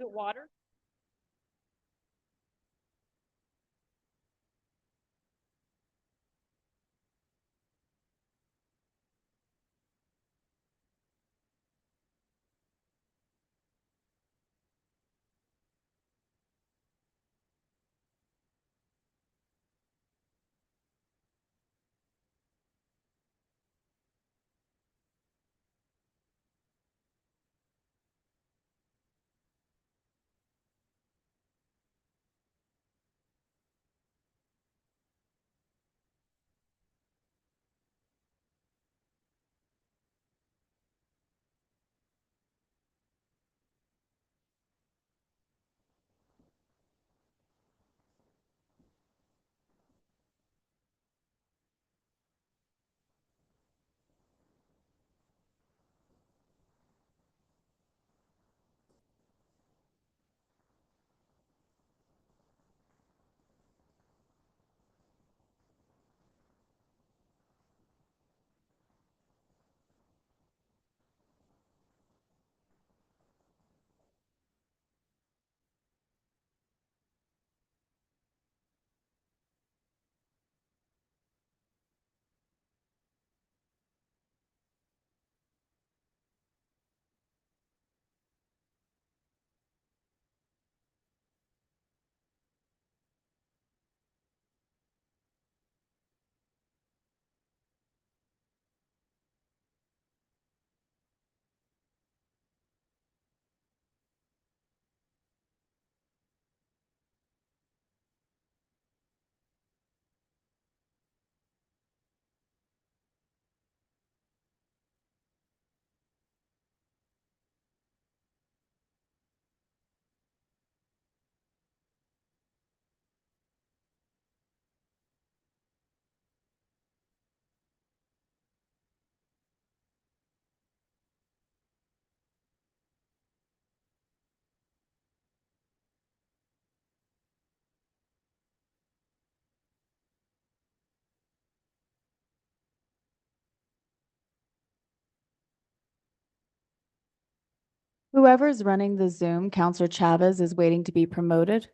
it water? Whoever's running the Zoom, Counselor Chavez is waiting to be promoted.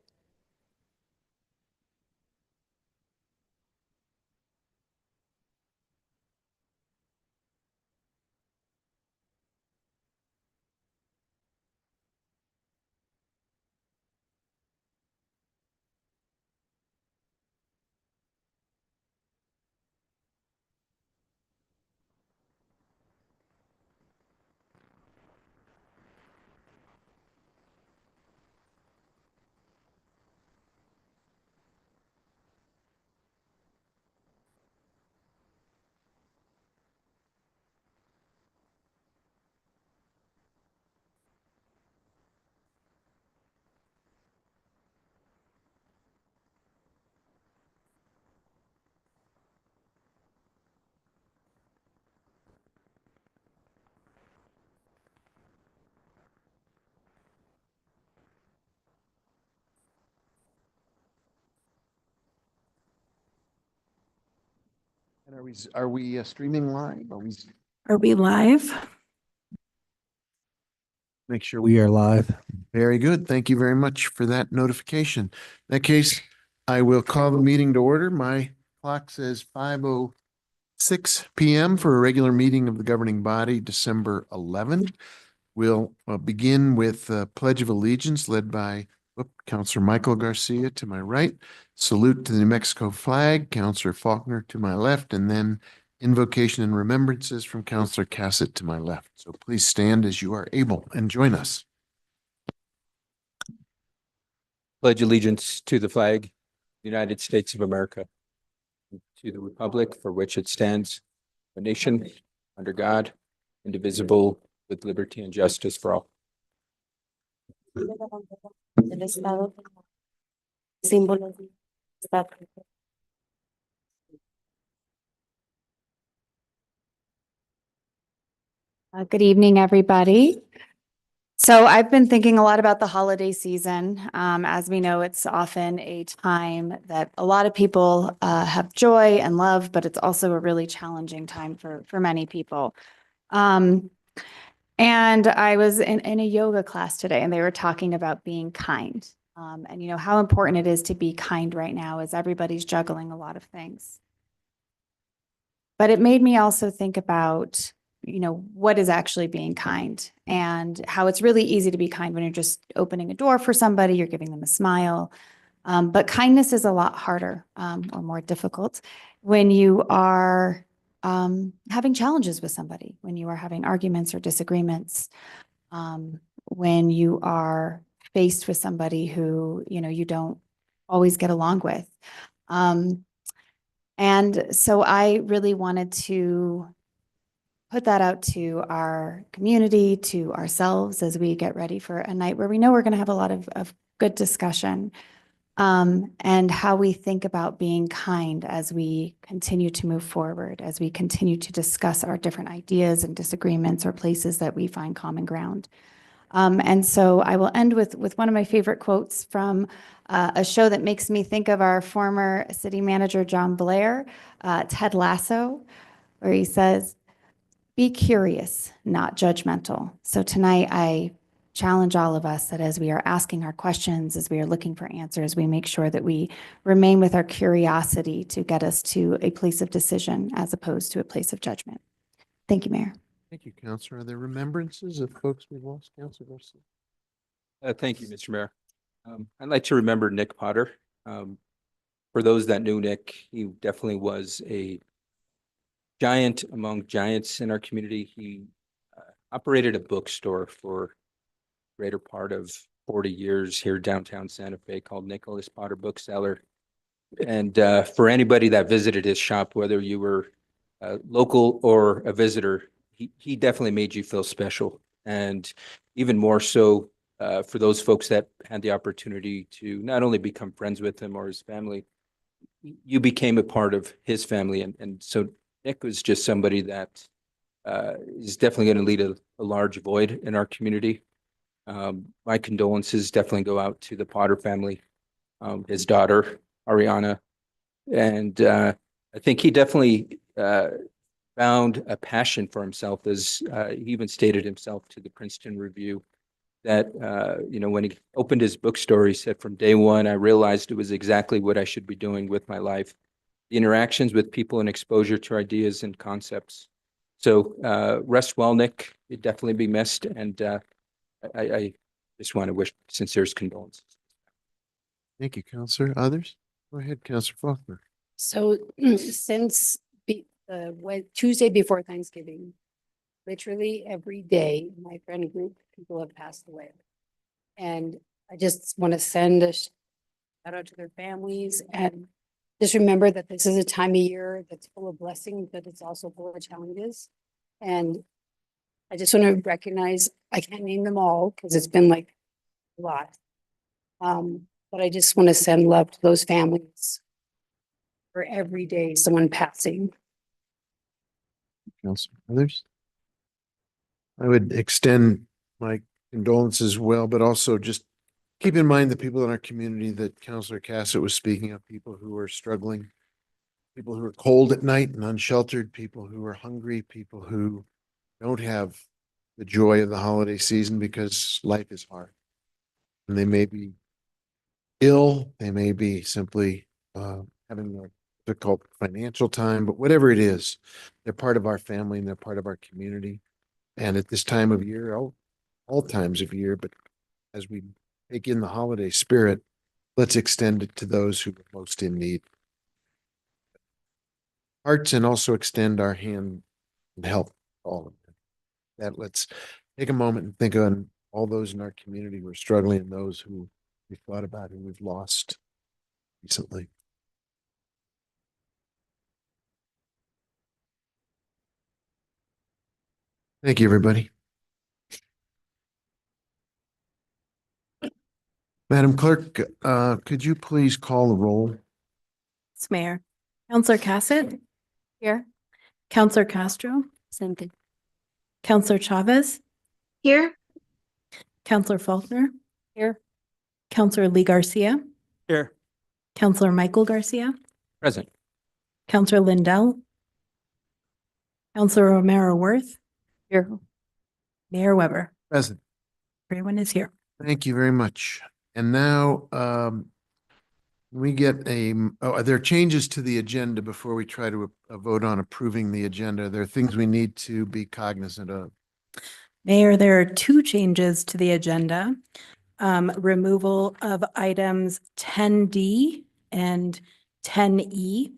And are we streaming live? Are we live? Make sure we are live. Very good. Thank you very much for that notification. In that case, I will call the meeting to order. My clock says 5:06 p.m. for a regular meeting of the governing body, December 11th. We'll begin with Pledge of Allegiance led by Councilor Michael Garcia to my right. Salute to the New Mexico flag, Councilor Faulkner to my left, and then invocation and remembrances from Councilor Cassett to my left. So please stand as you are able and join us. Pledge allegiance to the flag, United States of America, and to the republic for which it stands, a nation under God, indivisible, with liberty and justice for all. Del Estado, símbolo del Estado. Good evening, everybody. So I've been thinking a lot about the holiday season. As we know, it's often a time that a lot of people have joy and love, but it's also a really challenging time for many people. And I was in a yoga class today and they were talking about being kind. And you know, how important it is to be kind right now as everybody's juggling a lot of things. But it made me also think about, you know, what is actually being kind and how it's really easy to be kind when you're just opening a door for somebody, you're giving them a smile. But kindness is a lot harder or more difficult when you are having challenges with somebody, when you are having arguments or disagreements, when you are faced with somebody who, you know, you don't always get along with. And so I really wanted to put that out to our community, to ourselves as we get ready for a night where we know we're going to have a lot of good discussion. And how we think about being kind as we continue to move forward, as we continue to discuss our different ideas and disagreements or places that we find common ground. And so I will end with one of my favorite quotes from a show that makes me think of our former city manager, John Blair, Ted Lasso, where he says, "Be curious, not judgmental." So tonight I challenge all of us that as we are asking our questions, as we are looking for answers, we make sure that we remain with our curiosity to get us to a place of decision as opposed to a place of judgment. Thank you, Mayor. Thank you, Counselor. Are there remembrances of folks we've lost, Counselor Garcia? Thank you, Mr. Mayor. I'd like to remember Nick Potter. For those that knew Nick, he definitely was a giant among giants in our community. He operated a bookstore for greater part of 40 years here downtown Santa Fe called Nicholas Potter Bookseller. And for anybody that visited his shop, whether you were local or a visitor, he definitely made you feel special. And even more so for those folks that had the opportunity to not only become friends with him or his family, you became a part of his family. And so Nick was just somebody that is definitely going to lead a large void in our community. My condolences definitely go out to the Potter family, his daughter, Ariana. And I think he definitely found a passion for himself, as he even stated himself to the Princeton Review, that, you know, when he opened his bookstore, he said, "From day one, I realized it was exactly what I should be doing with my life. The interactions with people and exposure to ideas and concepts." So rest well, Nick. You'd definitely be missed. And I just want to wish sincerest condolences. Thank you, Counselor. Others? Go ahead, Counselor Faulkner. So since Tuesday before Thanksgiving, literally every day, my friend group, people have passed away. And I just want to send a shout out to their families and just remember that this is a time of year that's full of blessings, but it's also full of challenges. And I just want to recognize, I can't name them all because it's been like a lot. But I just want to send love to those families for every day someone passing. Counselor, others? I would extend my condolences well, but also just keep in mind the people in our community that Counselor Cassett was speaking of, people who are struggling, people who are cold at night and unsheltered, people who are hungry, people who don't have the joy of the holiday season because life is hard. And they may be ill, they may be simply having a difficult financial time, but whatever it is, they're part of our family and they're part of our community. And at this time of year, all times of year, but as we take in the holiday spirit, let's extend it to those who are most in need. Hearts, and also extend our hand and help all of them. That let's take a moment and think on all those in our community who are struggling and those who we've thought about and we've lost recently. Thank you, everybody. Madam Clerk, could you please call the roll? Yes, Mayor. Counselor Cassett? Here. Counselor Castro? Something. Counselor Chavez? Here. Counselor Faulkner? Here. Counselor Lee Garcia? Here. Counselor Michael Garcia? Present. Counselor Lindell? Counselor Romero Worth? Here. Mayor Weber. Present. Everyone is here. Thank you very much. And now, we get are there changes to the agenda before we try to vote on approving the agenda? Are there things we need to be cognizant of? Mayor, there are two changes to the agenda. Removal of items 10D and 10E.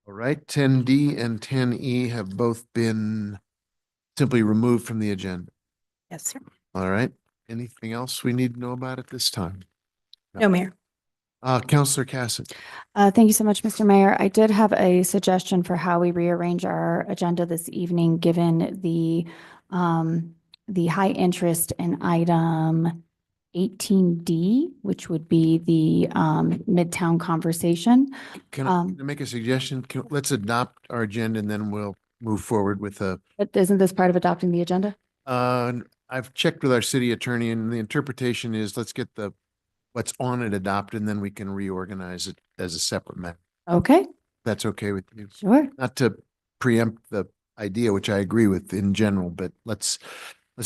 All right, 10D and 10E have both been simply removed from the agenda. Yes, sir. All right. Anything else we need to know about at this time? No, Mayor. Counselor Cassidy. Thank you so much, Mr. Mayor. I did have a suggestion for how we rearrange our agenda this evening, given the high interest in item 18D, which would be the Midtown conversation. Can I make a suggestion? Let's adopt our agenda and then we'll move forward with But isn't this part of adopting the agenda? I've checked with our city attorney and the interpretation is let's get what's on it adopted and then we can reorganize it as a separate matter. Okay, That's okay with you? sure. Not to preempt the idea, which I agree with in general, but let's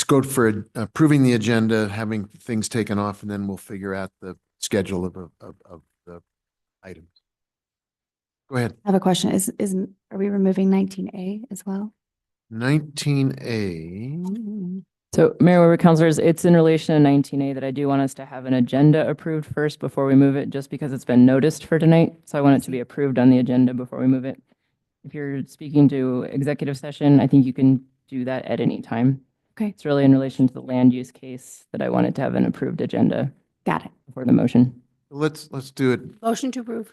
go for approving the agenda, having things taken off, and then we'll figure out the schedule of the items. Go ahead. I have a question. Are we removing 19A as well? 19A. So Mayor Weber, Councilors, it's in relation to 19A that I do want us to have an agenda approved first before we move it, just because it's been noticed for tonight. So I want it to be approved on the agenda before we move it. If you're speaking to executive session, I think you can do that at any time. Okay. It's really in relation to the land use case that I wanted to have an approved agenda Got it. before the motion. Let's do it. Motion to approve.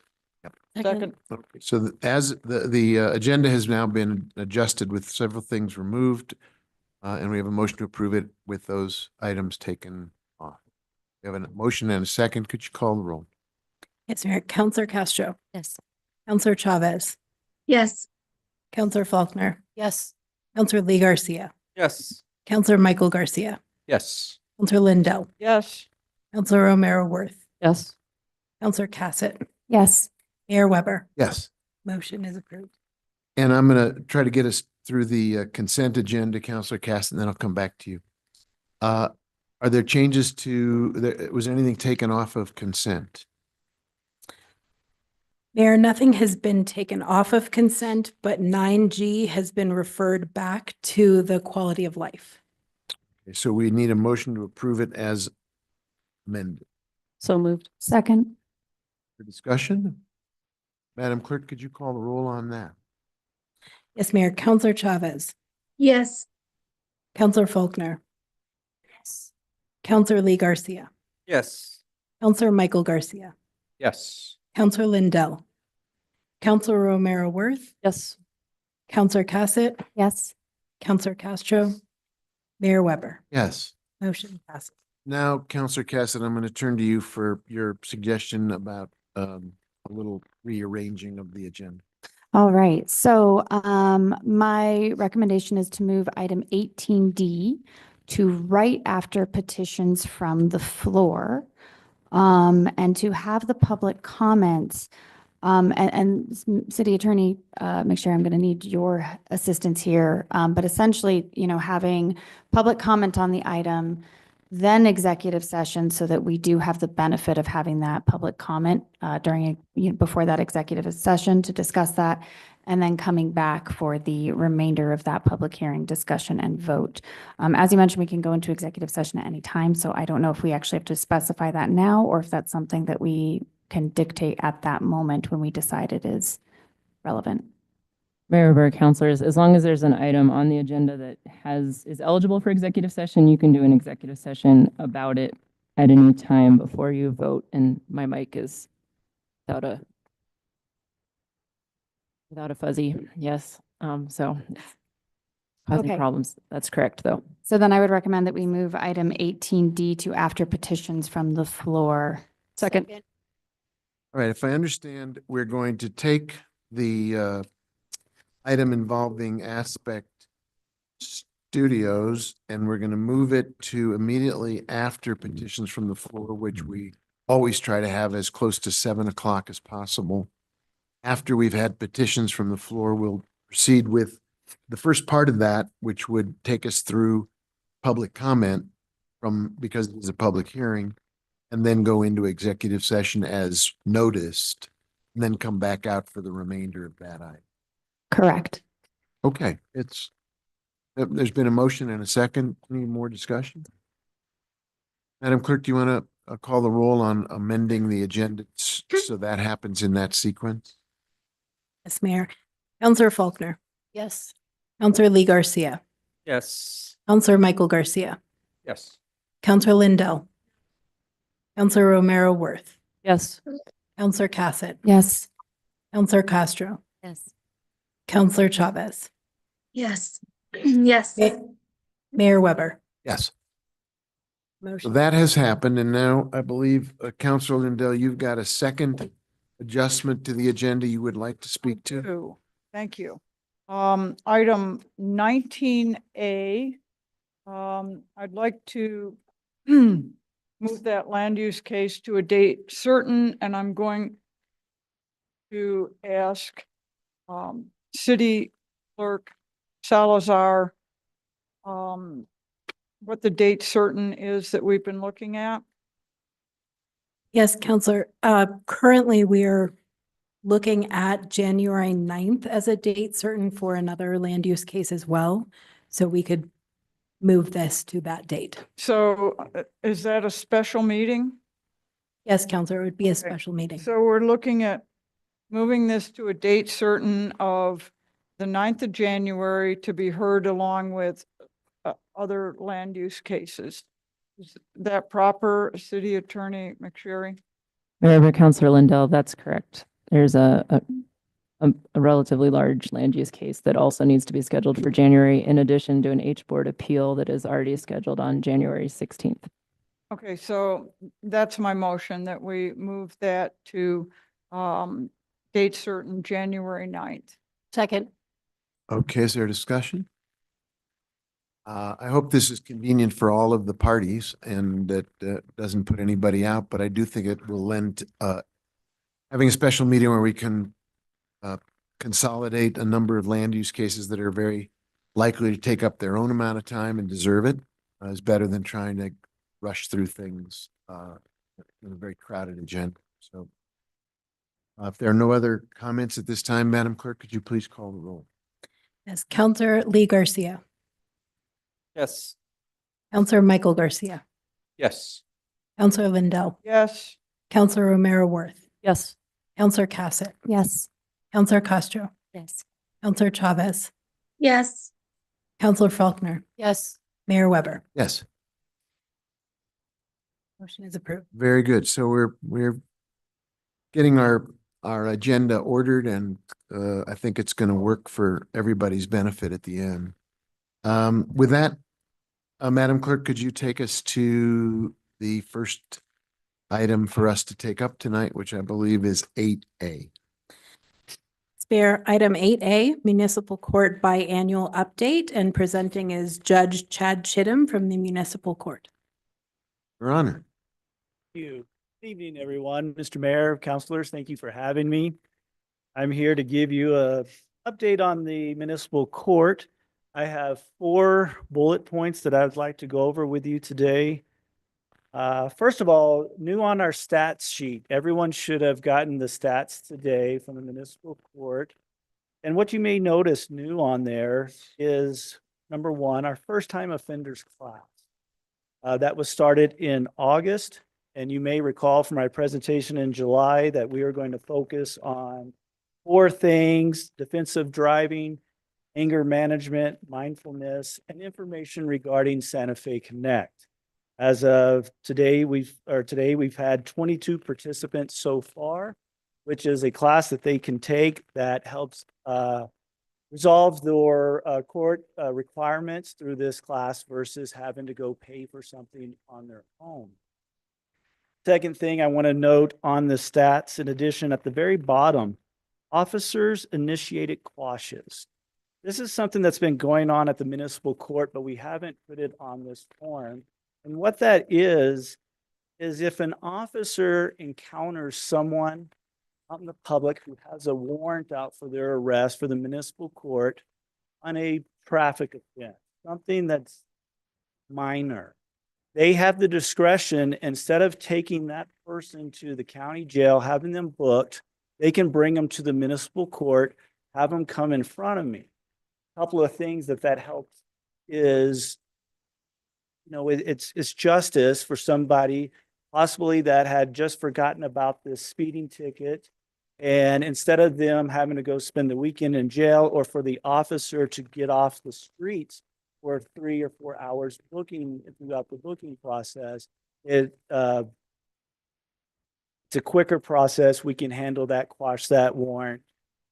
Okay. So as the agenda has now been adjusted with several things removed, and we have a motion to approve it with those items taken off. We have a motion and a second. Could you call the roll? Yes, Mayor. Counselor Castro. Yes. Counselor Chavez. Yes. Counselor Faulkner. Yes. Counselor Lee Garcia. Yes. Counselor Michael Garcia. Yes. Counselor Lindell. Yes. Counselor Romero Worth. Yes. Counselor Cassett. Yes. Mayor Weber. Yes. Motion is approved. And I'm going to try to get us through the consent agenda, Counselor Cass, and then I'll come back to you. Are there changes was anything taken off of consent? Mayor, nothing has been taken off of consent, but 9G has been referred back to the quality of life. Okay, so we need a motion to approve it as amended. So moved. Second. For discussion? Madam Clerk, could you call the roll on that? Yes, Mayor. Counselor Chavez. Yes. Counselor Faulkner. Yes. Counselor Lee Garcia. Yes. Counselor Michael Garcia. Yes. Counselor Lindell. Counselor Romero Worth. Yes. Counselor Cassett. Yes. Counselor Castro. Mayor Weber. Yes. Motion passes. Now, Counselor Cassidy, I'm going to turn to you for your suggestion about a little rearranging of the agenda. All right. So my recommendation is to move item 18D to right after petitions from the floor, and to have the public comments. And City Attorney, make sure I'm going to need your assistance here. But essentially, having public comment on the item, then executive session, so that we do have the benefit of having that public comment before that executive session to discuss that, and then coming back for the remainder of that public hearing, discussion, and vote. As you mentioned, we can go into executive session at any time, so I don't know if we actually have to specify that now, or if that's something that we can dictate at that moment when we decide it is relevant. Mayor Weber, Councilors, as long as there's an item on the agenda that is eligible for executive session, you can do an executive session about it at any time before you vote. And my mic is without a fuzzy, yes. So causing Okay. problems. That's correct, though. So then I would recommend that we move item 18D to after petitions from the floor. Second. All right, if I understand, we're going to take the item involving Aspect Studios, and we're going to move it to immediately after petitions from the floor, which we always try to have as close to 7 o'clock as possible. After we've had petitions from the floor, we'll proceed with the first part of that, which would take us through public comment because it's a public hearing, and then go into executive session as noticed, and then come back out for the remainder of that item. Correct. Okay, there's been a motion and a second. Any more discussion? Madam Clerk, do you want to call the roll on amending the agenda so that happens in that sequence? Yes, Mayor. Counselor Faulkner, Yes. Counselor Lee Garcia, Yes. Counselor Michael Garcia, Yes. Counselor Lindell, Counselor Romero Worth, Yes. Counselor Cassett, Yes. Counselor Castro, Yes. Counselor Chavez, Yes. Yes. Mayor Weber. Yes. So Motion. that has happened, and now I believe, Councilor Lindell, you've got a second adjustment to the agenda you would like to speak to? Two. Thank you. Item 19A. I'd like to move that land use case to a date certain, and I'm going to ask City Clerk Salazar what the date certain is that we've been looking at. Yes, Counselor. Currently, we are looking at January 9th as a date certain for another land use case as well. So we could move this to that date. So is that a special meeting? Yes, Counselor, it would be a Okay. special meeting. So we're looking at moving this to a date certain of the 9th of January to be heard along with other land use cases. Is that proper, City Attorney McSherry? Mayor Counselor Lindell, that's correct. There's a relatively large land use case that also needs to be scheduled for January, in addition to an H board appeal that is already scheduled on January 16th. Okay, so that's my motion, that we move that to date certain January 9th. Second. Okay, is there a discussion? I hope this is convenient for all of the parties and that doesn't put anybody out, but I do think it will lend having a special meeting where we can consolidate a number of land use cases that are very likely to take up their own amount of time and deserve it is better than trying to rush through things in a very crowded agenda. So if there are no other comments at this time, Madam Clerk, could you please call the roll? Yes, Counselor Lee Garcia, Yes. Counselor Michael Garcia, Yes. Counselor Lindell, Yes, Counselor Romero Worth, Yes. Counselor Cassett, Yes. Counselor Castro, Yes. Counselor Chavez, Yes. Counselor Faulkner, Yes. Mayor Weber. Yes. Motion is approved. Very good. So we're getting our agenda ordered, and I think it's going to work for everybody's benefit at the end. With that, Madam Clerk, could you take us to the first item for us to take up tonight, which I believe is 8A. Spare item 8A, Municipal Court Biannual Update, and presenting is Judge Chad Chittum from the Municipal Court. Your Honor. Thank you. Good evening, everyone. Mr. Mayor, councilors, thank you for having me. I'm here to give you a update on the municipal court. I have 4 bullet points that I would like to go over with you today. First of all, new on our stats sheet. Everyone should have gotten the stats today from the municipal court. And what you may notice new on there is, number 1, our first-time offenders class. That was started in August. And you may recall from my presentation in July that we are going to focus on 4 things: defensive driving, anger management, mindfulness, and information regarding Santa Fe Connect. As of today, we've had 22 participants so far, which is a class that they can take that helps resolve their court requirements through this class versus having to go pay for something on their own. Second thing I want to note on the stats, in addition, at the very bottom, officers initiated quashes. This is something that's been going on at the municipal court, but we haven't put it on this form. And what that is is if an officer encounters someone out in the public who has a warrant out for their arrest for the municipal court on a traffic offense, something that's minor, they have the discretion, instead of taking that person to the county jail, having them booked, they can bring them to the municipal court, have them come in front of me. A couple of things that helps is, it's justice for somebody possibly that had just forgotten about this speeding ticket. And instead of them having to go spend the weekend in jail, or for the officer to get off the streets for 3 or 4 hours booking throughout the booking process, it's a quicker process. We can handle that, quash that warrant,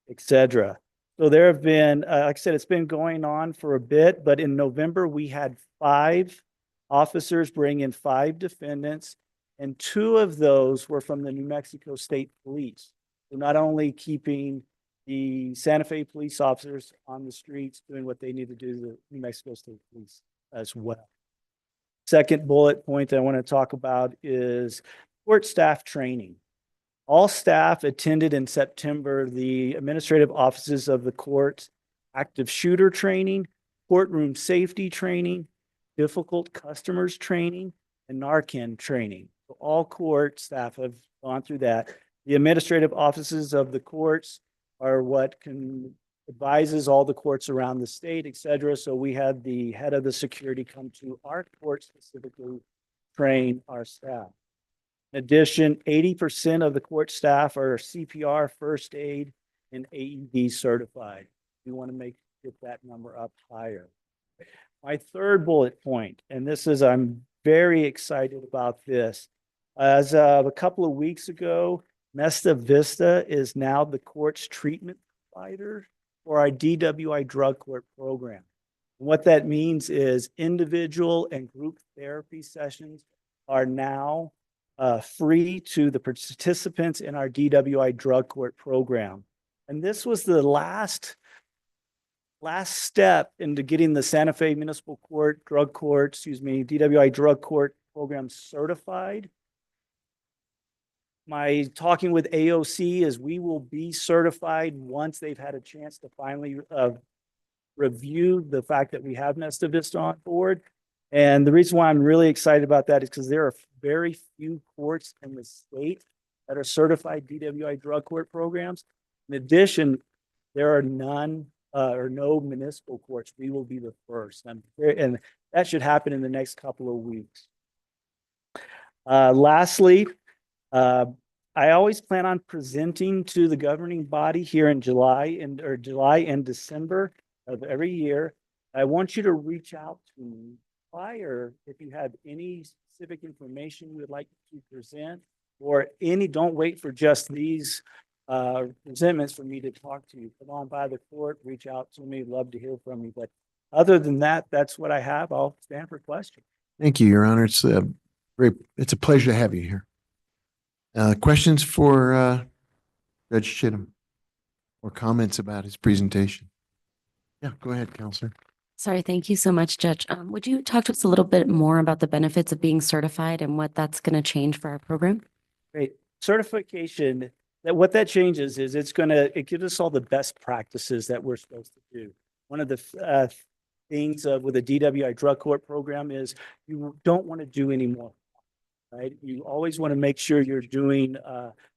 etc. So there have been, like I said, it's been going on for a bit, but in November, we had 5 officers bring in 5 defendants, and 2 of those were from the New Mexico State Police. So not only keeping the Santa Fe police officers on the streets doing what they need to do, the New Mexico State Police as well. Second bullet point that I want to talk about is court staff training. All staff attended in September the administrative offices of the courts, active shooter training, courtroom safety training, difficult customers training, and Narcan training. So all court staff have gone through that. The administrative offices of the courts are what advises all the courts around the state, et cetera. So we had the head of the security come to our court specifically train our staff. In addition, 80% of the court staff are CPR, first aid, and AED certified. We want to get that number up higher. My third bullet point, and this is, I'm very excited about this. As of a couple of weeks ago, Mesta Vista is now the court's treatment provider for our DWI drug court program. And what that means is individual and group therapy sessions are now free to the participants in our DWI drug court program. And this was the last step into getting the Santa Fe Municipal Court DWI drug court program certified. My talking with AOC is we will be certified once they've had a chance to finally review the fact that we have Mesta Vista on board. And the reason why I'm really excited about that is because there are very few courts in the state that are certified DWI drug court programs. In addition, there are none or no municipal courts. We will be the first. And that should happen in the next couple of weeks. Lastly, I always plan on presenting to the governing body here in July and December of every year. I want you to reach out to me prior if you have any specific information you would like to present, or don't wait for just these presentments for me to talk to you. Come on by the court, reach out to me, love to hear from you. But other than that, that's what I have. I'll stand for questions. Thank you, Your Honor. It's a pleasure to have you here. Questions for Judge Chittum or comments about his presentation? Yeah, go ahead, Counselor. Sorry, thank you so much, Judge. Would you talk to us a little bit more about the benefits of being certified and what that's going to change for our program? Great. Certification, what that changes is it gives us all the best practices that we're supposed to do. One of the things with a DWI drug court program is you don't want to do any more, right? You always want to make sure you're doing,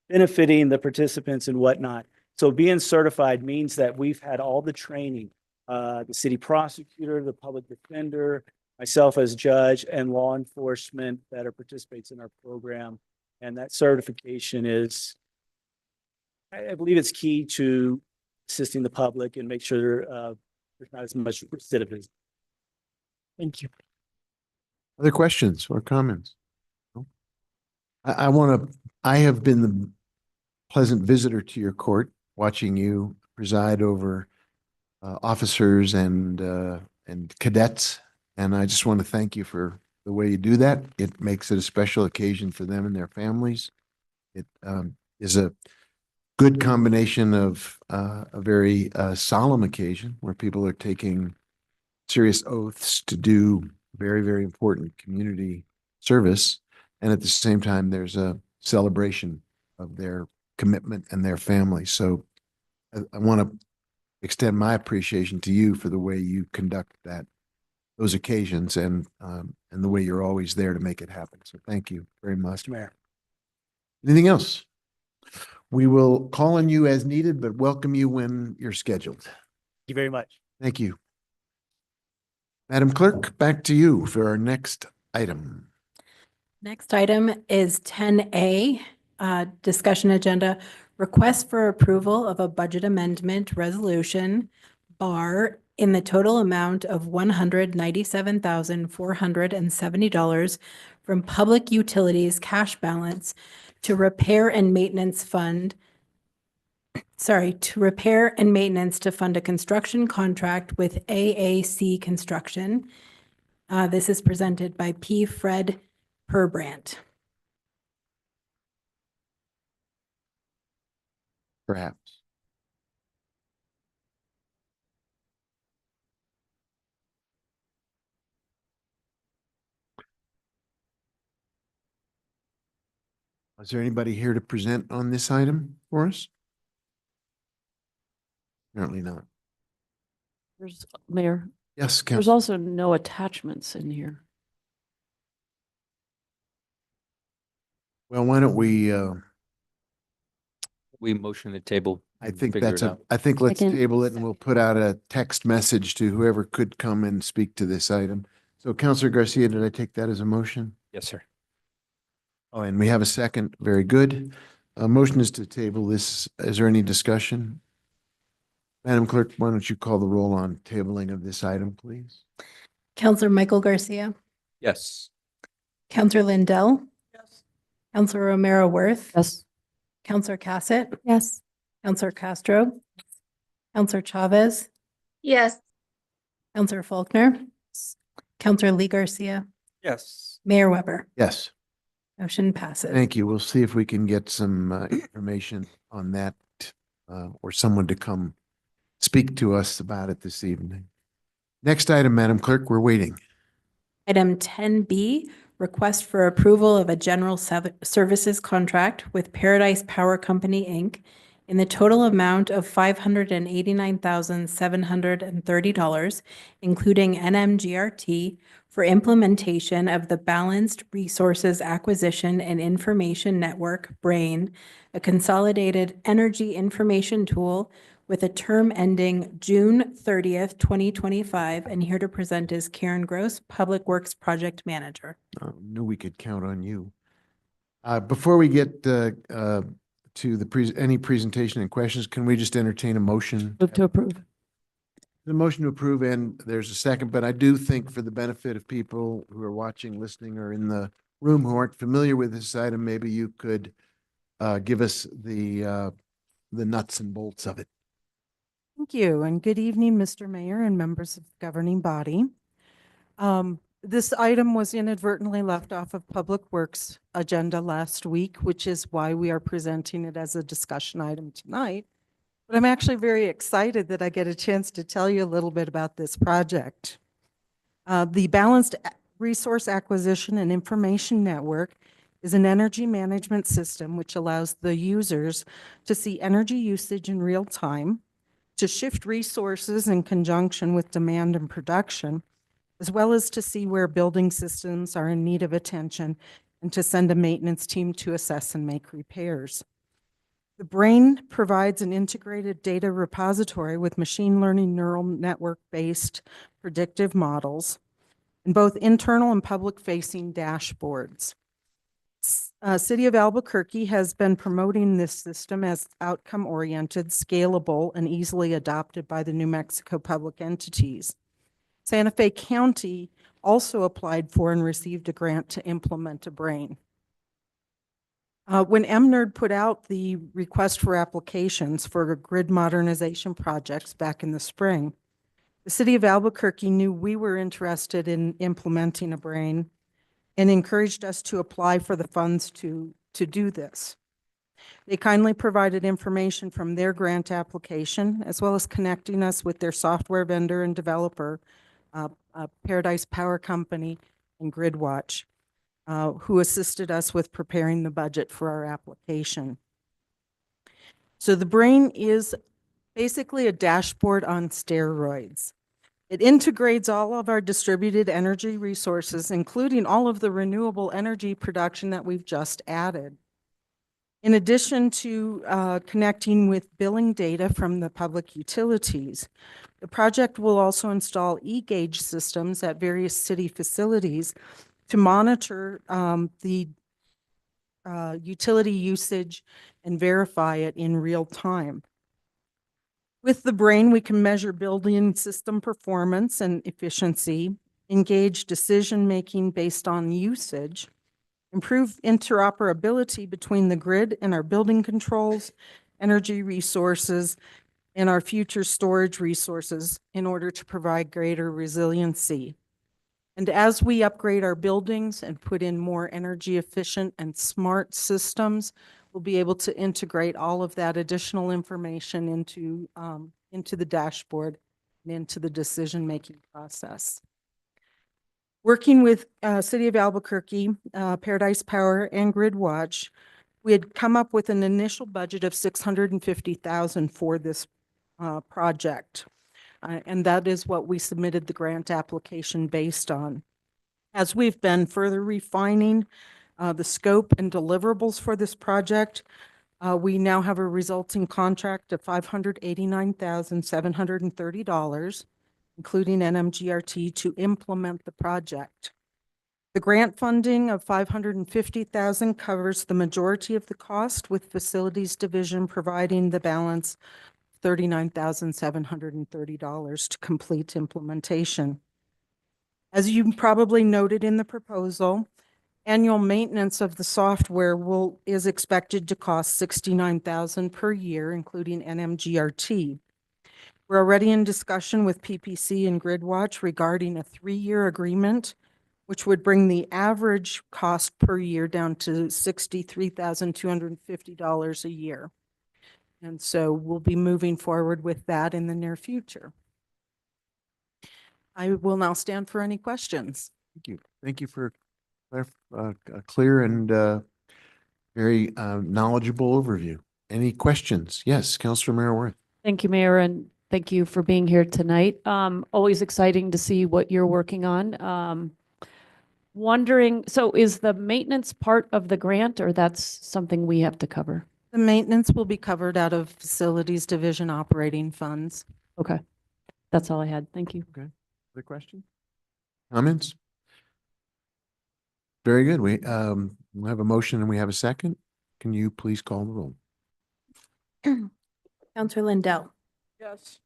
benefiting the participants and whatnot. So being certified means that we've had all the training, the city prosecutor, the public defender, myself as judge, and law enforcement that participates in our program. And that certification is, I believe it's key to assisting the public and make sure there's not as much recidivism. Thank you. Other questions or comments? No? I have been the pleasant visitor to your court, watching you preside over officers and cadets. And I just want to thank you for the way you do that. It makes it a special occasion for them and their families. It is a good combination of a very solemn occasion where people are taking serious oaths to do very, very important community service, And at the same time, there's a celebration of their commitment and their family. So I want to extend my appreciation to you for the way you conduct those occasions and the way you're always there to make it happen. So thank you very much. Mr. Mayor. Anything else? We will call on you as needed, but welcome you when you're scheduled. Thank you very much. Thank you. Madam Clerk, back to you for our next item. Next item is 10A, discussion agenda, request for approval of a budget amendment resolution bar in the total amount of $197,470 from public utilities cash balance to repair and maintenance to fund a construction contract with AAC Construction. This is presented by P. Fred Herbrandt. Perhaps. Is there anybody here to present on this item for us? Apparently not. There's, Mayor, Yes, there's Council. also no attachments in here. Well, why don't we, We motion the table. I and think figure that's it a, out. I think let's Second. table it and we'll put out a text message to whoever could come and speak to this item. So Councilor Garcia, did I take that as a motion? Yes, sir. Oh, and we have a second. Very good. Motion is to table this. Is there any discussion? Madam Clerk, why don't you call the roll on tabling of this item, please? Counselor Michael Garcia, Yes. Counselor Lindell. Yes. Counselor Romero Worth. Yes. Counselor Cassett, Yes. Counselor Castro, Counselor Chavez, Yes. Counselor Faulkner, Counselor Lee Garcia, Yes. Mayor Weber. Yes. Motion passes. Thank you. We'll see if we can get some information on that or someone to come speak to us about it this evening. Next item, Madam Clerk, we're waiting. Item 10B, request for approval of a general services contract with Paradise Power Company, Inc. in the total amount of $589,730, including NMGRT, for implementation of the Balanced Resources Acquisition and Information Network, BRAIN, a consolidated energy information tool with a term ending June 30th, 2025. And here to present is Karen Gross, Public Works Project Manager. Knew we could count on you. Before we get to any presentation and questions, can we just entertain a motion? Move to approve. The motion to approve, and there's a second, but I do think for the benefit of people who are watching, listening, or in the room who aren't familiar with this item, maybe you could give us the nuts and bolts of it. Thank you, and good evening, Mr. Mayor and members of the governing body. This item was inadvertently left off of Public Works agenda last week, which is why we are presenting it as a discussion item tonight. But I'm actually very excited that I get a chance to tell you a little bit about this project. The Balanced Resource Acquisition and Information Network is an energy management system which allows the users to see energy usage in real time, to shift resources in conjunction with demand and production, as well as to see where building systems are in need of attention and to send a maintenance team to assess and make repairs. The BRAIN provides an integrated data repository with machine learning neural network-based predictive models and both internal and public-facing dashboards. City of Albuquerque has been promoting this system as outcome-oriented, scalable, and easily adopted by the New Mexico public entities. Santa Fe County also applied for and received a grant to implement a BRAIN. When MNERD put out the request for applications for grid modernization projects back in the spring, the City of Albuquerque knew we were interested in implementing a BRAIN and encouraged us to apply for the funds to do this. They kindly provided information from their grant application, as well as connecting us with their software vendor and developer, Paradise Power Company and GridWatch. who assisted us with preparing the budget for our application. So the brain is basically a dashboard on steroids. It integrates all of our distributed energy resources, including all of the renewable energy production that we've just added. In addition to connecting with billing data from the public utilities, the project will also install e-gauge systems at various city facilities to monitor the utility usage and verify it in real time. With the brain, we can measure building system performance and efficiency, engage decision-making based on usage, improve interoperability between the grid and our building controls, energy resources, and our future storage resources in order to provide greater resiliency. And as we upgrade our buildings and put in more energy efficient and smart systems, we'll be able to integrate all of that additional information into the dashboard and into the decision-making process. Working with City of Albuquerque, Paradise Power, and Grid Watch, we had come up with an initial budget of $650,000 for this project. And that is what we submitted the grant application based on. As we've been further refining the scope and deliverables for this project, we now have a resulting contract of $589,730, including NMGRT, to implement the project. The grant funding of $550,000 covers the majority of the cost, with Facilities Division providing the balance $39,730 to complete implementation. As you probably noted in the proposal, annual maintenance of the software is expected to cost $69,000 per year, including NMGRT. We're already in discussion with PPC and GridWatch regarding a 3-year agreement, which would bring the average cost per year down to $63,250 a year. And so we'll be moving forward with that in the near future. I will now stand for any questions. Thank you. Thank you for a clear and very knowledgeable overview. Any questions? Yes, Councilor Mayor. Thank you, Mayor, and thank you for being here tonight. Always exciting to see what you're working on. Wondering, so is the maintenance part of the grant, or that's something we have to cover? The maintenance will be covered out of Facilities Division operating funds. Okay, that's all I had. Thank you. Okay. Other questions? Comments? Very good. We have a motion and we have a second. Can you please call the roll? Counselor Lindell, Yes.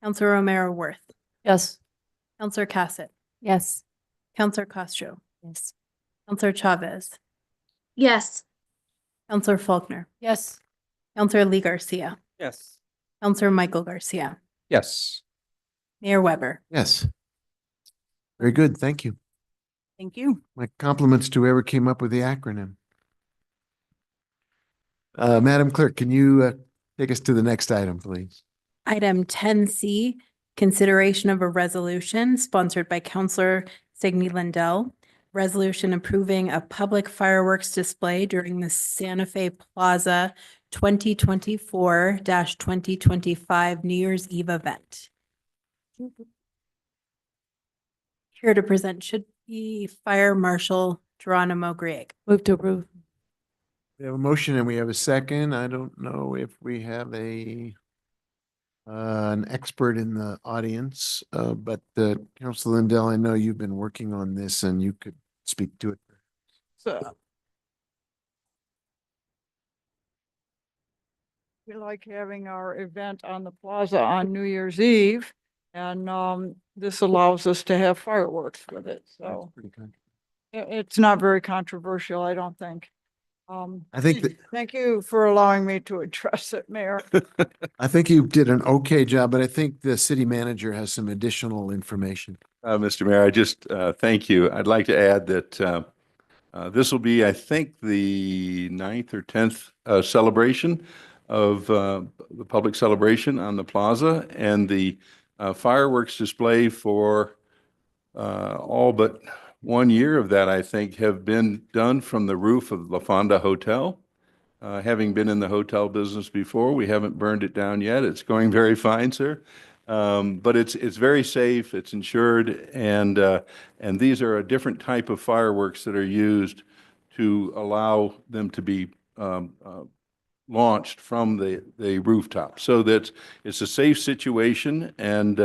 Counselor Romero Worth, Yes. Counselor Cassett, Yes. Counselor Castro, Yes. Counselor Chavez, Yes. Counselor Faulkner, Yes. Counselor Lee Garcia, Yes. Counselor Michael Garcia, Yes. Mayor Weber. Yes. Very good. Thank you. Thank you. My compliments to whoever came up with the acronym. Madam Clerk, can you take us to the next item, please? Item 10C, consideration of a resolution sponsored by Counselor Signy Lindell. Resolution approving a public fireworks display during the Santa Fe Plaza 2024-2025 New Year's Eve event. Here to present should be Fire Marshal Geronimo Grieg. Move to approve. We have a motion and we have a second. I don't know if we have an expert in the audience, but Councilor Lindell, I know you've been working on this and you could speak to it. So we like having our event on the plaza on New Year's Eve, and this allows us to have fireworks with it. So it's not very controversial, I don't think. I think that Thank you for allowing me to address it, Mayor. I think you did an okay job, but I think the city manager has some additional information. Mr. Mayor, I just thank you. I'd like to add that this will be, I think, the 9th or 10th celebration of the public celebration on the plaza, and the fireworks display for all but 1 year of that, I think, have been done from the roof of La Fonda Hotel. Having been in the hotel business before, we haven't burned it down yet. It's going very fine, sir. But it's very safe, it's insured, and these are a different type of fireworks that are used to allow them to be launched from the rooftop. So that it's a safe situation, and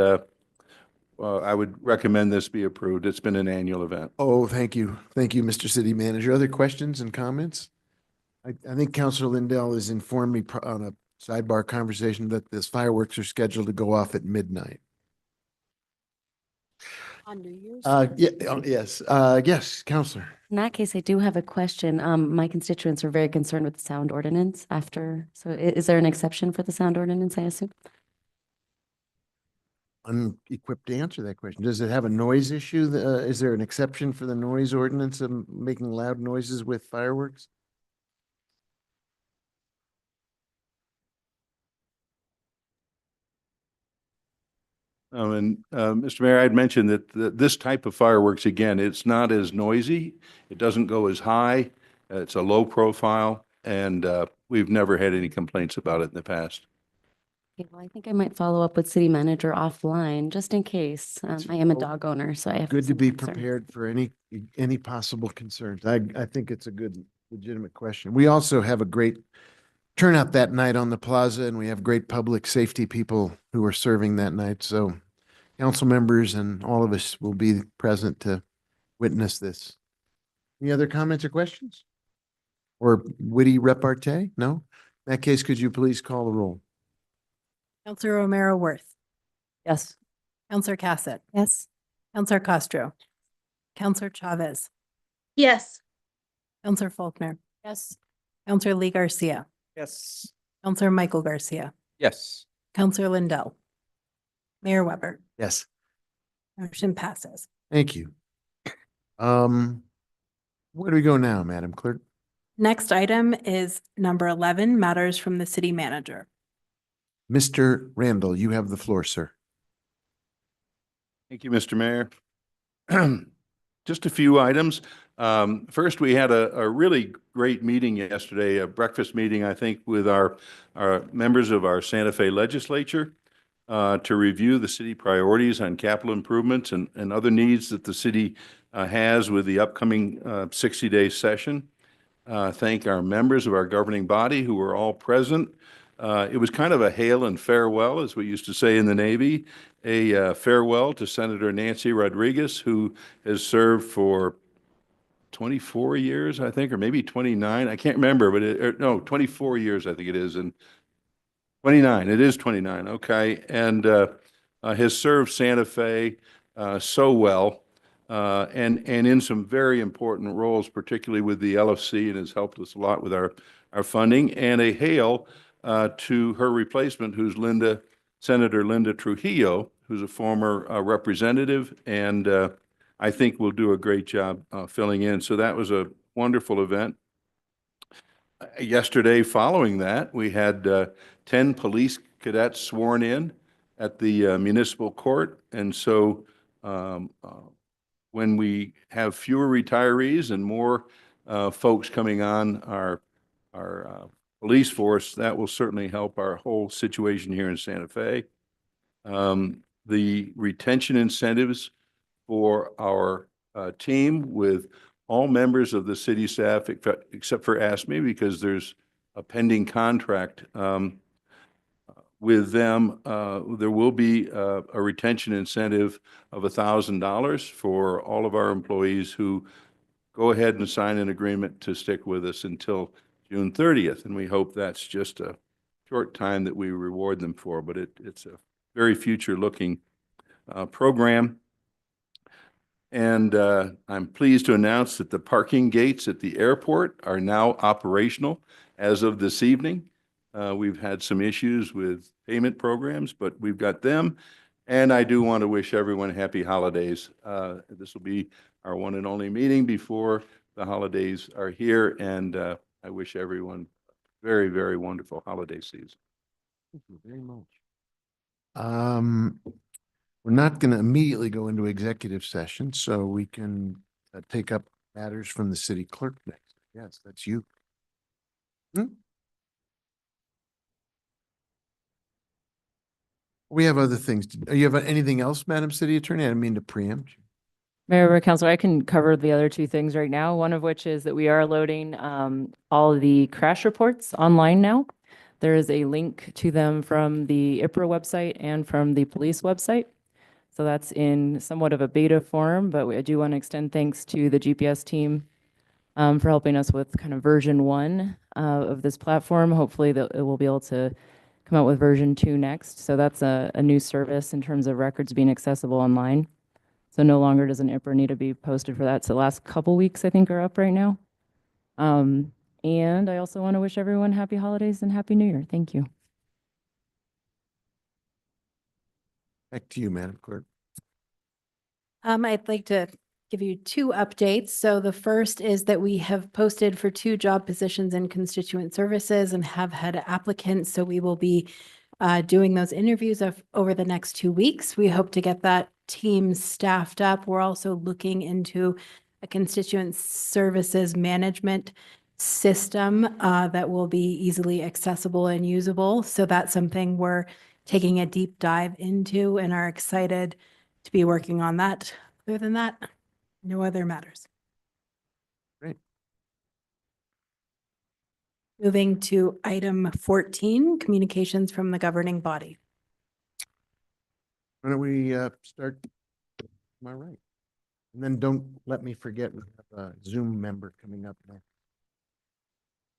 I would recommend this be approved. It's been an annual event. Oh, thank you. Thank you, Mr. City Manager. Other questions and comments? I think Councilor Lindell has informed me on a sidebar conversation that this fireworks are scheduled to go off at midnight. On New Year's? Yes, Counselor. In that case, I do have a question. My constituents are very concerned with the sound ordinance after. So is there an exception for the sound ordinance, I assume? Unequipped to answer that question. Does it have a noise issue? Is there an exception for the noise ordinance of making loud noises with fireworks? Mr. Mayor, I'd mentioned that this type of fireworks, again, it's not as noisy. It doesn't go as high. It's a low profile, and we've never had any complaints about it in the past. Okay, well, I think I might follow up with city manager offline, just in case. I am a oh, dog owner, so I have. Good to some be concerns. prepared for any possible concerns. I think it's a good legitimate question. We also have a great turnout that night on the plaza, and we have great public safety people who are serving that night. So council members and all of us will be present to witness this. Any other comments or questions? Or witty repartee? No? In that case, could you please call the roll? Counselor Romero Worth, Yes. Counselor Cassett, Yes. Counselor Castro, Counselor Chavez, Yes. Counselor Faulkner, Yes. Counselor Lee Garcia, Yes. Counselor Michael Garcia, Yes. Counselor Lindell, Mayor Weber. Yes. Motion passes. Thank you. Where do we go now, Madam Clerk? Next item is number 11, matters from the city manager. Mr. Randall, you have the floor, sir. Thank you, Mr. Mayor. Just a few items. First, we had a really great meeting yesterday, a breakfast meeting, I think, with our members of our Santa Fe legislature to review the city priorities on capital improvements and other needs that the city has with the upcoming 60-day session. Thank our members of our governing body who were all present. It was kind of a hail and farewell, as we used to say in the Navy, a farewell to Senator Nancy Rodriguez, who has served for 24 years, I think, or maybe 29. I can't remember, but no, 24 years, I think it is. And 29, it is 29, okay. And has served Santa Fe so well and in some very important roles, particularly with the LFC, and has helped us a lot with our funding. And a hail to her replacement, who's Senator Linda Trujillo, who's a former representative, and I think will do a great job filling in. So that was a wonderful event. Yesterday, following that, we had 10 police cadets sworn in at the municipal court. And so when we have fewer retirees and more folks coming on our police force, that will certainly help our whole situation here in Santa Fe. The retention incentives for our team with all members of the city staff, except for ASME, because there's a pending contract with them. There will be a retention incentive of $1,000 for all of our employees who go ahead and sign an agreement to stick with us until June 30th. And we hope that's just a short time that we reward them for, but it's a very future-looking program. And I'm pleased to announce that the parking gates at the airport are now operational as of this evening. We've had some issues with payment programs, but we've got them. And I do want to wish everyone happy holidays. This will be our one and only meeting before the holidays are here. And I wish everyone very, very wonderful holiday season. Thank you very much. We're not going to immediately go into executive session, so we can take up matters from the city clerk next. Yes, that's you. We have other things. You have anything else, Madam City Attorney? I didn't mean to preempt you. Mayor, Councilor, I can cover the other two things right now. One of which is that we are loading all of the crash reports online now. There is a link to them from the IPRA website and from the police website. So that's in somewhat of a beta form, but I do want to extend thanks to the GPS team for helping us with kind of version 1 of this platform. Hopefully that it will be able to come out with version 2 next. So that's a new service in terms of records being accessible online. So no longer does an IPRA need to be posted for that. So the last couple weeks, I think, are up right now. And I also want to wish everyone happy holidays and happy New Year. Thank you. Back to you, Madam Clerk. I'd like to give you 2 updates. So the first is that we have posted for 2 job positions in constituent services and have had applicants. So we will be doing those interviews over the next 2 weeks. We hope to get that team staffed up. We're also looking into a constituent services management system that will be easily accessible and usable. So that's something we're taking a deep dive into and are excited to be working on that. Other than that, no other matters. Great. Moving to item 14, communications from the governing body. Why don't we start? Am I right? And then don't let me forget, we have a Zoom member coming up next.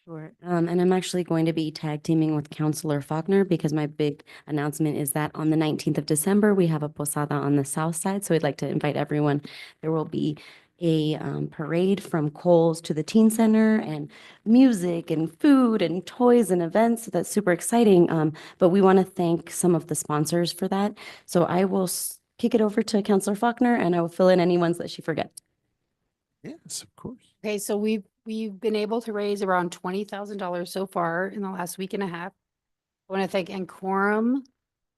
Sure. And I'm actually going to be tag teaming with Councilor Faulkner because my big announcement is that on the 19th of December, we have a posada on the south side. So I'd like to invite everyone. There will be a parade from Kohl's to the teen center and music and food and toys and events. So that's super exciting. But we want to thank some of the sponsors for that. So I will kick it over to Councilor Faulkner and I will fill in any ones that she forgets. Yes, of course. Okay, so we've been able to raise around $20,000 so far in the last week and a half. I want to thank Ancorum,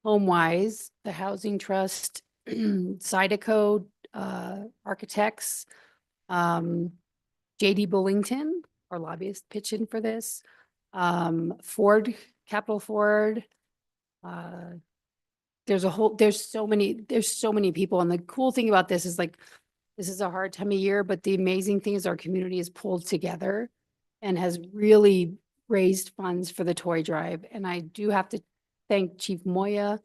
HomeWise, the Housing Trust, Zydeco, Architects, JD Bullington, our lobbyist, pitching for this, Ford, Capital Ford. There's so many people. And the cool thing about this is, like, this is a hard time of year, but the amazing thing is our community is pulled together and has really raised funds for the toy drive. And I do have to thank Chief Moya,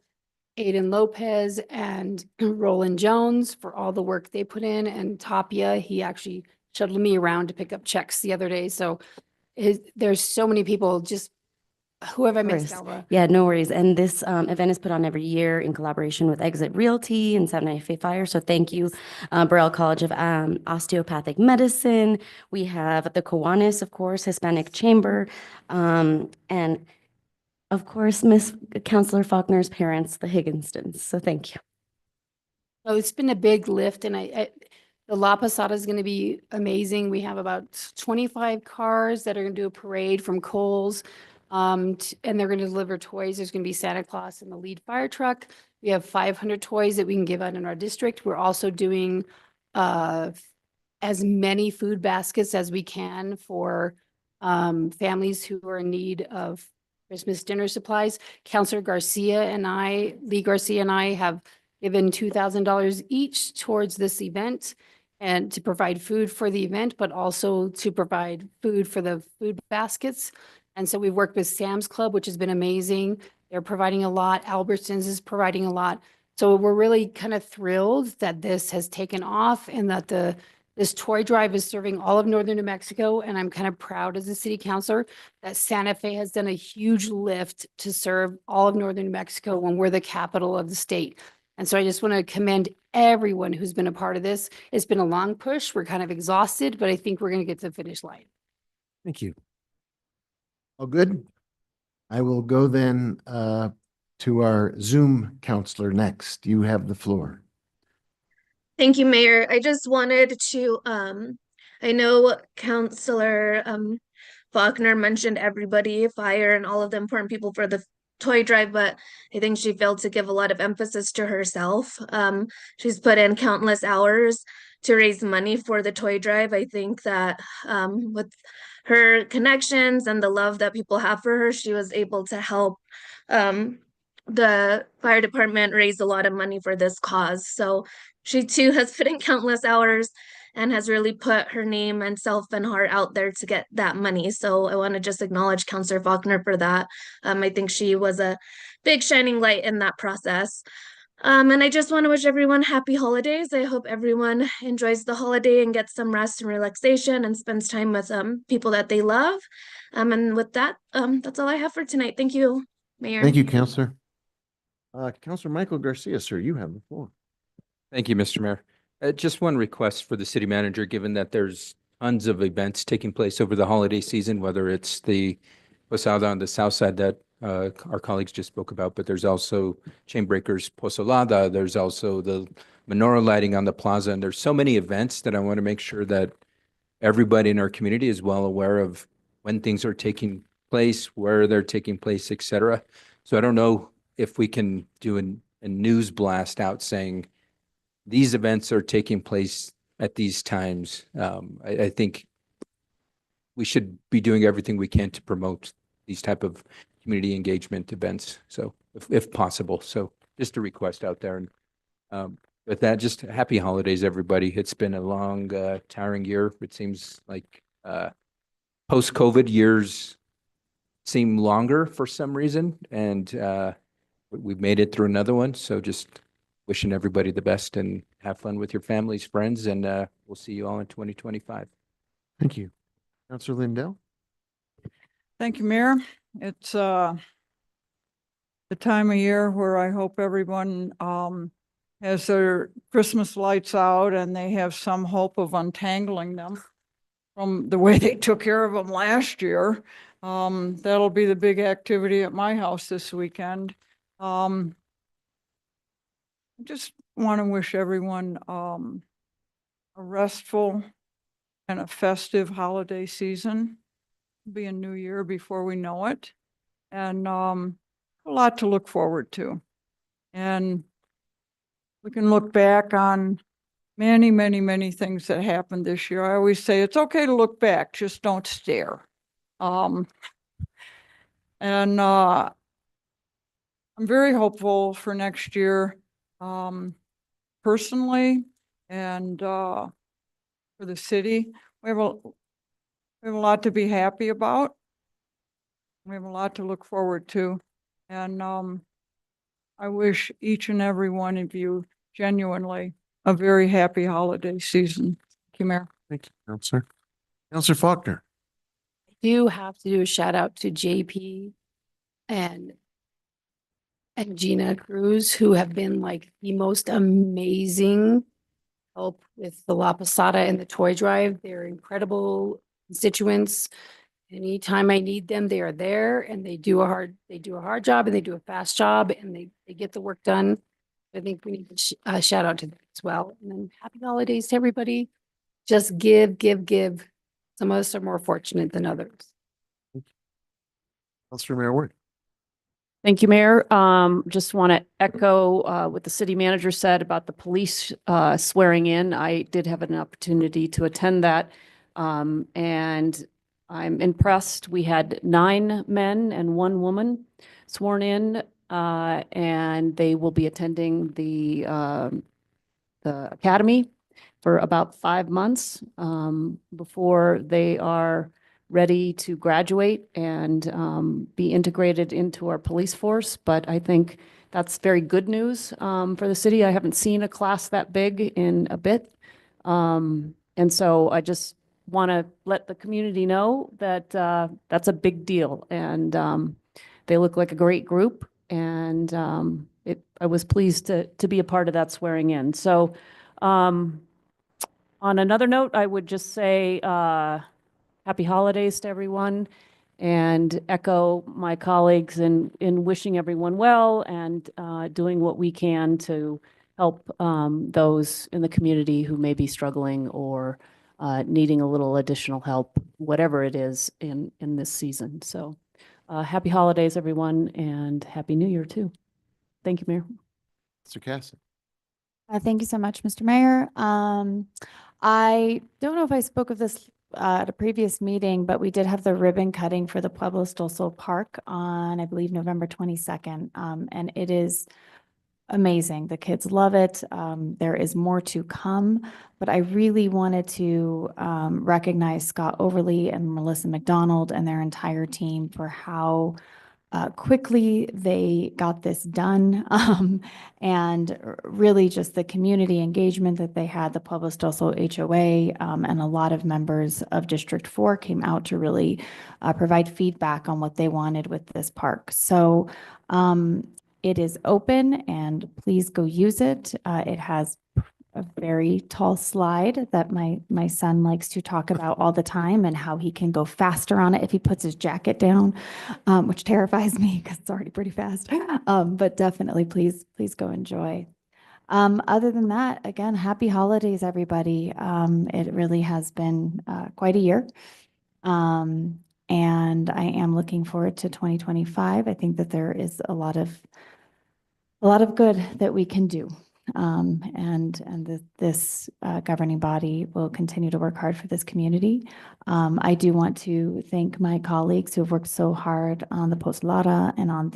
Aiden Lopez, and Roland Jones for all the work they put in. And Tapia, he actually shuttled me around to pick up checks the other day. So there's so many people. Just who have I missed, Galva? Yeah, no worries. And this event is put on every year in collaboration with Exit Realty and 795 Fire. So thank you, Burrell College of Osteopathic Medicine. We have the Kiwanis, of course, Hispanic Chamber, and of course, Miss Councilor Faulkner's parents, the Higginstons. So thank you. So it's been a big lift, and the La Posada is going to be amazing. We have about 25 cars that are going to do a parade from Kohl's. And they're going to deliver toys. There's going to be Santa Claus in the lead fire truck. We have 500 toys that we can give out in our district. We're also doing as many food baskets as we can for families who are in need of Christmas dinner supplies. Councilor Lee Garcia and I have given $2,000 each towards this event and to provide food for the event, but also to provide food for the food baskets. And so we've worked with Sam's Club, which has been amazing. They're providing a lot. Albertsons is providing a lot. So we're really kind of thrilled that this has taken off and that this toy drive is serving all of northern New Mexico. And I'm kind of proud as a city councilor that Santa Fe has done a huge lift to serve all of northern New Mexico when we're the capital of the state. And so I just want to commend everyone who's been a part of this. It's been a long push. We're kind of exhausted, but I think we're going to get to the finish line. Thank you. All good. I will go then to our Zoom counselor next. You have the floor. Thank you, Mayor. I just wanted to, I know Councilor Faulkner mentioned everybody, fire, and all of the important people for the toy drive, but I think she failed to give a lot of emphasis to herself. She's put in countless hours to raise money for the toy drive. I think that with her connections and the love that people have for her, she was able to help the fire department raise a lot of money for this cause. So she too has put in countless hours and has really put her name and self and heart out there to get that money. So I want to just acknowledge Counselor Faulkner for that. I think she was a big shining light in that process. And I just want to wish everyone happy holidays. I hope everyone enjoys the holiday and gets some rest and relaxation and spends time with people that they love. And with that, that's all I have for tonight. Thank you, Mayor. Thank you, Counselor. Counselor Michael Garcia, sir, you have the floor. Thank you, Mr. Mayor. Just one request for the city manager, given that there's tons of events taking place over the holiday season, whether it's the Posada on the south side that our colleagues just spoke about, but there's also Chainbreakers Pozolada, there's also the menorah lighting on the plaza, and there's so many events that I want to make sure that everybody in our community is well aware of when things are taking place, where they're taking place, et cetera. So I don't know if we can do a news blast out saying these events are taking place at these times. I think we should be doing everything we can to promote these type of community engagement events. So if possible, so just a request out there. And with that, just happy holidays, everybody. It's been a long, tiring year. It seems like post-COVID years seem longer for some reason. And we've made it through another one. So just wishing everybody the best and have fun with your families, friends, and we'll see you all in 2025. Thank you. Counselor Lindell? Thank you, Mayor. It's the time of year where I hope everyone has their Christmas lights out and they have some hope of untangling them from the way they took care of them last year. That'll be the big activity at my house this weekend. I just want to wish everyone a restful and a festive holiday season. It'll be a new year before we know it, and a lot to look forward to. And we can look back on many, many, many things that happened this year. I always say it's okay to look back, just don't stare. And I'm very hopeful for next year, personally, and for the city. We have a lot to be happy about. We have a lot to look forward to. And I wish each and every one of you genuinely a very happy holiday season. Thank you, Mayor. Thank you, Counselor. Counselor Faulkner? I do have to do a shout out to JP and Gina Cruz, who have been like the most amazing help with the La Posada and the toy drive. They're incredible constituents. Anytime I need them, they are there, and they do a hard job, and they do a fast job, and they get the work done. I think we need to shout out to them as well. And then happy holidays to everybody. Just give. Some of us are more fortunate than others. Counselor Mayor Ward? Thank you, Mayor. Just want to echo what the city manager said about the police swearing in. I did have an opportunity to attend that, and I'm impressed. We had 9 men and 1 woman sworn in, and they will be attending the academy for about 5 months before they are ready to graduate and be integrated into our police force. But I think that's very good news for the city. I haven't seen a class that big in a bit. And so I just want to let the community know that that's a big deal. And they look like a great group. And I was pleased to be a part of that swearing in. So on another note, I would just say happy holidays to everyone and echo my colleagues in wishing everyone well and doing what we can to help those in the community who may be struggling or needing a little additional help, whatever it is in this season. So happy holidays, everyone, and happy New Year too. Thank you, Mayor. Mr. Cassidy? Thank you so much, Mr. Mayor. I don't know if I spoke of this at a previous meeting, but we did have the ribbon cutting for the Pueblo Stolso Park on, I believe, November 22nd. And it is amazing. The kids love it. There is more to come, but I really wanted to recognize Scott Overly and Melissa McDonald and their entire team for how quickly they got this done. And really just the community engagement that they had, the Pueblo Stoso HOA, and a lot of members of District 4 came out to really provide feedback on what they wanted with this park. So it is open and please go use it. It has a very tall slide that my son likes to talk about all the time and how he can go faster on it if he puts his jacket down, which terrifies me because it's already pretty fast. But definitely please go enjoy. Other than that, again, happy holidays, everybody. It really has been quite a year. And I am looking forward to 2025. I think that there is a lot of good that we can do. This governing body will continue to work hard for this community. I do want to thank my colleagues who have worked so hard on the Postlada and on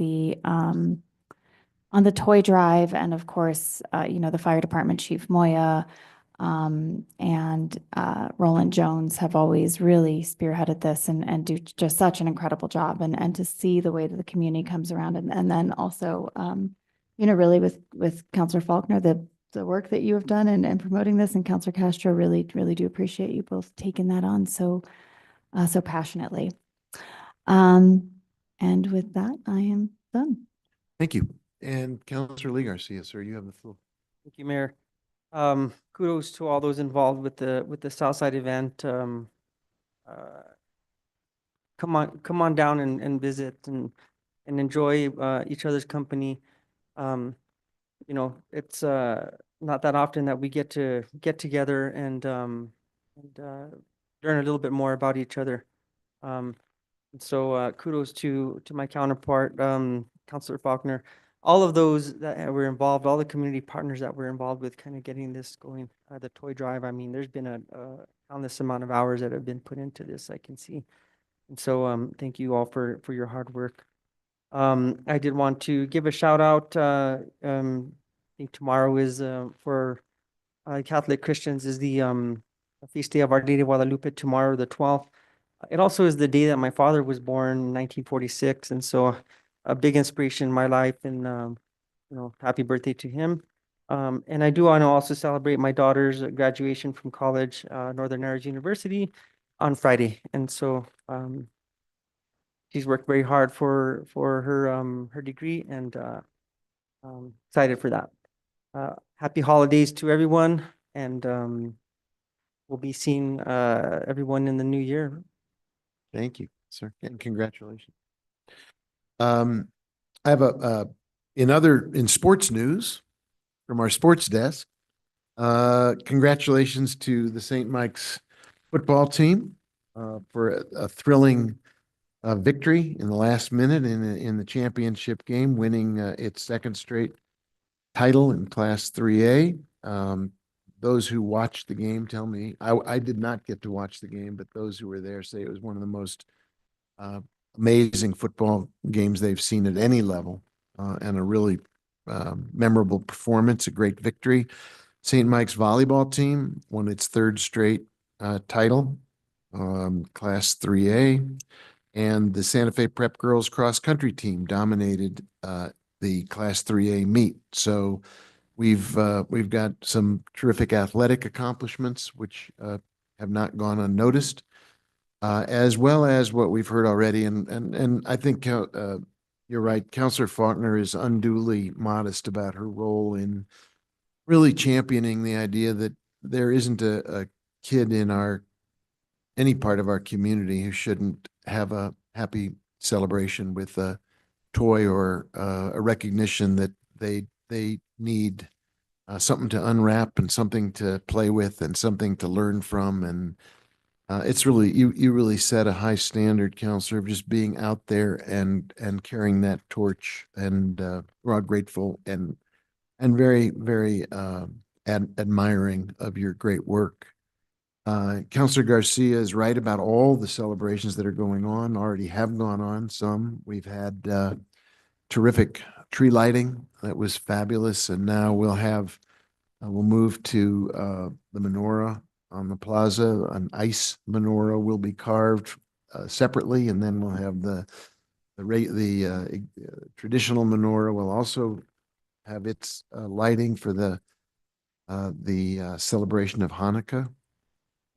the toy drive, and of course, the fire department chief Moya and Roland Jones have always really spearheaded this and do just such an incredible job. And to see the way that the community comes around, and then also really with Councilor Faulkner, the work that you have done and promoting this, and Councilor Castro, really do appreciate you both taking that on so passionately. And with that, I am done. Thank you. And Councilor Lee Garcia, sir, you have the floor. Thank you, Mayor. Kudos to all those involved with the Southside event. Come on down and visit and enjoy each other's company. It's not that often that we get to get together and learn a little bit more about each other. So kudos to my counterpart, Councilor Faulkner, all of those that were involved, all the community partners that were involved with kind of getting this going, the toy drive. I mean, there's been a countless amount of hours that have been put into this, I can see. And so thank you all for your hard work. I did want to give a shout out. I think tomorrow is for Catholic Christians is the feast day of Our Lady of Guadalupe, tomorrow, the 12th. It also is the day that my father was born in 1946. And so a big inspiration in my life, and happy birthday to him. And I do want to also celebrate my daughter's graduation from college, Northern Arizona University, on Friday. And so she's worked very hard for her degree, and excited for that. Happy holidays to everyone, and we'll be seeing everyone in the new year. Thank you, sir, and congratulations. I have in sports news from our sports desk. Congratulations to the St. Mike's football team for a thrilling victory in the last minute in the championship game, winning its second straight title in Class 3A. Those who watched the game tell me, I did not get to watch the game, but those who were there say it was one of the most amazing football games they've seen at any level, and a really memorable performance, a great victory. St. Mike's volleyball team won its third straight title, Class 3A, and the Santa Fe Prep Girls cross country team dominated the Class 3A meet. So we've got some terrific athletic accomplishments which have not gone unnoticed, as well as what we've heard already. And I think you're right. Councilor Faulkner is unduly modest about her role in really championing the idea that there isn't a kid in any part of our community who shouldn't have a happy celebration with a toy or a recognition that they need something to unwrap and something to play with and something to learn from. And it's really, you really set a high standard, Counselor, of just being out there and carrying that torch. And we're all grateful and and very, very admiring of your great work. Counselor Garcia is right about all the celebrations that are going on, already have gone on. Some we've had terrific tree lighting that was fabulous, and now we'll move to the menorah on the plaza. An ice menorah will be carved separately, and then we'll have the traditional menorah will also have its lighting for the celebration of Hanukkah.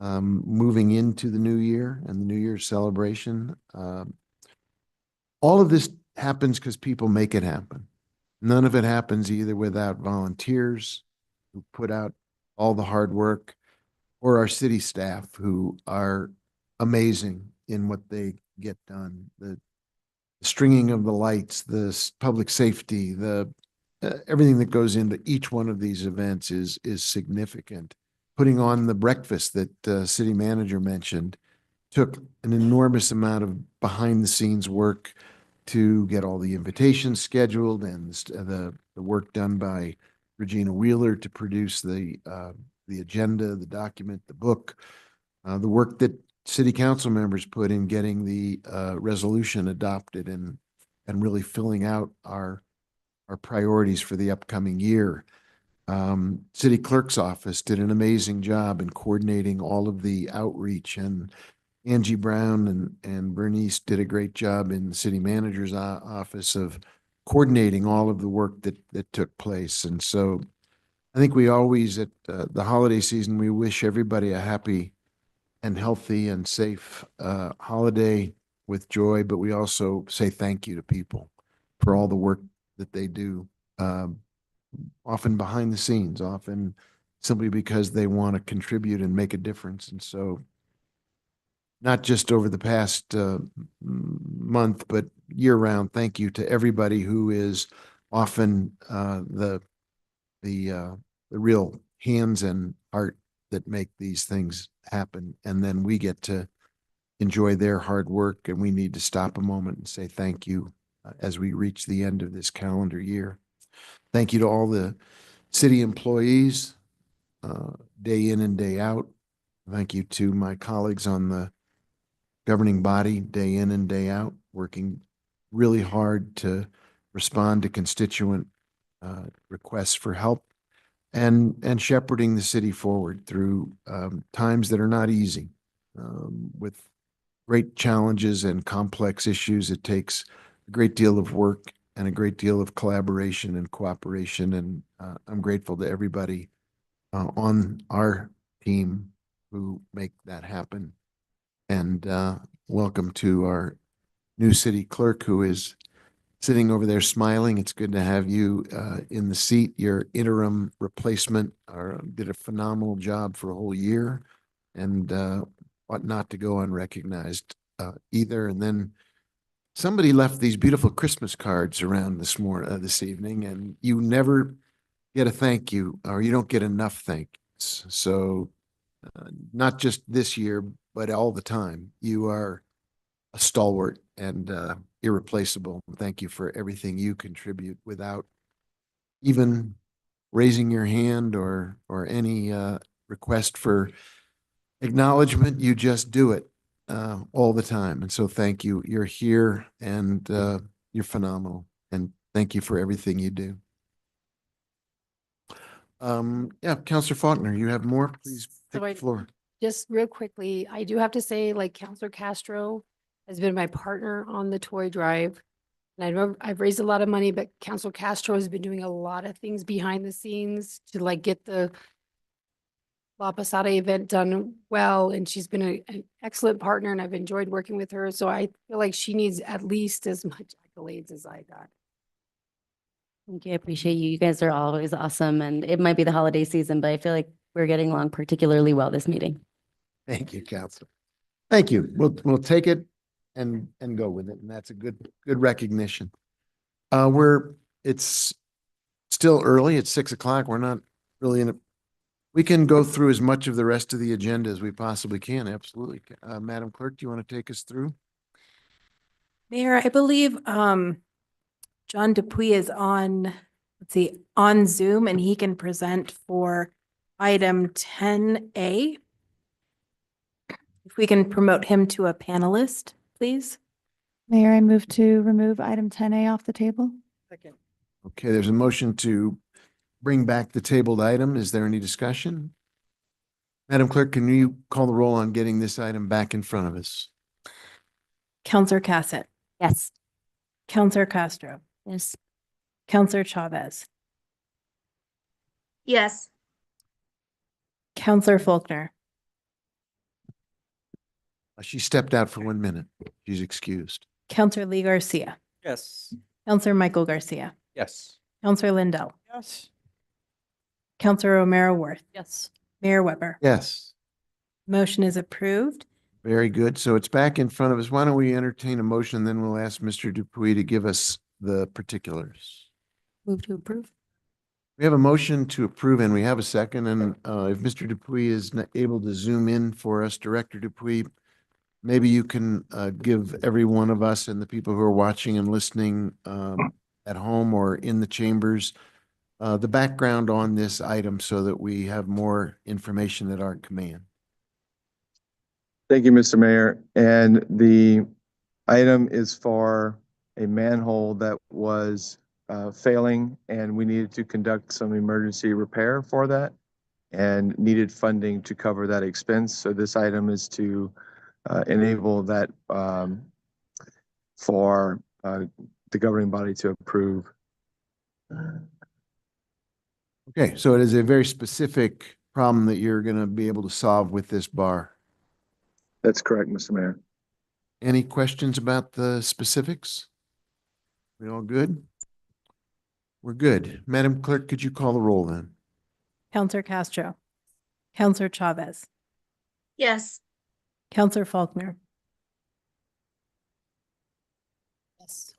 Moving into the new year and the New Year's celebration. All of this happens because people make it happen. None of it happens either without volunteers who put out all the hard work, or our city staff who are amazing in what they get done. The stringing of the lights, the public safety, everything that goes into each one of these events is significant. Putting on the breakfast that city manager mentioned took an enormous amount of behind the scenes work to get all the invitations scheduled, and the work done by Regina Wheeler to produce the agenda, the document, the book, the work that city council members put in getting the resolution adopted and really filling out our priorities for the upcoming year. City clerk's office did an amazing job in coordinating all of the outreach, and Angie Brown and Bernice did a great job in the city manager's office of coordinating all of the work that took place. And so I think we always, at the holiday season, we wish everybody a happy and healthy and safe holiday with joy, but we also say thank you to people for all the work that they do, often behind the scenes, often simply because they want to contribute and make a difference. And so not just over the past month, but year round, thank you to everybody who is often the real hands and heart that make these things happen. And then we get to enjoy their hard work, and we need to stop a moment and say thank you as we reach the end of this calendar year. Thank you to all the city employees, day in and day out. Thank you to my colleagues on the governing body, day in and day out, working really hard to respond to constituent requests for help and shepherding the city forward through times that are not easy, with great challenges and complex issues. It takes a great deal of work and a great deal of collaboration and cooperation. And I'm grateful to everybody on our team who make that happen. And welcome to our new city clerk, who is sitting over there smiling. It's good to have you in the seat. Your interim replacement did a phenomenal job for a whole year, and ought not to go unrecognized either. And then somebody left these beautiful Christmas cards around this evening, and you never get a thank you, or you don't get enough thanks. So not just this year, but all the time, you are a stalwart and irreplaceable. Thank you for everything you contribute without even raising your hand or any request for acknowledgement. You just do it all the time. And so thank you. You're here, and you're phenomenal. And thank you for everything you do. Yeah, Councilor Faulkner, you have more? Please take the floor. Just real quickly, I do have to say, like, Counselor Castro has been my partner on the toy drive. And I know I've raised a lot of money, but Counselor Castro has been doing a lot of things behind the scenes to like get the La Posada event done well. And she's been an excellent partner, and I've enjoyed working with her. So I feel like she needs at least as much accolades as I got. Thank you. I appreciate you. You guys are always awesome. And it might be the holiday season, but I feel like we're getting along particularly well this meeting. Thank you, Counselor. Thank you. We'll take it and go with it. And that's a good recognition. It's still early. It's 6 o'clock. We're not really we can go through as much of the rest of the agenda as we possibly can. Absolutely. Madam Clerk, do you want to take us through? Mayor, I believe John Dupuy is on let's see, on Zoom, and he can present for item 10A. If we can promote him to a panelist, please. Mayor, I move to remove item 10A off the table. Second. Okay, there's a motion to bring back the tabled item. Is there any discussion? Madam Clerk, can you call the roll on getting this item back in front of us? Counselor Cassett, Yes. Counselor Castro, Yes. Counselor Chavez, Yes. Counselor Faulkner, She stepped out for 1 minute. She's excused. Counselor Lee Garcia, Yes. Counselor Michael Garcia, Yes. Counselor Lindell, Yes. Counselor Romero Worth, Yes. Mayor Weber. Yes, Motion is approved. very good. So it's back in front of us. Why don't we entertain a motion, then we'll ask Mr. Dupuy to give us the particulars. Move to approve. We have a motion to approve and we have a second. And if Mr. Dupuy is able to zoom in for us, Director Dupuy, maybe you can give every one of us and the people who are watching and listening at home or in the chambers the background on this item so that we have more information at our command. Thank you, Mr. Mayor. And the item is for a manhole that was failing, and we needed to conduct some emergency repair for that and needed funding to cover that expense. So this item is to enable that for the governing body to approve. Okay, so it is a very specific problem that you're going to be able to solve with this bar. That's correct, Mr. Mayor. Any questions about the specifics? We all good? We're good. Madam Clerk, could you call the roll then? Counselor Castro, Counselor Chavez, Yes. Counselor Faulkner, Yes.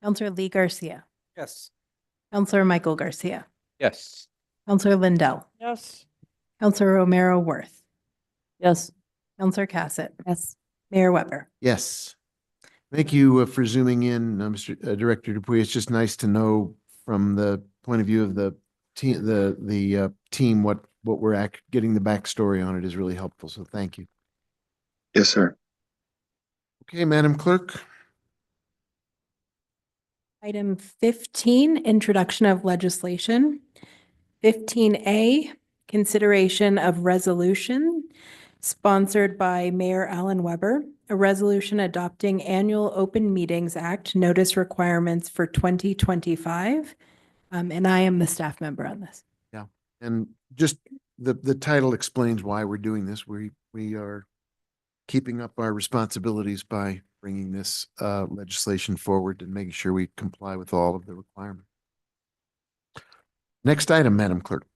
Counselor Lee Garcia, Yes. Counselor Michael Garcia, Yes. Counselor Lindell, Yes. Counselor Romero Worth, Yes. Counselor Cassett, Yes. Mayor Weber. Yes. Thank you for zooming in, Mr. Director Dupuy. It's just nice to know from the point of view of the team, the team, what we're getting the backstory on it is really helpful. So thank you. Yes, sir. Okay, Madam Clerk. Item 15, introduction of legislation. 15A, consideration of resolution sponsored by Mayor Alan Weber, a resolution adopting annual Open Meetings Act notice requirements for 2025. And I am the staff member on this. Yeah, and just the title explains why we're doing this. We are keeping up our responsibilities by bringing this legislation forward and making sure we comply with all of the requirements. Next item, Madam Clerk.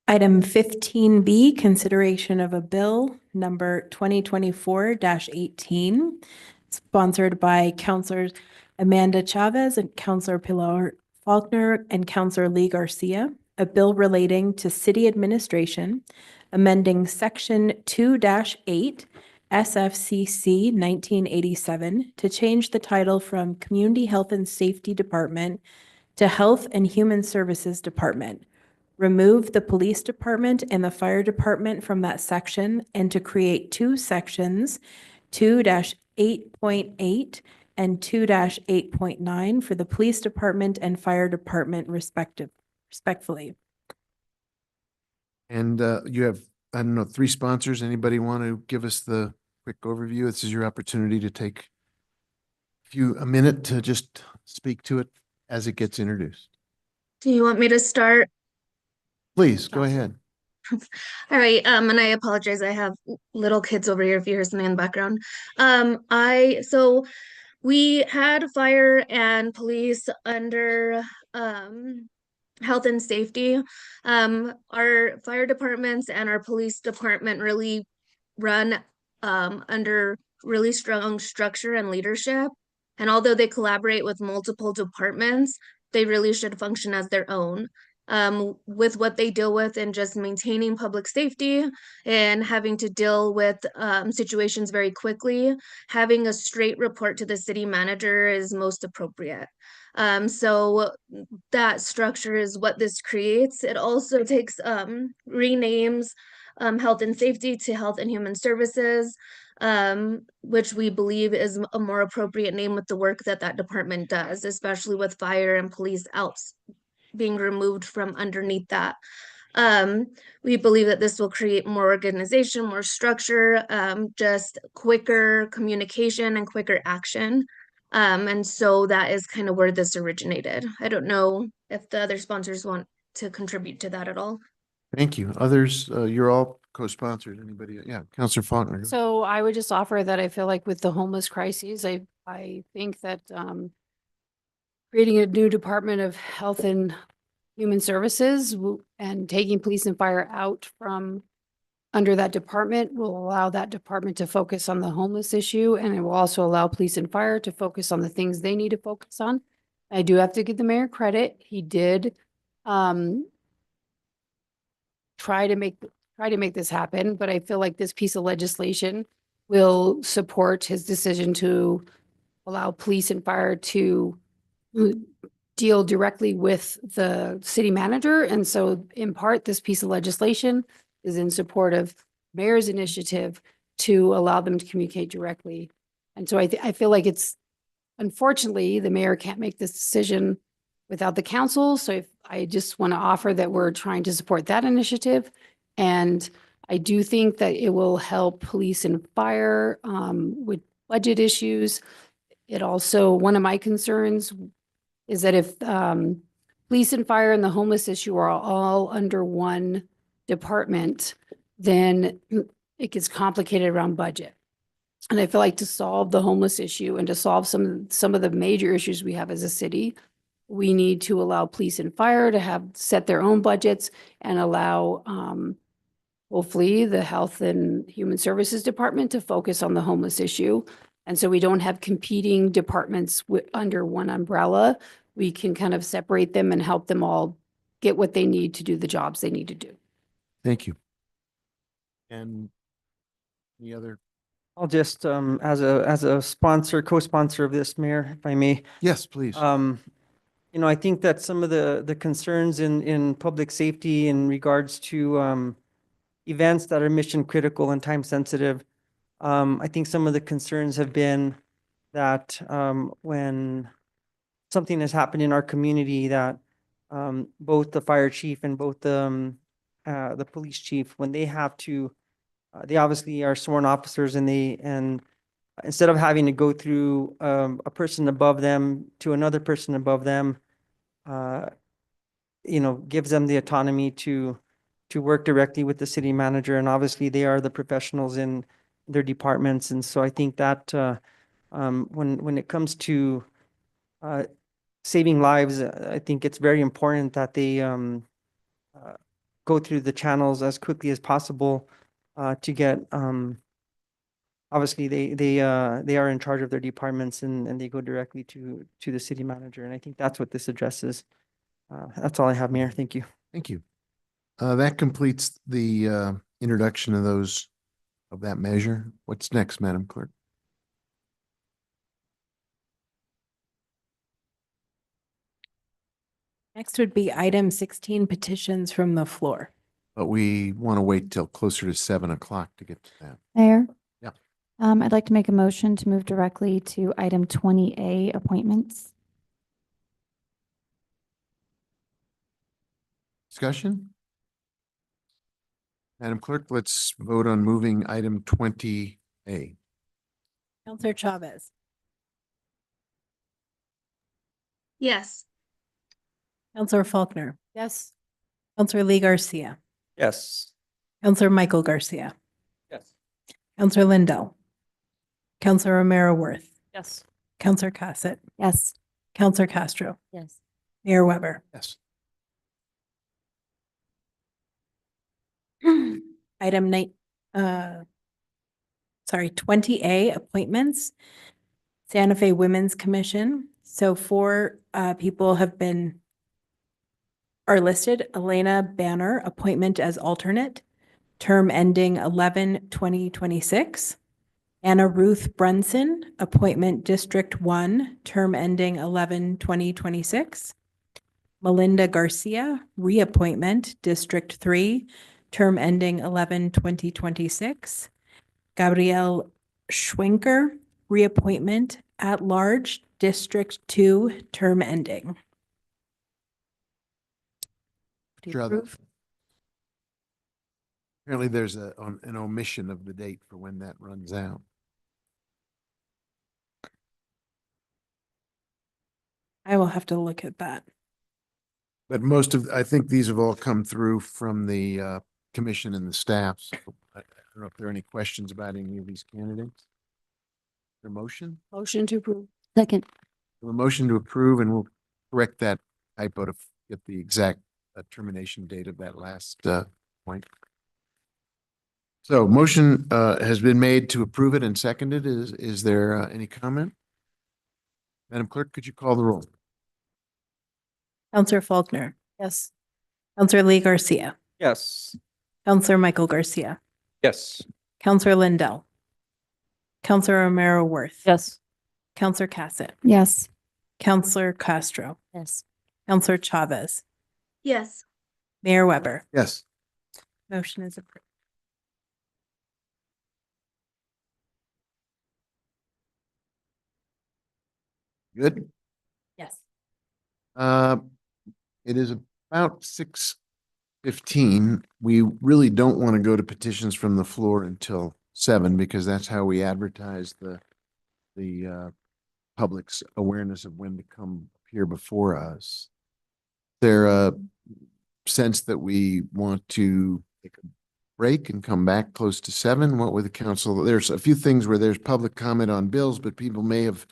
Item 15B, consideration of a bill number 2024-18, sponsored by Councilors Amanda Chavez and Councilor Pilar Faulkner and Councilor Lee Garcia, a bill relating to city administration, amending Section 2-8 SFCC 1987 to change the title from Community Health and Safety Department to Health and Human Services Department, remove the police department and the fire department from that section, and to create two sections, 2-8.8 and 2-8.9 for the police department and fire department respectfully. And you have, I don't know, 3 sponsors. Anybody want to give us the quick overview? This is your opportunity to take a minute to just speak to it as it gets introduced. Do you want me to start? Please, go ahead. All right, and I apologize. I have little kids over here if you hear something in the background. So we had fire and police under health and safety. Our fire departments and our police department really run under really strong structure and leadership. And although they collaborate with multiple departments, they really should function as their own. With what they deal with and just maintaining public safety and having to deal with situations very quickly, having a straight report to the city manager is most appropriate. So that structure is what this creates. It also takes renames health and safety to health and human services, which we believe is a more appropriate name with the work that that department does, especially with fire and police outs being removed from underneath that. We believe that this will create more organization, more structure, just quicker communication and quicker action. And so that is kind of where this originated. I don't know if the other sponsors want to contribute to that at all. Thank you. Others, you're all co-sponsored. Anybody? Yeah, Counselor Faulkner. So I would just offer that I feel like with the homeless crises, I think that creating a new Department of Health and Human Services and taking police and fire out from under that department will allow that department to focus on the homeless issue, and it will also allow police and fire to focus on the things they need to focus on. I do have to give the mayor credit. He did try to make this happen, but I feel like this piece of legislation will support his decision to allow police and fire to deal directly with the city manager. And so in part, this piece of legislation is in support of mayor's initiative to allow them to communicate directly. And so I feel like it's, unfortunately, the mayor can't make this decision without the council. So I just want to offer that we're trying to support that initiative. And I do think that it will help police and fire with budget issues. It also, one of my concerns is that if police and fire and the homeless issue are all under one department, then it gets complicated around budget. And I feel like to solve the homeless issue and to solve some of the major issues we have as a city, we need to allow police and fire to have set their own budgets and allow hopefully the Health and Human Services Department to focus on the homeless issue. And so we don't have competing departments under one umbrella. We can kind of separate them and help them all get what they need to do the jobs they need to do. Thank you. And any other? I'll just, as a sponsor, co-sponsor of this, Mayor, if I may. Yes, please. You know, I think that some of the concerns in public safety in regards to events that are mission critical and time sensitive, I think some of the concerns have been that when something has happened in our community, that both the fire chief and both the police chief, when they have to, they obviously are sworn officers, and instead of having to go through a person above them to another person above them, you know, gives them the autonomy to work directly with the city manager. And obviously they are the professionals in their departments. And so I think that when it comes to saving lives, I think it's very important that they go through the channels as quickly as possible to get, obviously they are in charge of their departments, and they go directly to the city manager. And I think that's what this addresses. That's all I have, Mayor. Thank you. Thank you. That completes the introduction of that measure. What's next, Madam Clerk? Next would be item 16, petitions from the floor. But we want to wait till closer to 7 o'clock to get to that. Mayor? Yeah. I'd like to make a motion to move directly to item 20A, appointments. Discussion? Madam Clerk, let's vote on moving item 20A. Counselor Chavez. Yes. Counselor Faulkner. Yes. Counselor Lee Garcia. Yes. Counselor Michael Garcia. Yes. Counselor Lindell. Counselor Romero Worth. Yes. Counselor Cossett. Yes. Counselor Castro. Yes. Mayor Weber. Yes. Item 20A, appointments. Santa Fe Women's Commission. So 4 people are listed. Elena Banner, appointment as alternate, term ending 11/2026. Anna Ruth Brunson, appointment District 1, term ending 11/2026. Melinda Garcia, reappointment District 3, term ending 11/2026. Gabrielle Schwenker, reappointment at large District 2, term ending. Sure. Apparently there's an omission of the date for when that runs out. I will have to look at that. But I think these have all come through from the commission and the staff. So I don't know if there are any questions about any of these candidates. The motion? Motion to approve. Second. A motion to approve, and we'll correct that typo to get the exact termination date of that last point. So motion has been made to approve it and seconded. Is there any comment? Madam Clerk, could you call the roll? Counselor Faulkner, Yes. Counselor Lee Garcia, Yes. Counselor Michael Garcia, Yes. Counselor Lindell, Counselor Romero Worth. Yes. Counselor Cassett, Yes. Counselor Castro, Yes. Counselor Chavez, Yes. Mayor Weber. Yes. Motion is approved. Good. Yes. It is about 6:15. We really don't want to go to petitions from the floor until 7 because that's how we advertise the public's awareness of when to come here before us. There a sense that we want to take a break and come back close to 7? What would the council? There's a few things where there's public comment on bills, but people may have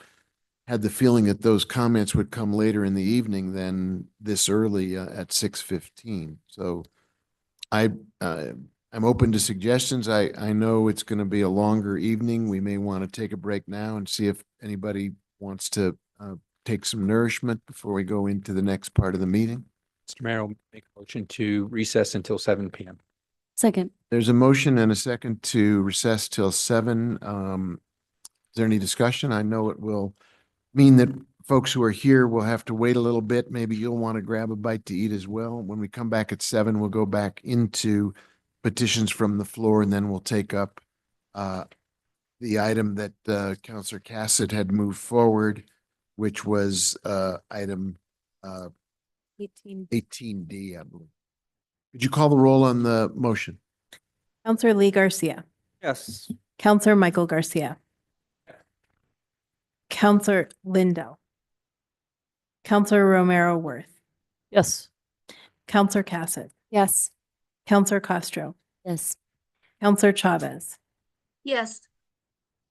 had the feeling that those comments would come later in the evening than this early at 6:15. So I'm open to suggestions. I know it's going to be a longer evening. We may want to take a break now and see if anybody wants to take some nourishment before we go into the next part of the meeting. Mr. Mayor, I'll make a motion to recess until 7 p.m. Second. There's a motion and a second to recess till 7. Is there any discussion? I know it will mean that folks who are here will have to wait a little bit. Maybe you'll want to grab a bite to eat as well. When we come back at 7, we'll go back into petitions from the floor, and then we'll take up the item that Councilor Cassett had moved forward, which was item 18D, I believe. Could you call the roll on the motion? Counselor Lee Garcia, Yes. Counselor Michael Garcia, Counselor Lindell, Counselor Romero Worth, Yes. Counselor Cassett, Yes. Counselor Castro, Yes. Counselor Chavez, Yes.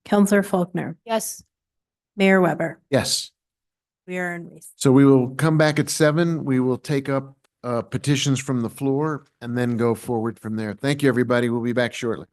Counselor Faulkner, Yes. Mayor Weber. Yes. We are in recess. So we will come back at 7. We will take up petitions from the floor and then go forward from there. Thank you, everybody. We'll be back shortly.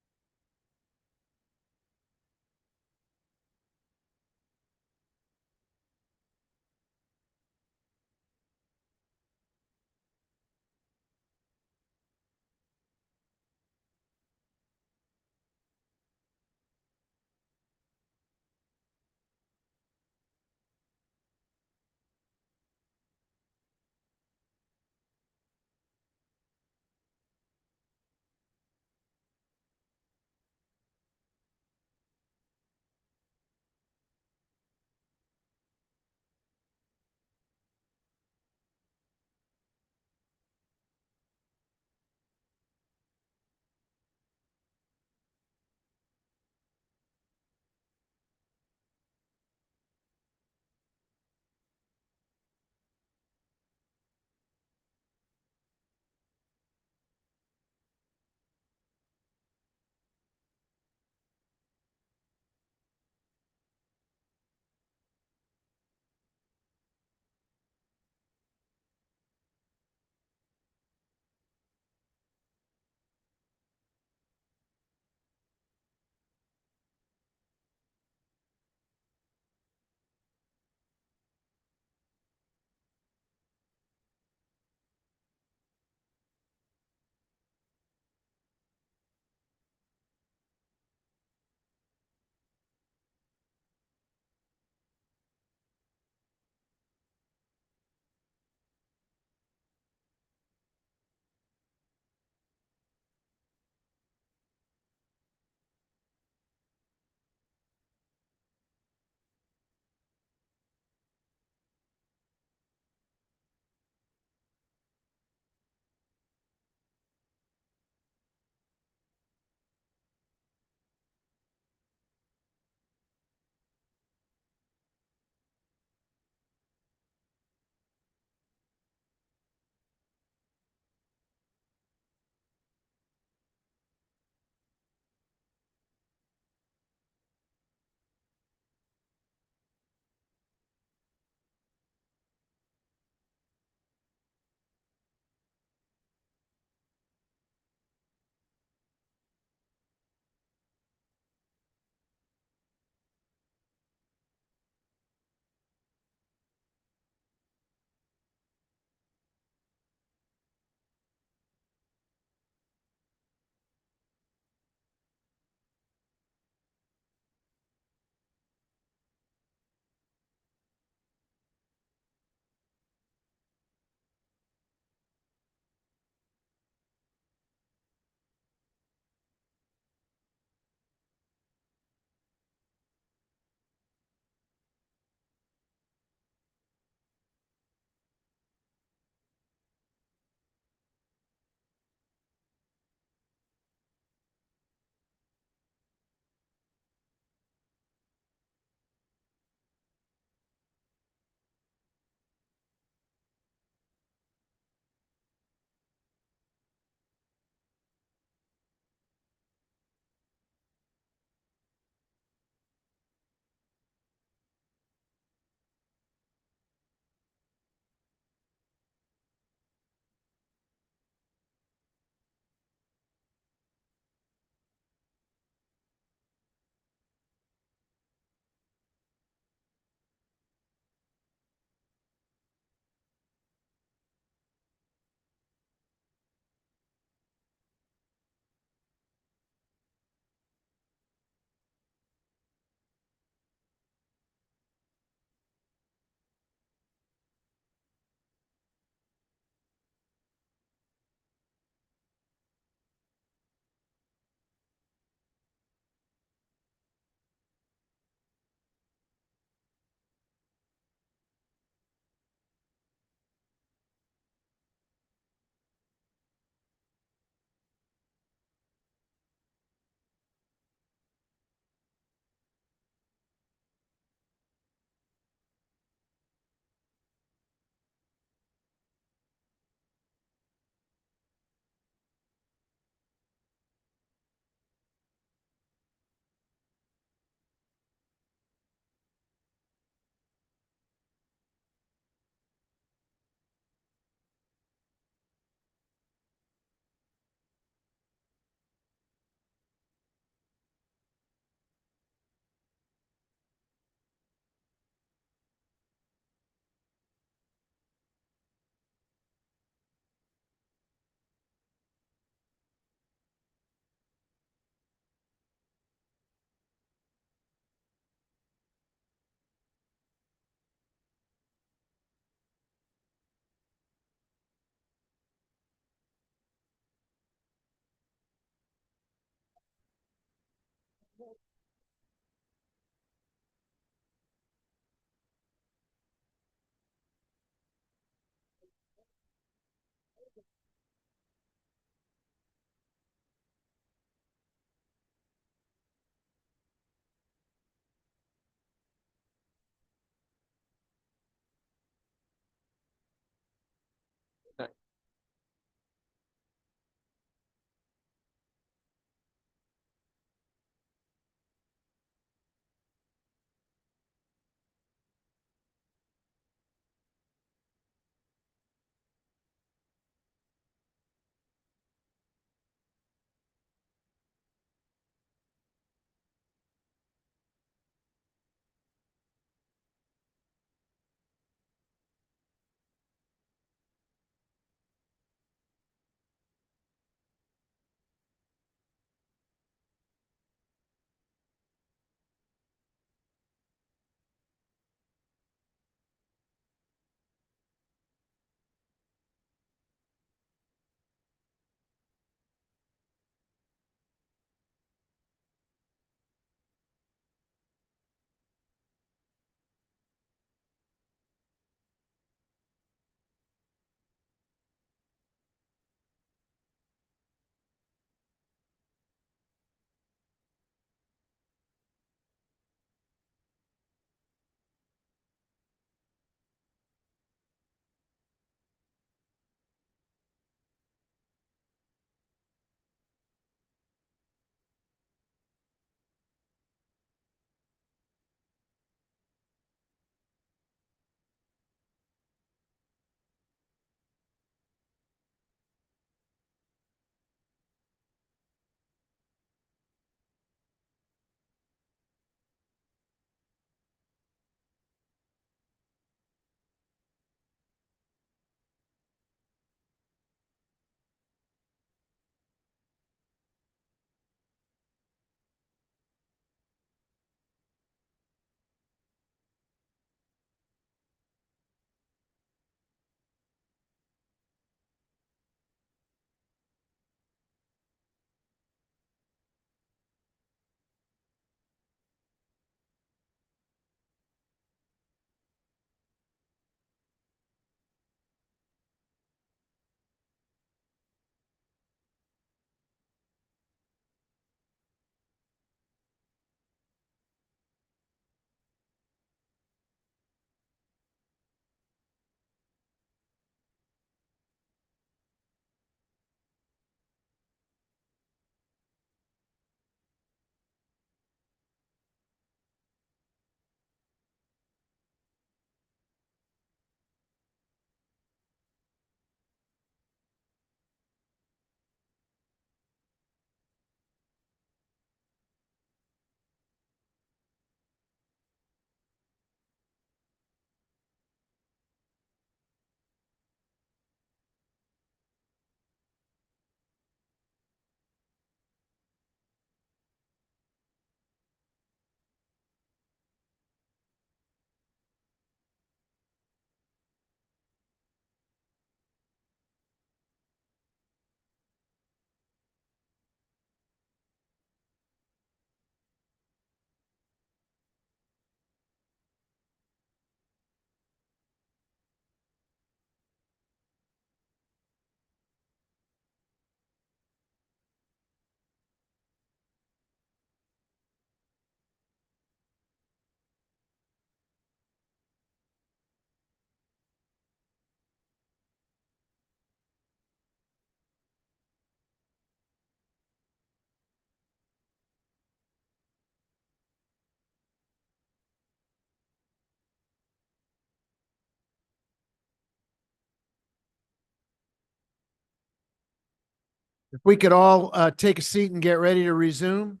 If we could all take a seat and get ready to resume.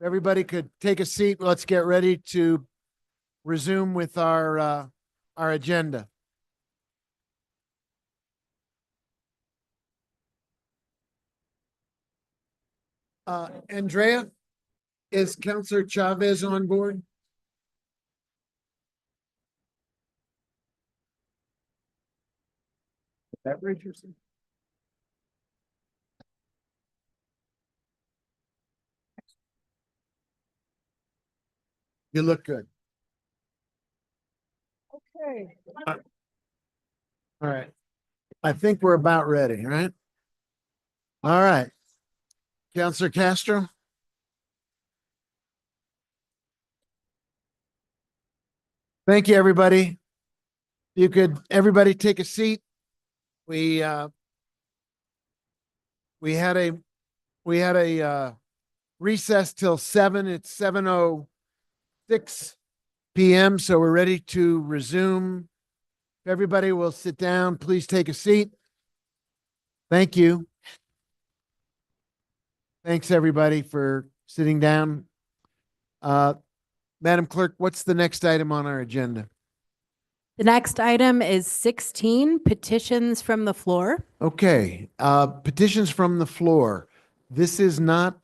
Everybody could take a seat. Let's get ready to resume with our agenda. Andrea, is Counselor Chavez on board? Beverage or something? You look good. Okay. All right. I think we're about ready, right? All right. Counselor Castro? Thank you, everybody. You could, everybody take a seat. We had a recess till 7. It's 7:06 PM, so we're ready to resume. If everybody will sit down, please take a seat. Thank you. Thanks, everybody, for sitting down. Madam Clerk, what's the next item on our agenda? The next item is 16, petitions from the floor. Okay, petitions from the floor. This is not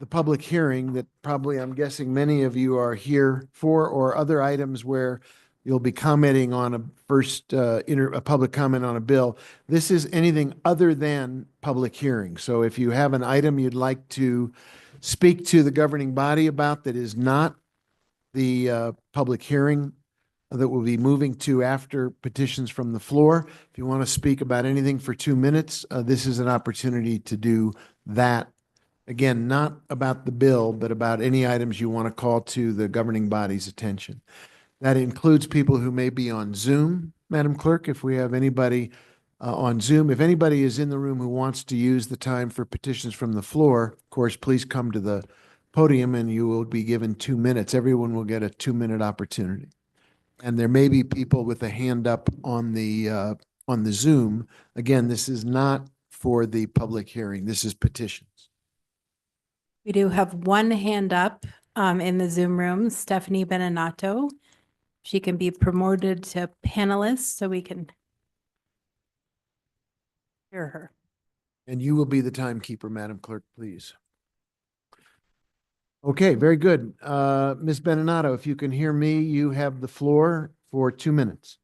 the public hearing that probably I'm guessing many of you are here for, or other items where you'll be commenting on a a public comment on a bill. This is anything other than public hearing. So if you have an item you'd like to speak to the governing body about that is not the public hearing that we'll be moving to after petitions from the floor. If you want to speak about anything for 2 minutes, this is an opportunity to do that. Again, not about the bill, but about any items you want to call to the governing body's attention. That includes people who may be on Zoom, Madam Clerk, if we have anybody on Zoom. If anybody is in the room who wants to use the time for petitions from the floor, of course, please come to the podium and you will be given 2 minutes. Everyone will get a 2-minute opportunity. And there may be people with a hand up on the Zoom. Again, this is not for the public hearing. This is petitions. We do have one hand up in the Zoom room, Stephanie Beninato. She can be promoted to panelist so we can hear her. And you will be the timekeeper, Madam Clerk, please. Okay, very good. Ms. Beninato, if you can hear me, you have the floor for 2 minutes.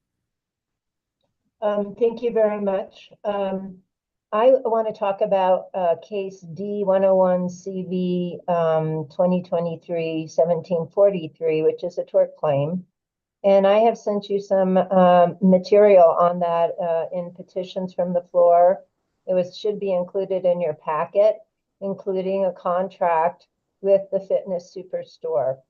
Thank you very much. I want to talk about case D101 CV 2023-1743, which is a tort claim. And I have sent you some material on that in petitions from the floor. It should be included in your packet, including a contract with the fitness superstore.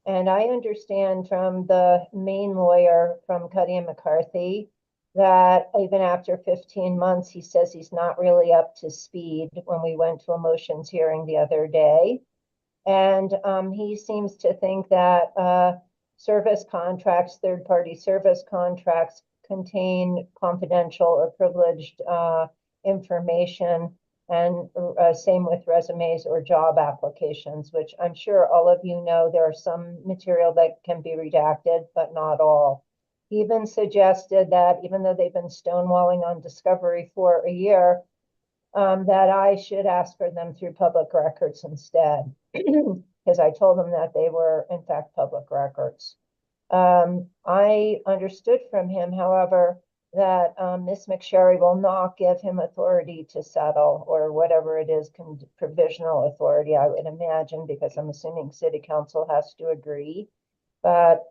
And I understand from the main lawyer from Cuddy and McCarthy that even after 15 months, he says he's not really up to speed when we went to a motions hearing the other day. And he seems to think that service contracts, third-party service contracts, contain confidential or privileged information, and same with resumes or job applications, which I'm sure all of you know there are some material that can be redacted, but not all. He even suggested that even though they've been stonewalling on discovery for a year, that I should ask for them through public records instead, because I told them that they were in fact public records. I understood from him, however, that Ms. McSherry will not give him authority to settle, or whatever it is, provisional authority, I would imagine, because I'm assuming City Council has to agree. But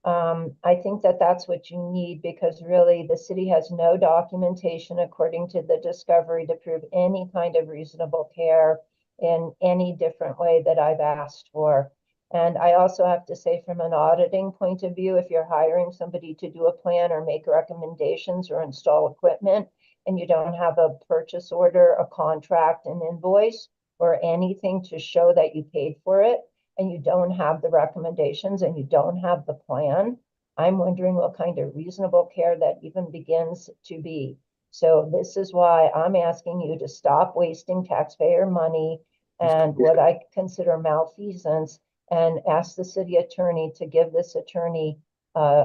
I think that that's what you need, because really the city has no documentation according to the discovery to prove any kind of reasonable care in any different way that I've asked for. And I also have to say, from an auditing point of view, if you're hiring somebody to do a plan or make recommendations or install equipment, and you don't have a purchase order, a contract, an invoice, or anything to show that you paid for it, and you don't have the recommendations and you don't have the plan, I'm wondering what kind of reasonable care that even begins to be. So this is why I'm asking you to stop wasting taxpayer money and what I consider malfeasance, and ask the city attorney to give this attorney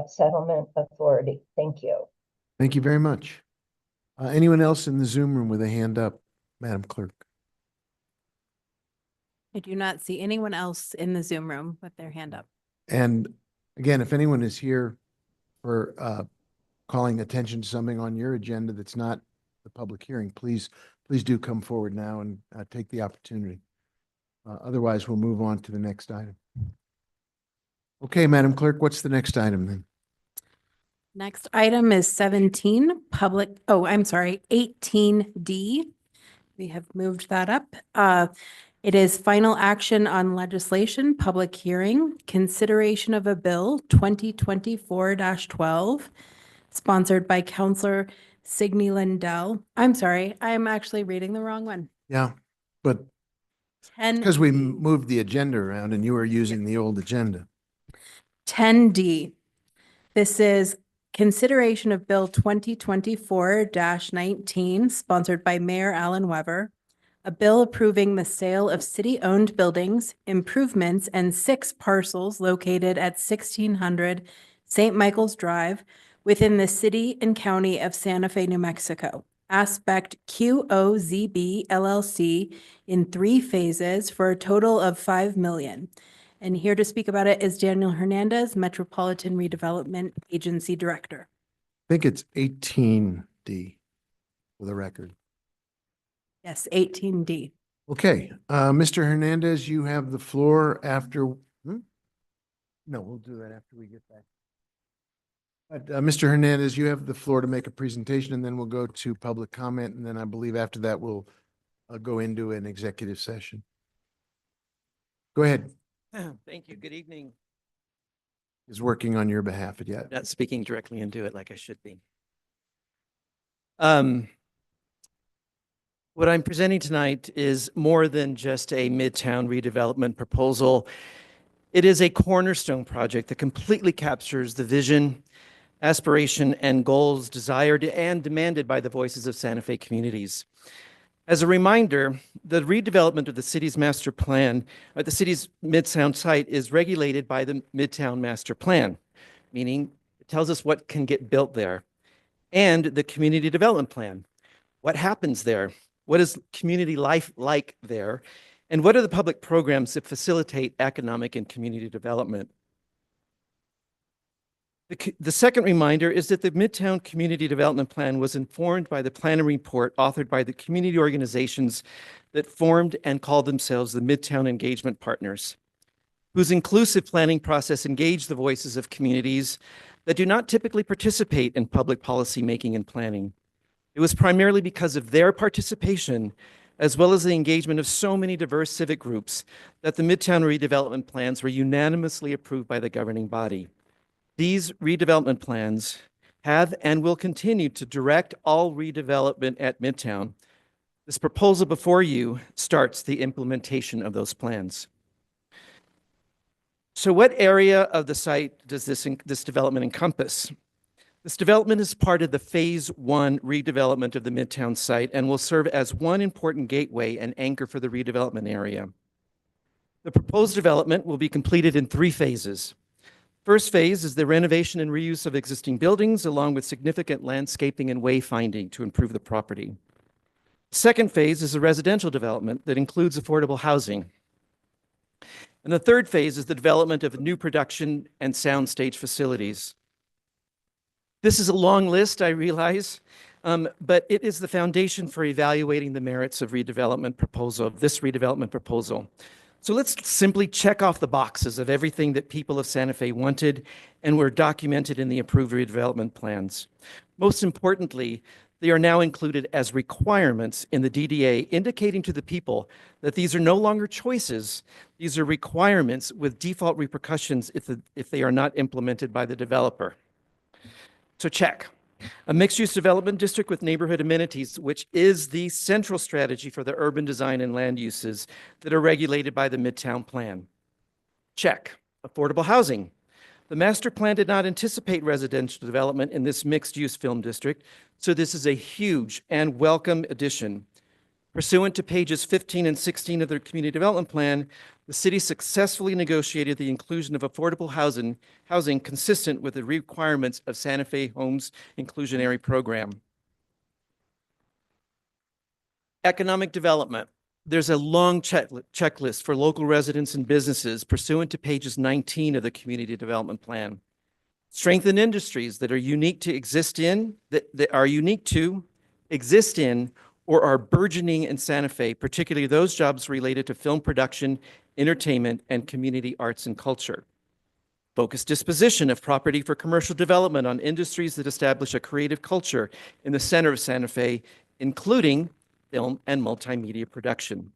settlement authority. Thank you. Thank you very much. Anyone else in the Zoom room with a hand up, Madam Clerk? I do not see anyone else in the Zoom room with their hand up. And again, if anyone is here for calling attention to something on your agenda that's not the public hearing, please do come forward now and take the opportunity. Otherwise, we'll move on to the next item. Okay, Madam Clerk, what's the next item then? Next item is 17, public, oh, I'm sorry, 18D. We have moved that up. It is final action on legislation, public hearing, consideration of a bill 2024-12, sponsored by Counselor Signe Lindell. I'm sorry, I'm actually reading the wrong one. Yeah, but 10. because we moved the agenda around and you were using the old agenda. 10D. This is consideration of Bill 2024-19, sponsored by Mayor Alan Weber. A bill approving the sale of city-owned buildings, improvements, and 6 parcels located at 1600 St. Michael's Drive within the city and county of Santa Fe, New Mexico. Aspect QOZB LLC in 3 phases for a total of $5 million. And here to speak about it is Daniel Hernandez, Metropolitan Redevelopment Agency Director. I think it's 18D for the record. Yes, 18D. Okay, Mr. Hernandez, you have the floor after, no, we'll do that after we get back. But Mr. Hernandez, you have the floor to make a presentation and then we'll go to public comment. And then I believe after that, we'll go into an executive session. Go ahead. Thank you. Good evening. Is working on your behalf yet. Not speaking directly into it like I should be. What I'm presenting tonight is more than just a Midtown redevelopment proposal. It is a cornerstone project that completely captures the vision, aspiration, and goals desired and demanded by the voices of Santa Fe communities. As a reminder, the redevelopment of the city's master plan, the city's Midtown site is regulated by the Midtown master plan, meaning it tells us what can get built there, and the community development plan. What happens there? What is community life like there? And what are the public programs that facilitate economic and community development? The second reminder is that the Midtown Community Development Plan was informed by the planning report authored by the community organizations that formed and called themselves the Midtown Engagement Partners, whose inclusive planning process engaged the voices of communities that do not typically participate in public policy making and planning. It was primarily because of their participation, as well as the engagement of so many diverse civic groups, that the Midtown redevelopment plans were unanimously approved by the governing body. These redevelopment plans have and will continue to direct all redevelopment at Midtown. This proposal before you starts the implementation of those plans. So what area of the site does this development encompass? This development is part of the Phase 1 redevelopment of the Midtown site and will serve as one important gateway and anchor for the redevelopment area. The proposed development will be completed in 3 phases. First phase is the renovation and reuse of existing buildings, along with significant landscaping and wayfinding to improve the property. Second phase is a residential development that includes affordable housing. And the third phase is the development of new production and soundstage facilities. This is a long list, I realize, but it is the foundation for evaluating the merits of this redevelopment proposal. So let's simply check off the boxes of everything that people of Santa Fe wanted and were documented in the approved redevelopment plans. Most importantly, they are now included as requirements in the DDA, indicating to the people that these are no longer choices. These are requirements with default repercussions if they are not implemented by the developer. So check. A mixed-use development district with neighborhood amenities, which is the central strategy for the urban design and land uses that are regulated by the Midtown Plan. Check. Affordable housing. The master plan did not anticipate residential development in this mixed-use film district, so this is a huge and welcome addition. Pursuant to pages 15 and 16 of the Community Development Plan, the city successfully negotiated the inclusion of affordable housing consistent with the requirements of Santa Fe Homes Inclusionary Program. Economic development. There's a long checklist for local residents and businesses pursuant to pages 19 of the Community Development Plan. Strengthen industries that are unique to exist in, or are burgeoning in Santa Fe, particularly those jobs related to film production, entertainment, and community arts and culture. Focused disposition of property for commercial development on industries that establish a creative culture in the center of Santa Fe, including film and multimedia production.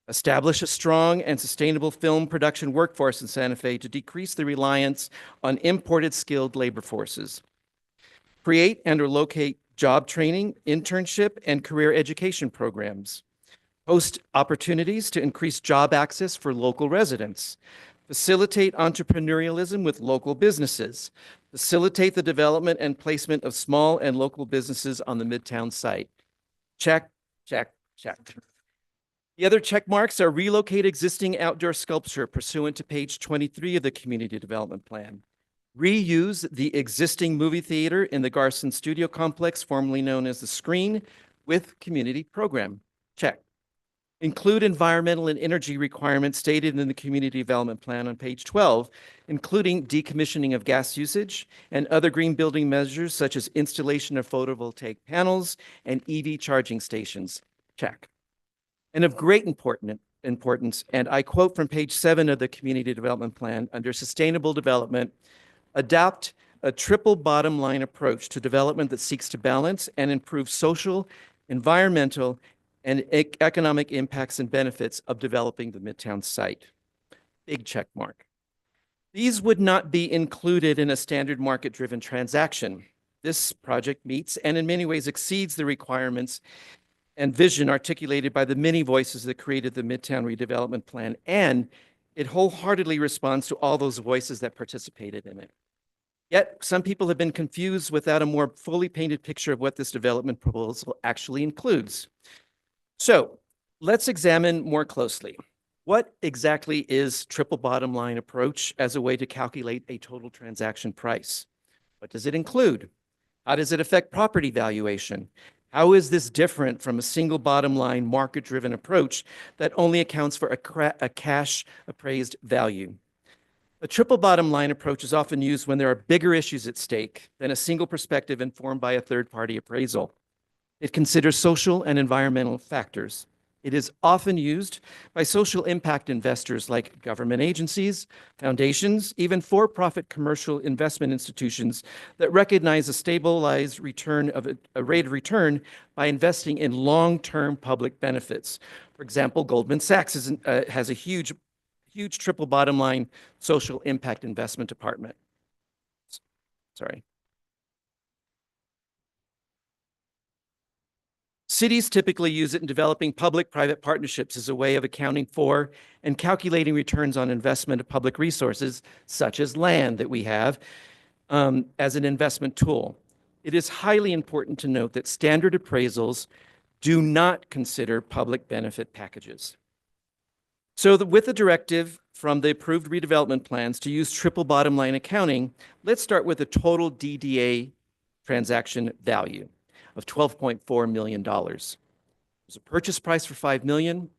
Establish a strong and sustainable film production workforce in Santa Fe to decrease the reliance on imported skilled labor forces. Create and or locate job training, internship, and career education programs. Host opportunities to increase job access for local residents. Facilitate entrepreneurialism with local businesses. Facilitate the development and placement of small and local businesses on the Midtown site. Check, check, check. The other check marks are relocate existing outdoor sculpture pursuant to page 23 of the Community Development Plan. Reuse the existing movie theater in the Garson Studio Complex, formerly known as The Screen, with community program. Check. Include environmental and energy requirements stated in the Community Development Plan on page 12, including decommissioning of gas usage and other green building measures such as installation of photovoltaic panels and EV charging stations. Check. And of great importance, and I quote from page 7 of the Community Development Plan under Sustainable Development, adopt a triple bottom line approach to development that seeks to balance and improve social, environmental, and economic impacts and benefits of developing the Midtown site. Big check mark. These would not be included in a standard market-driven transaction. This project meets and in many ways exceeds the requirements and vision articulated by the many voices that created the Midtown Redevelopment Plan, and it wholeheartedly responds to all those voices that participated in it. Yet, some people have been confused without a more fully painted picture of what this development proposal actually includes. So, let's examine more closely. What exactly is triple bottom line approach as a way to calculate a total transaction price? What does it include? How does it affect property valuation? How is this different from a single bottom line market-driven approach that only accounts for a cash appraised value? A triple bottom line approach is often used when there are bigger issues at stake than a single perspective informed by a third-party appraisal. It considers social and environmental factors. It is often used by social impact investors like government agencies, foundations, even for-profit commercial investment institutions that recognize a stabilized return of a rate of return by investing in long-term public benefits. For example, Goldman Sachs has a huge triple bottom line social impact investment department. Sorry. Cities typically use it in developing public-private partnerships as a way of accounting for and calculating returns on investment of public resources, such as land that we have, as an investment tool. It is highly important to note that standard appraisals do not consider public benefit packages. So with the directive from the approved redevelopment plans to use triple bottom line accounting, let's start with the total DDA transaction value of $12.4 million. There's a purchase price for $5 million,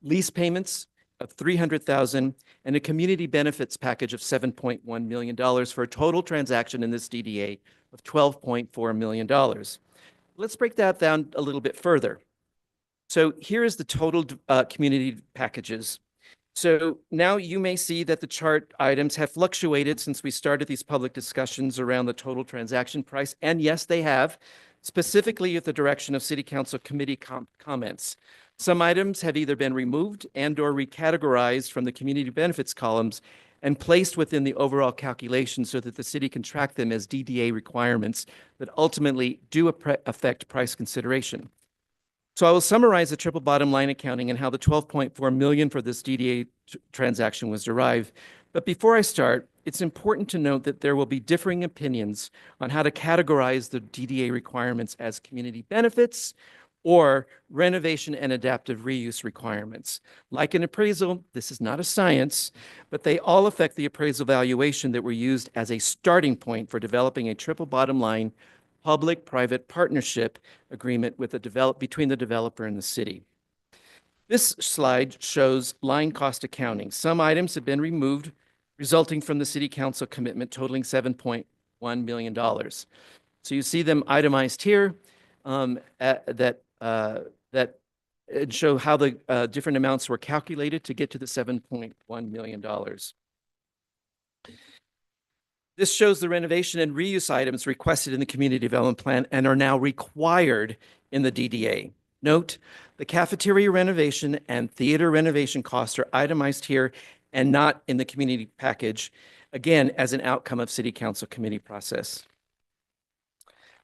lease payments of $300,000, and a community benefits package of $7.1 million for a total transaction in this DDA of $12.4 million. Let's break that down a little bit further. So here is the total community packages. So now you may see that the chart items have fluctuated since we started these public discussions around the total transaction price. And yes, they have, specifically at the direction of City Council committee comments. Some items have either been removed and or recategorized from the community benefits columns and placed within the overall calculation so that the city can track them as DDA requirements that ultimately do affect price consideration. So I will summarize the triple bottom line accounting and how the $12.4 million for this DDA transaction was derived. But before I start, it's important to note that there will be differing opinions on how to categorize the DDA requirements as community benefits or renovation and adaptive reuse requirements. Like an appraisal, this is not a science, but they all affect the appraisal valuation that were used as a starting point for developing a triple bottom line public-private partnership agreement with between the developer and the city. This slide shows line cost accounting. Some items have been removed, resulting from the City Council commitment totaling $7.1 million. So you see them itemized here that show how the different amounts were calculated to get to the $7.1 million. This shows the renovation and reuse items requested in the community development plan and are now required in the DDA. Note, the cafeteria renovation and theater renovation costs are itemized here and not in the community package, again, as an outcome of city council committee process.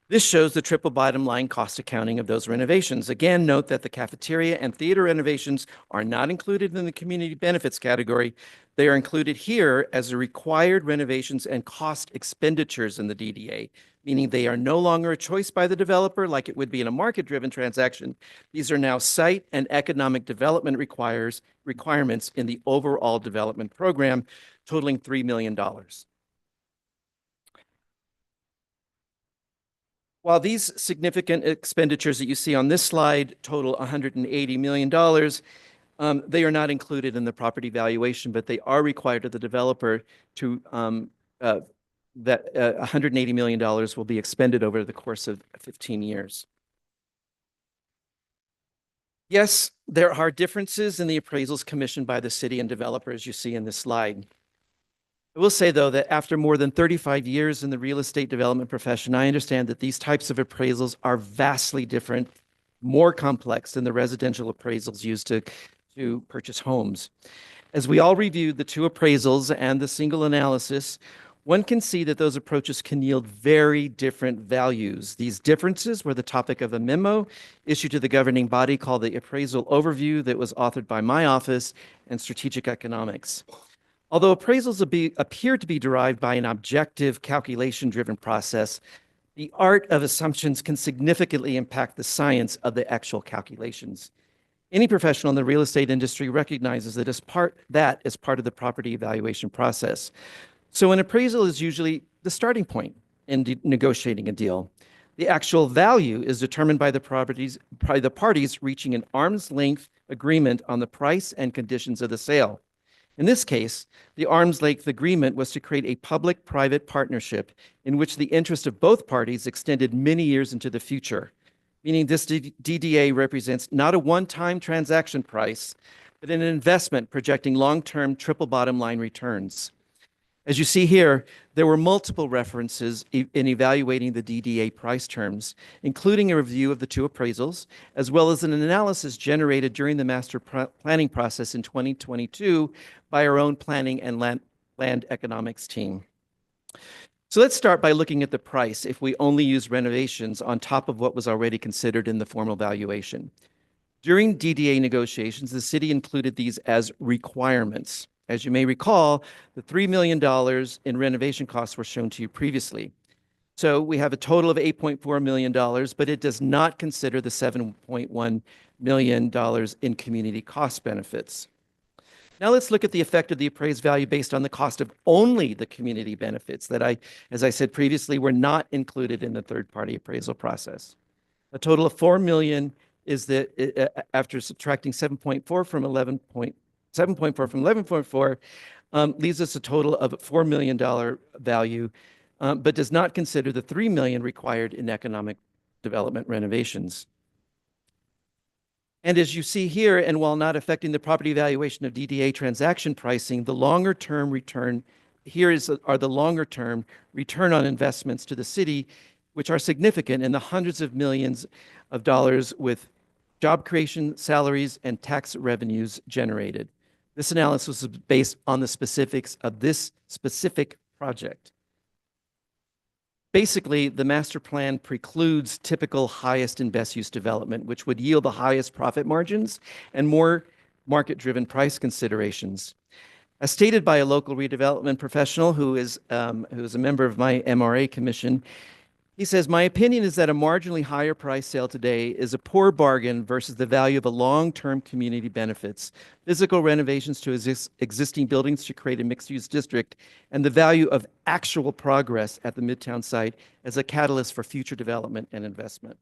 This shows the triple bottom line cost accounting of those renovations. Again, note that the cafeteria and theater renovations are not included in the community benefits category. They are included here as the required renovations and cost expenditures in the DDA, meaning they are no longer a choice by the developer like it would be in a market-driven transaction. These are now site and economic development requirements in the overall development program, totaling $3 million. While these significant expenditures that you see on this slide total $180 million, they are not included in the property valuation, but they are required of the developer to that $180 million will be expended over the course of 15 years. Yes, there are differences in the appraisals commissioned by the city and developer, as you see in this slide. I will say, though, that after more than 35 years in the real estate development profession, I understand that these types of appraisals are vastly different, more complex than the residential appraisals used to purchase homes. As we all reviewed the two appraisals and the single analysis, one can see that those approaches can yield very different values. These differences were the topic of a memo issued to the governing body called the Appraisal Overview that was authored by my office and Strategic Economics. Although appraisals appear to be derived by an objective calculation-driven process, the art of assumptions can significantly impact the science of the actual calculations. Any professional in the real estate industry recognizes that as part of the property evaluation process. So an appraisal is usually the starting point in negotiating a deal. The actual value is determined by the parties reaching an arm's length agreement on the price and conditions of the sale. In this case, the arm's length agreement was to create a public-private partnership in which the interest of both parties extended many years into the future, meaning this DDA represents not a one-time transaction price, but an investment projecting long-term triple bottom line returns. As you see here, there were multiple references in evaluating the DDA price terms, including a review of the two appraisals, as well as an analysis generated during the master planning process in 2022 by our own planning and land economics team. So let's start by looking at the price if we only use renovations on top of what was already considered in the formal valuation. During DDA negotiations, the city included these as requirements. As you may recall, the $3 million in renovation costs were shown to you previously. So we have a total of $8.4 million, but it does not consider the $7.1 million in community cost benefits. Now let's look at the effect of the appraised value based on the cost of only the community benefits that as I said previously, were not included in the third-party appraisal process. A total of $4 million is after subtracting 7.4 from 11.4 leaves us a total of $4 million value, but does not consider the $3 million required in economic development renovations. And as you see here, and while not affecting the property valuation of DDA transaction pricing, the longer-term return are the longer-term return on investments to the city, which are significant in the hundreds of millions of dollars with job creation, salaries, and tax revenues generated. This analysis is based on the specifics of this specific project. Basically, the master plan precludes typical highest and best use development, which would yield the highest profit margins and more market-driven price considerations. As stated by a local redevelopment professional who is a member of my MRA commission, he says, "My opinion is that a marginally higher price sale today is a poor bargain versus the value of a long-term community benefits, physical renovations to existing buildings to create a mixed-use district, and the value of actual progress at the Midtown site as a catalyst for future development and investment."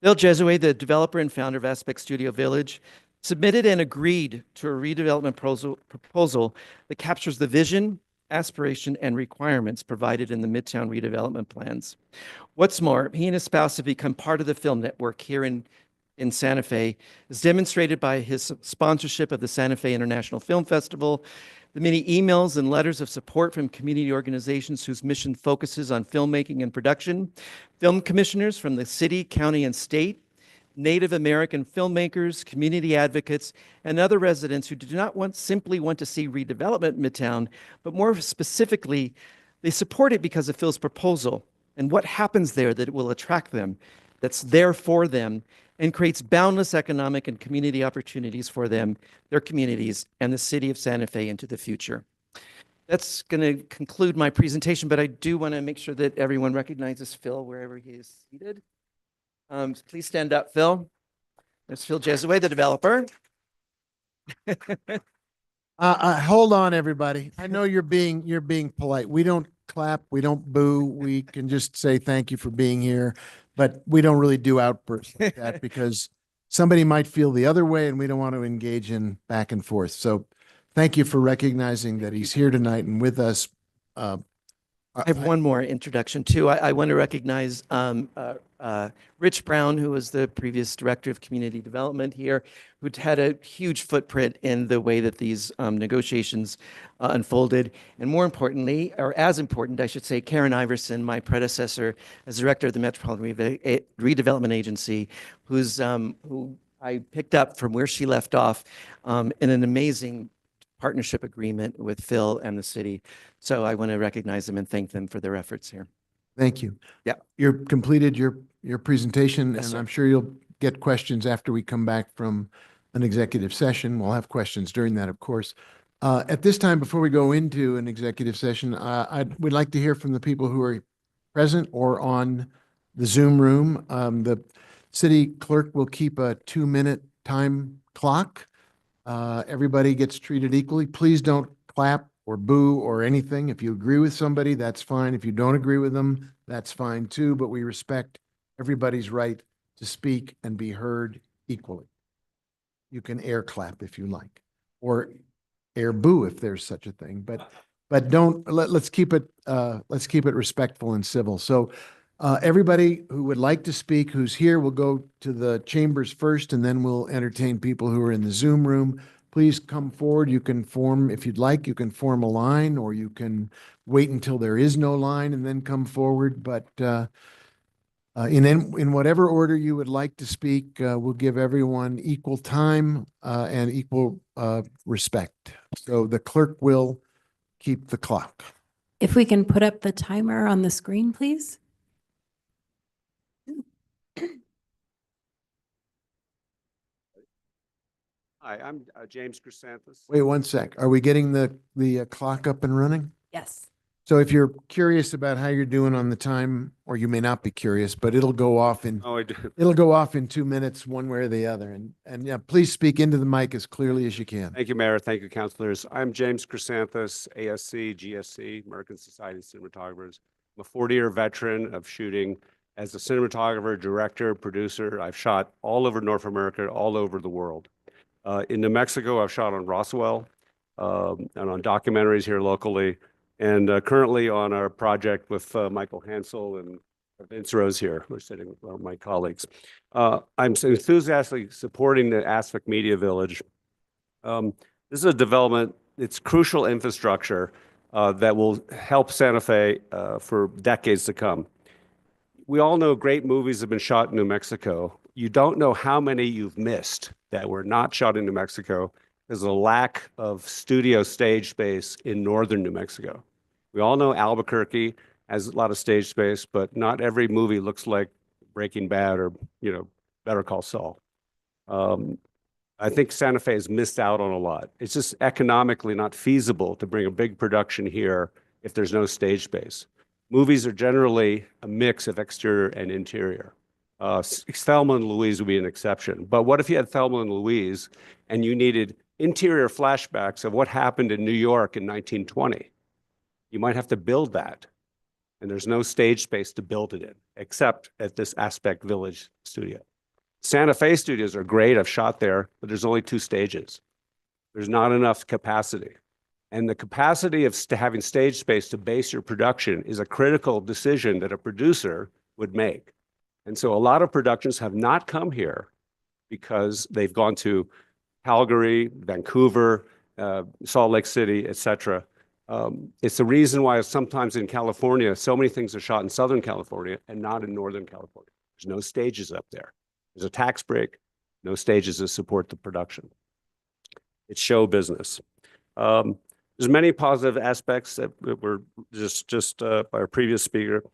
Bill Jesue, the developer and founder of Aspect Studio Village, submitted and agreed to a redevelopment proposal that captures the vision, aspiration, and requirements provided in the Midtown redevelopment plans. What's more, he and his spouse have become part of the film network here in Santa Fe, as demonstrated by his sponsorship of the Santa Fe International Film Festival, the many emails and letters of support from community organizations whose mission focuses on filmmaking and production, film commissioners from the city, county, and state, Native American filmmakers, community advocates, and other residents who do not simply want to see redevelopment in Midtown, but more specifically, they support it because of Phil's proposal and what happens there that it will attract them, that's there for them, and creates boundless economic and community opportunities for them, their communities, and the city of Santa Fe into the future. That's going to conclude my presentation, but I do want to make sure that everyone recognizes Phil wherever he is seated. Please stand up, Phil. There's Phil Jesue, the developer. Hold on, everybody. I know you're being polite. We don't clap, we don't boo. We can just say thank you for being here, but we don't really do outbursts like that because somebody might feel the other way and we don't want to engage in back and forth. So thank you for recognizing that he's here tonight and with us. I have one more introduction too. I want to recognize Rich Brown, who was the previous director of community development here, who had a huge footprint in the way that these negotiations unfolded. And more importantly, or as important, I should say, Karen Iverson, my predecessor as director of the Metropolitan Redevelopment Agency, who I picked up from where she left off in an amazing partnership agreement with Phil and the city. So I want to recognize them and thank them for their efforts here. Thank you. Yeah. You're completed your presentation, Yes, and sir. I'm sure you'll get questions after we come back from an executive session. We'll have questions during that, of course. At this time, before we go into an executive session, we'd like to hear from the people who are present or on the Zoom room. The city clerk will keep a 2-minute time clock. Everybody gets treated equally. Please don't clap or boo or anything. If you agree with somebody, that's fine. If you don't agree with them, that's fine too, but we respect everybody's right to speak and be heard equally. You can air clap if you like, or air boo if there's such a thing, but don't, let's keep it respectful and civil. So everybody who would like to speak, who's here, will go to the chambers first, and then we'll entertain people who are in the Zoom room. Please come forward. You can form, if you'd like, you can form a line, or you can wait until there is no line and then come forward. But in whatever order you would like to speak, we'll give everyone equal time and equal respect. So the clerk will keep the clock. If we can put up the timer on the screen, please. Hi, I'm James Chrysanthus. Wait 1 sec. Are we getting the clock up and running? Yes. So if you're curious about how you're doing on the time, or you may not be curious, but it'll go off in Oh, I do. it'll go off in 2 minutes, one way or the other. And yeah, please speak into the mic as clearly as you can. Thank you, Mayor. Thank you, councilors. I'm James Chrysanthus, ASC, GSC, American Society of Cinematographers. I'm a 40-year veteran of shooting as a cinematographer, director, producer. I've shot all over North America, all over the world. In New Mexico, I've shot on Roswell and on documentaries here locally, and currently on our project with Michael Hansel and Vince Rose here. We're sitting with my colleagues. I'm enthusiastically supporting the Aspect Media Village. This is a development, it's crucial infrastructure that will help Santa Fe for decades to come. We all know great movies have been shot in New Mexico. You don't know how many you've missed that were not shot in New Mexico. There's a lack of studio stage space in northern New Mexico. We all know Albuquerque has a lot of stage space, but not every movie looks like Breaking Bad or, Better Call Saul. I think Santa Fe has missed out on a lot. It's just economically not feasible to bring a big production here if there's no stage space. Movies are generally a mix of exterior and interior. Thelma and Louise would be an exception. But what if you had Thelma and Louise and you needed interior flashbacks of what happened in New York in 1920? You might have to build that. And there's no stage space to build it in, except at this Aspect Village studio. Santa Fe studios are great. I've shot there, but there's only 2 stages. There's not enough capacity. And the capacity of having stage space to base your production is a critical decision that a producer would make. And so a lot of productions have not come here because they've gone to Calgary, Vancouver, Salt Lake City, et cetera. It's the reason why sometimes in California, so many things are shot in Southern California and not in Northern California. There's no stages up there. There's a tax break, no stages to support the production. It's show business. There's many positive aspects that were just by our previous speaker.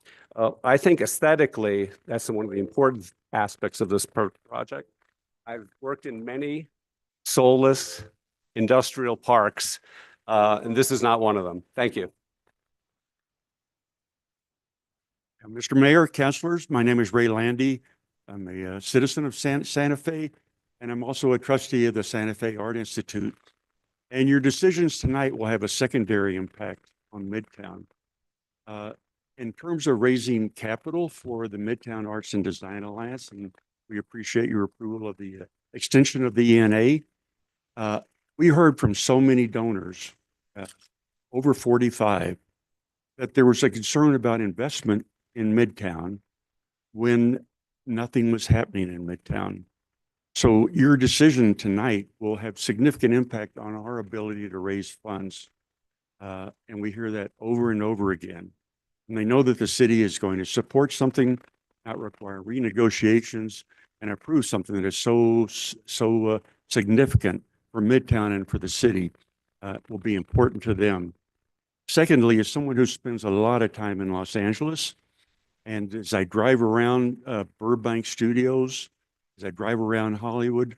I think aesthetically, that's one of the important aspects of this project. I've worked in many soulless industrial parks, and this is not one of them. Thank you. Mr. Mayor, councilors, my name is Ray Landy. I'm a citizen of Santa Fe, and I'm also a trustee of the Santa Fe Art Institute. And your decisions tonight will have a secondary impact on Midtown. In terms of raising capital for the Midtown Arts and Design Alliance, and we appreciate your approval of the extension of the ENA. We heard from so many donors, over 45, that there was a concern about investment in Midtown when nothing was happening in Midtown. So your decision tonight will have significant impact on our ability to raise funds. And we hear that over and over again. And they know that the city is going to support something, not require renegotiations, and approve something that is so significant for Midtown and for the city. Will be important to them. Secondly, as someone who spends a lot of time in Los Angeles, and as I drive around Burbank Studios, as I drive around Hollywood,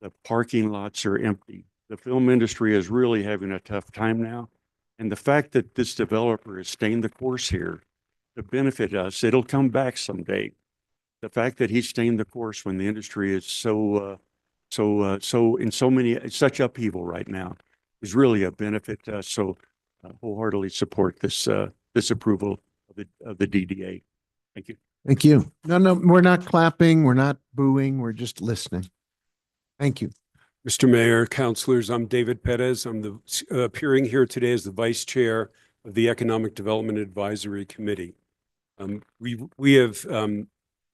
the parking lots are empty. The film industry is really having a tough time now. And the fact that this developer is staying the course here to benefit us, it'll come back someday. The fact that he's staying the course when the industry is so in such upheaval right now is really a benefit to us. So wholeheartedly support this approval of the DDA. Thank you. Thank you. No, we're not clapping. We're not booing. We're just listening. Thank you. Mr. Mayor, councilors, I'm David Perez. I'm appearing here today as the Vice Chair of the Economic Development Advisory Committee. We have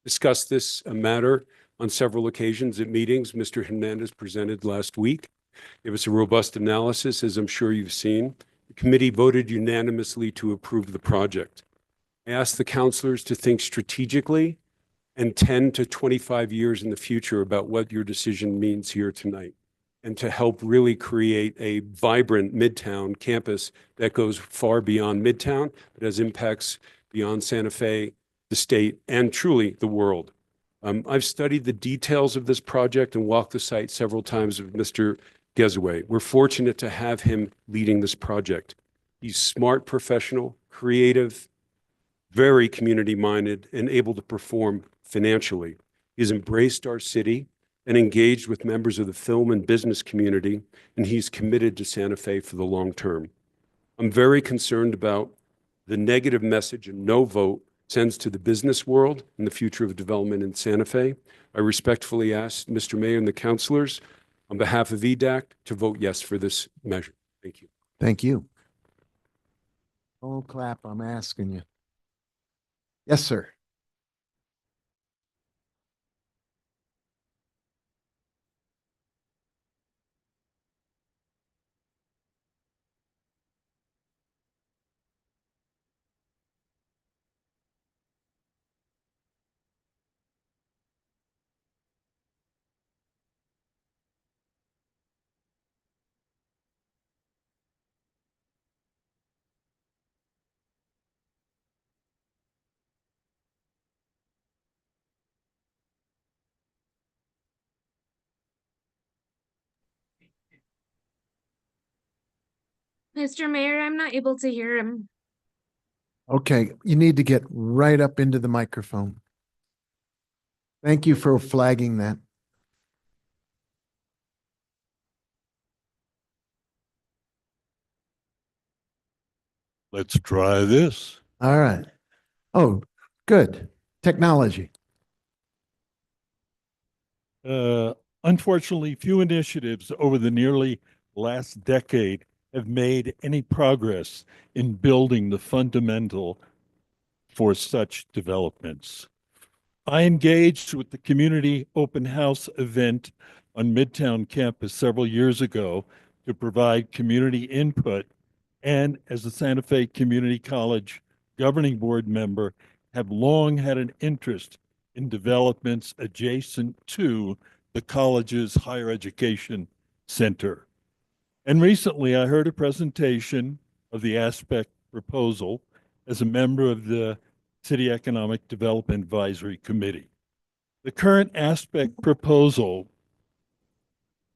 discussed this matter on several occasions at meetings. Mr. Hernandez presented last week. It was a robust analysis, as I'm sure you've seen. The committee voted unanimously to approve the project. I asked the councilors to think strategically and 10 to 25 years in the future about what your decision means here tonight, and to help really create a vibrant Midtown campus that goes far beyond Midtown, but has impacts beyond Santa Fe, the state, and truly the world. I've studied the details of this project and walked the site several times with Mr. Gezaway. We're fortunate to have him leading this project. He's smart professional, creative, very community-minded, and able to perform financially. He's embraced our city and engaged with members of the film and business community, and he's committed to Santa Fe for the long term. I'm very concerned about the negative message a no vote sends to the business world and the future of development in Santa Fe. I respectfully ask Mr. Mayor and the councilors, on behalf of EDAC, to vote yes for this measure. Thank you. Thank you. Oh, clap, I'm asking you. Yes, sir. Mr. Mayor, I'm not able to hear him. Okay, you need to get right up into the microphone. Thank you for flagging that. Let's try this. All right. Oh, good. Technology. Unfortunately, few initiatives over the nearly last decade have made any progress in building the fundamental for such developments. I engaged with the community open house event on Midtown campus several years ago to provide community input, and as a Santa Fe Community College governing board member, have long had an interest in developments adjacent to the college's higher education center. And recently I heard a presentation of the aspect proposal as a member of the City Economic Development Advisory Committee. The current aspect proposal,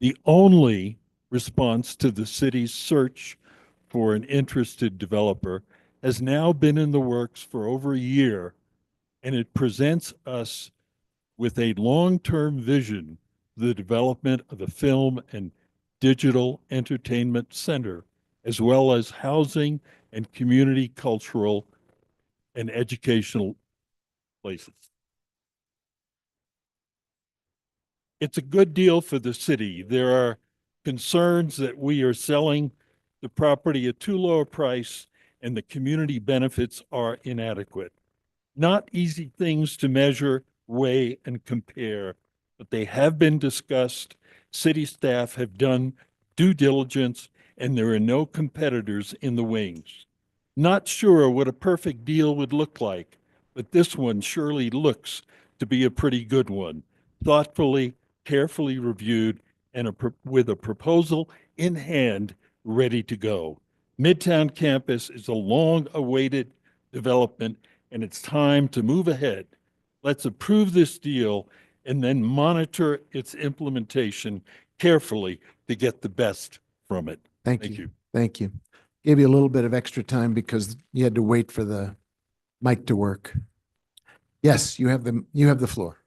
the only response to the city's search for an interested developer, has now been in the works for over a year, and it presents us with a long-term vision for the development of the film and digital entertainment center, as well as housing and community cultural and educational places. It's a good deal for the city. There are concerns that we are selling the property at too low a price and the community benefits are inadequate. Not easy things to measure, weigh, and compare, but they have been discussed. City staff have done due diligence, and there are no competitors in the wings. Not sure what a perfect deal would look like, but this one surely looks to be a pretty good one. Thoughtfully, carefully reviewed, and with a proposal in hand, ready to go. Midtown campus is a long-awaited development, and it's time to move ahead. Let's approve this deal and then monitor its implementation carefully to get the best from it. Thank you. Thank you. Gave you a little bit of extra time because you had to wait for the mic to work. Yes, you have the floor.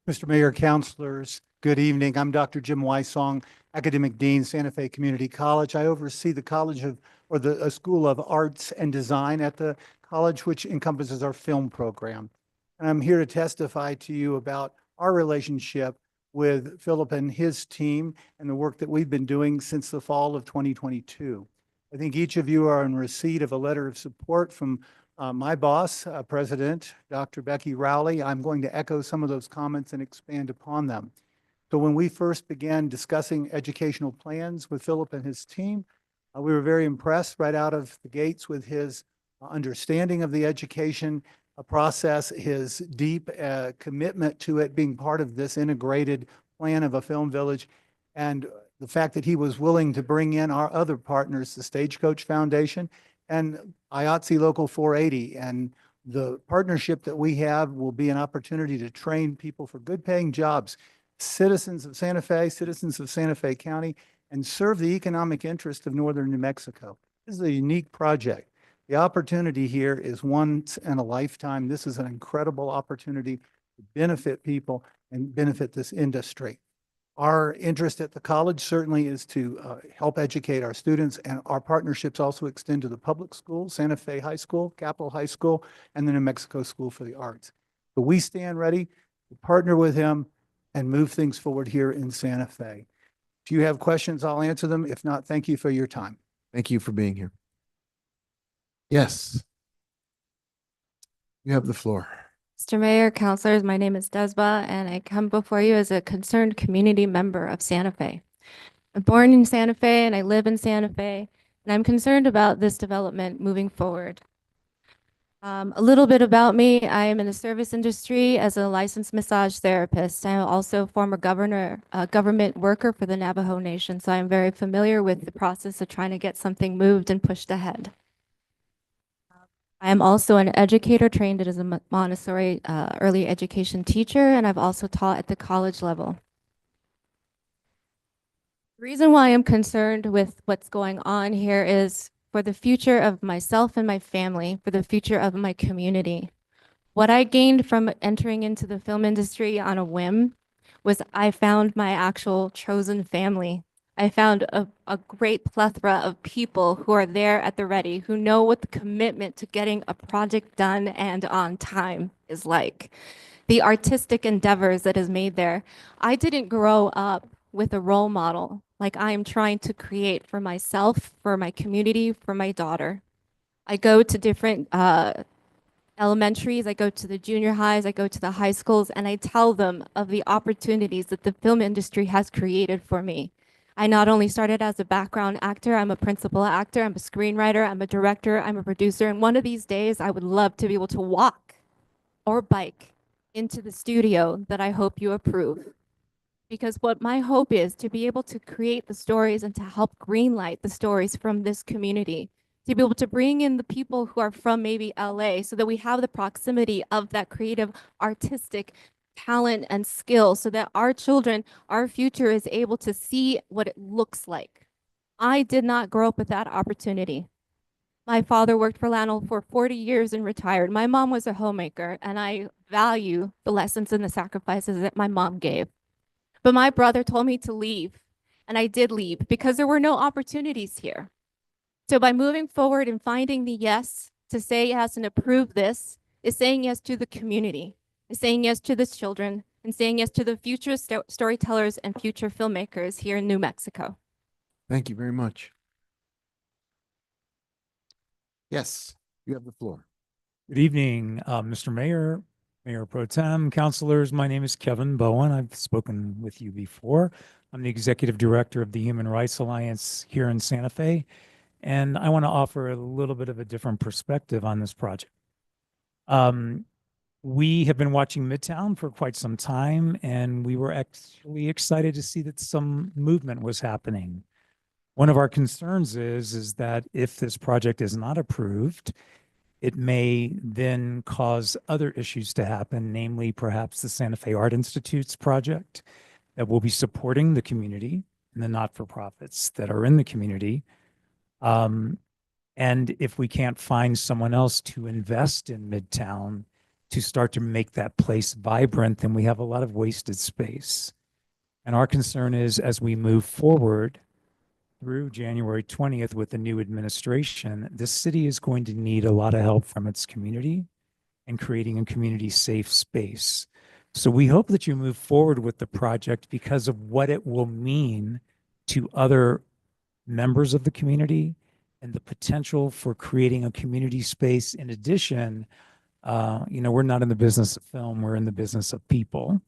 Mr. Mayor, councilors, good evening. I'm Dr. Jim Wysong, Academic Dean, Santa Fe Community College. I oversee the College of, or the School of Arts and Design at the college, which encompasses our film program. And I'm here to testify to you about our relationship with Philip and his team and the work that we've been doing since the fall of 2022. I think each of you are in receipt of a letter of support from my boss, President Dr. Becky Rowley. I'm going to echo some of those comments and expand upon them. So when we first began discussing educational plans with Philip and his team, we were very impressed right out of the gates with his understanding of the education process, his deep commitment to it being part of this integrated plan of a film village, and the fact that he was willing to bring in our other partners, the Stagecoach Foundation and IATSE Local 480. And the partnership that we have will be an opportunity to train people for good paying jobs, citizens of Santa Fe County, and serve the economic interest of northern New Mexico. This is a unique project. The opportunity here is once in a lifetime. This is an incredible opportunity to benefit people and benefit this industry. Our interest at the college certainly is to help educate our students, and our partnerships also extend to the public schools, Santa Fe High School, Capitol High School, and the New Mexico School for the Arts. So we stand ready to partner with him and move things forward here in Santa Fe. If you have questions, I'll answer them. If not, thank you for your time. Thank you for being here. Yes. You have the floor. Mr. Mayor, councilors, my name is Desba, and I come before you as a concerned community member of Santa Fe. I'm born in Santa Fe and I live in Santa Fe, and I'm concerned about this development moving forward. A little bit about me: I am in the service industry as a licensed massage therapist. I'm also a former government worker for the Navajo Nation, so I'm very familiar with the process of trying to get something moved and pushed ahead. I am also an educator trained as a Montessori early education teacher, and I've also taught at the college level. The reason why I'm concerned with what's going on here is for the future of myself and my family, for the future of my community. What I gained from entering into the film industry on a whim was I found my actual chosen family. I found a great plethora of people who are there at the ready, who know what the commitment to getting a project done and on time is like. The artistic endeavors that is made there. I didn't grow up with a role model like I am trying to create for myself, for my community, for my daughter. I go to different elementaries, I go to the junior highs, I go to the high schools, and I tell them of the opportunities that the film industry has created for me. I not only started as a background actor, I'm a principal actor, I'm a screenwriter, I'm a director, I'm a producer. And one of these days, I would love to be able to walk or bike into the studio that I hope you approve. Because what my hope is to be able to create the stories and to help greenlight the stories from this community, to be able to bring in the people who are from maybe LA so that we have the proximity of that creative, artistic talent and skill so that our children, our future is able to see what it looks like. I did not grow up with that opportunity. My father worked for Lionel for 40 years and retired. My mom was a homemaker, and I value the lessons and the sacrifices that my mom gave. But my brother told me to leave, and I did leave because there were no opportunities here. So by moving forward and finding the yes to say yes and approve this is saying yes to the community, is saying yes to the children, and saying yes to the future storytellers and future filmmakers here in New Mexico. Thank you very much. Yes, you have the floor. Good evening, Mr. Mayor, Mayor Pro Tem, councilors. My name is Kevin Bowen. I've spoken with you before. I'm the Executive Director of the Human Rights Alliance here in Santa Fe, and I want to offer a little bit of a different perspective on this project. We have been watching Midtown for quite some time, and we were actually excited to see that some movement was happening. One of our concerns is that if this project is not approved, it may then cause other issues to happen, namely perhaps the Santa Fe Art Institute's project that will be supporting the community and the not-for-profits that are in the community. And if we can't find someone else to invest in Midtown to start to make that place vibrant, then we have a lot of wasted space. And our concern is as we move forward through January 20th with the new administration, this city is going to need a lot of help from its community and creating a community safe space. So we hope that you move forward with the project because of what it will mean to other members of the community and the potential for creating a community space. In addition, we're not in the business of film, we're in the business of people.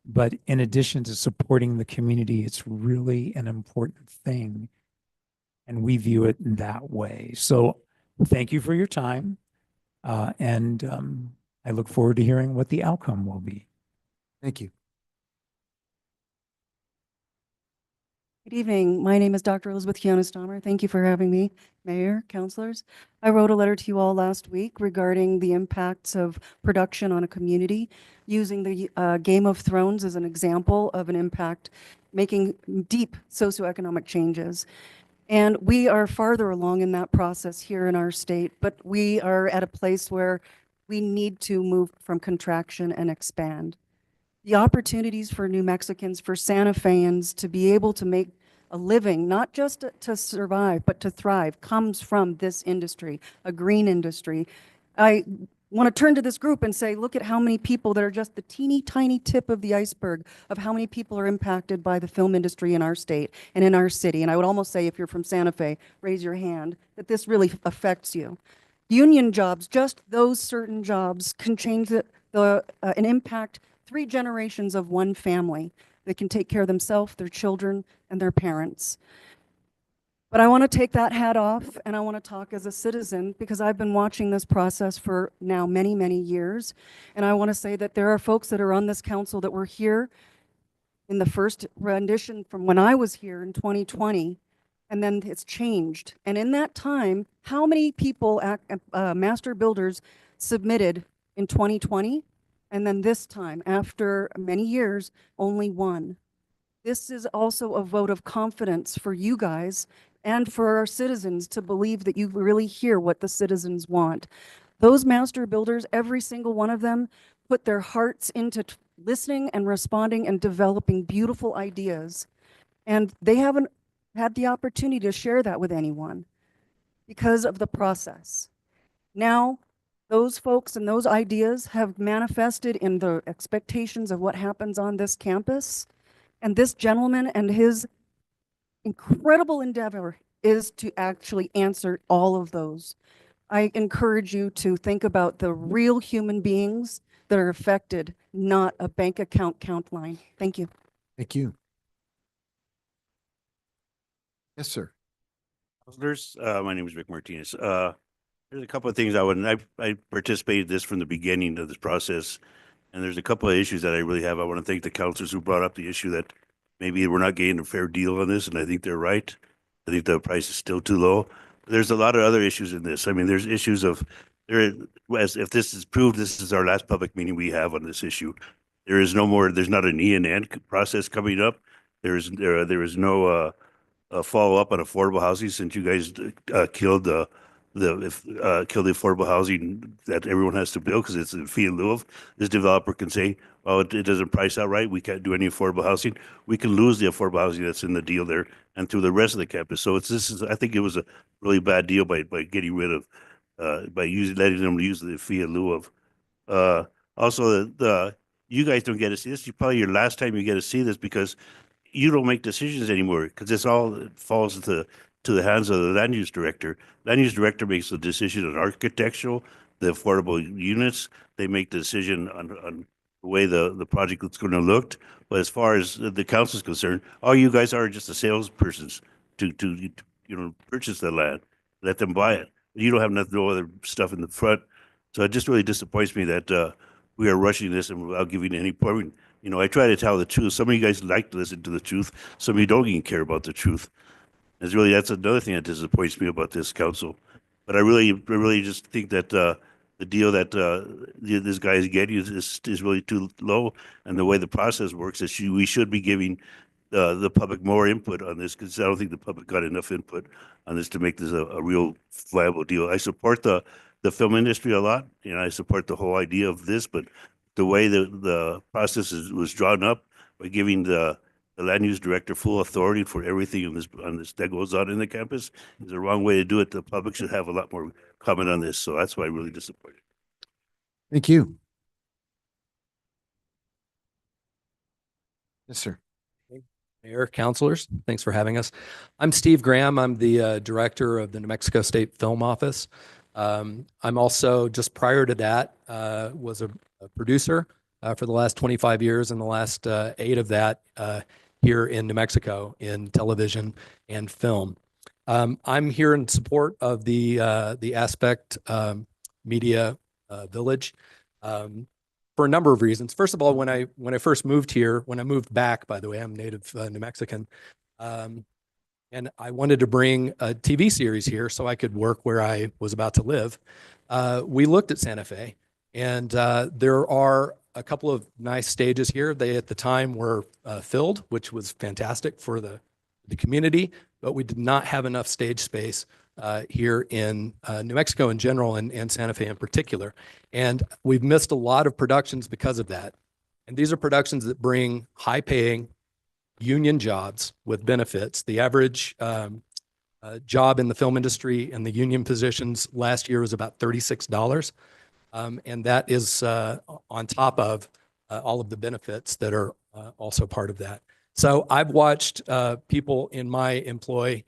But in addition to supporting the community, it's really an important thing. And we view it in that way. So thank you for your time. And I look forward to hearing what the outcome will be. Thank you. Good evening. My name is Dr. Elizabeth Kiana-Stommer. Thank you for having me, Mayor, councilors. I wrote a letter to you all last week regarding the impacts of production on a community, using the Game of Thrones as an example of an impact, making deep socioeconomic changes. And we are farther along in that process here in our state, but we are at a place where we need to move from contraction and expand. The opportunities for New Mexicans, for Santa Feans to be able to make a living, not just to survive, but to thrive, comes from this industry, a green industry. I want to turn to this group and say, look at how many people that are just the teeny tiny tip of the iceberg of how many people are impacted by the film industry in our state and in our city. And I would almost say, if you're from Santa Fe, raise your hand, that this really affects you. Union jobs, just those certain jobs can change an impact 3 generations of one family that can take care of themselves, their children, and their parents. But I want to take that hat off and I want to talk as a citizen because I've been watching this process for now many, many years. And I want to say that there are folks that are on this council that were here in the first rendition from when I was here in 2020, and then it's changed. And in that time, how many people, master builders, submitted in 2020? And then this time, after many years, only 1. This is also a vote of confidence for you guys and for our citizens to believe that you really hear what the citizens want. Those master builders, every single one of them, put their hearts into listening and responding and developing beautiful ideas. And they haven't had the opportunity to share that with anyone because of the process. Now, those folks and those ideas have manifested in the expectations of what happens on this campus. And this gentleman and his incredible endeavor is to actually answer all of those. I encourage you to think about the real human beings that are affected, not a bank account count line. Thank you. Thank you. Yes, sir. Councilors, my name is Vic Martinez. There's a couple of things I participated this from the beginning of this process. And there's a couple of issues that I really have. I want to thank the councilors who brought up the issue that maybe we're not getting a fair deal on this. And I think they're right. I think the price is still too low. There's a lot of other issues in this. I mean, there's issues of if this is proved, this is our last public meeting we have on this issue. There is no more, there's not an E&N process coming up. There is no follow up on affordable housing since you guys killed the affordable housing that everyone has to build because it's a fee in lieu of. This developer can say, well, it doesn't price out right. We can't do any affordable housing. We can lose the affordable housing that's in the deal there and through the rest of the campus. So I think it was a really bad deal by getting rid of letting them use the fee in lieu of. Also, you guys don't get to see this. It's probably your last time you get to see this because you don't make decisions anymore because it falls to the hands of the land use director. Land use director makes the decision on architectural, the affordable units. They make the decision on the way the project is going to look. But as far as the council is concerned, all you guys are just the salespersons to purchase the land, let them buy it. You don't have no other stuff in the front. So it just really disappoints me that we are rushing this and without giving any point. I try to tell the truth. Some of you guys like to listen to the truth. Some of you don't even care about the truth. That's another thing that disappoints me about this council. But I really just think that the deal that this guy is getting is really too low. And the way the process works is we should be giving the public more input on this because I don't think the public got enough input on this to make this a real viable deal. I support the film industry a lot. I support the whole idea of this, but the way the process was drawn up by giving the land use director full authority for everything on this that goes on in the campus is the wrong way to do it. The public should have a lot more comment on this. So that's why I'm really disappointed. Thank you. Yes, sir. Mayor, councilors, thanks for having us. I'm Steve Graham. I'm the director of the New Mexico State Film Office. I'm also, just prior to that, was a producer for the last 25 years and the last 8 of that here in New Mexico in television and film. I'm here in support of the Aspect Media Village for a number of reasons. First of all, when I first moved here, when I moved back, by the way, I'm native New Mexican, and I wanted to bring a TV series here so I could work where I was about to live. We looked at Santa Fe, and there are a couple of nice stages here. They at the time were filled, which was fantastic for the community, but we did not have enough stage space here in New Mexico in general and Santa Fe in particular. And we've missed a lot of productions because of that. And these are productions that bring high-paying union jobs with benefits. The average job in the film industry and the union positions last year was about $36. And that is on top of all of the benefits that are also part of that. So I've watched people in my employ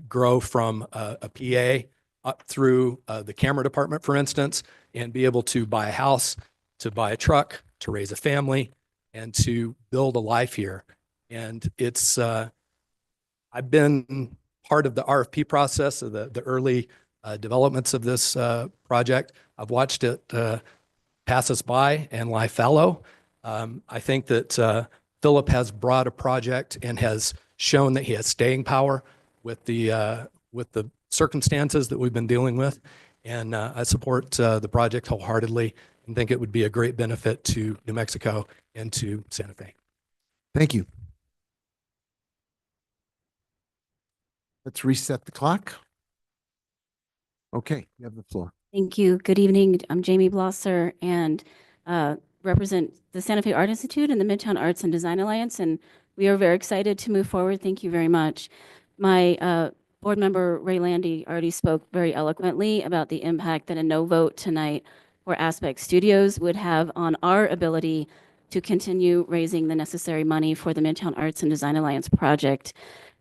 grow from a PA up through the camera department, for instance, and be able to buy a house, to buy a truck, to raise a family, and to build a life here. And it's, I've been part of the RFP process of the early developments of this project. I've watched it pass us by and lie fallow. I think that Philip has brought a project and has shown that he has staying power with the circumstances that we've been dealing with. And I support the project wholeheartedly and think it would be a great benefit to New Mexico and to Santa Fe. Thank you. Let's reset the clock. Okay, you have the floor. Thank you. Good evening. I'm Jamie Blosser and represent the Santa Fe Art Institute and the Midtown Arts and Design Alliance, and we are very excited to move forward. Thank you very much. My board member, Ray Landy, already spoke very eloquently about the impact that a no vote tonight for Aspect Studios would have on our ability to continue raising the necessary money for the Midtown Arts and Design Alliance project.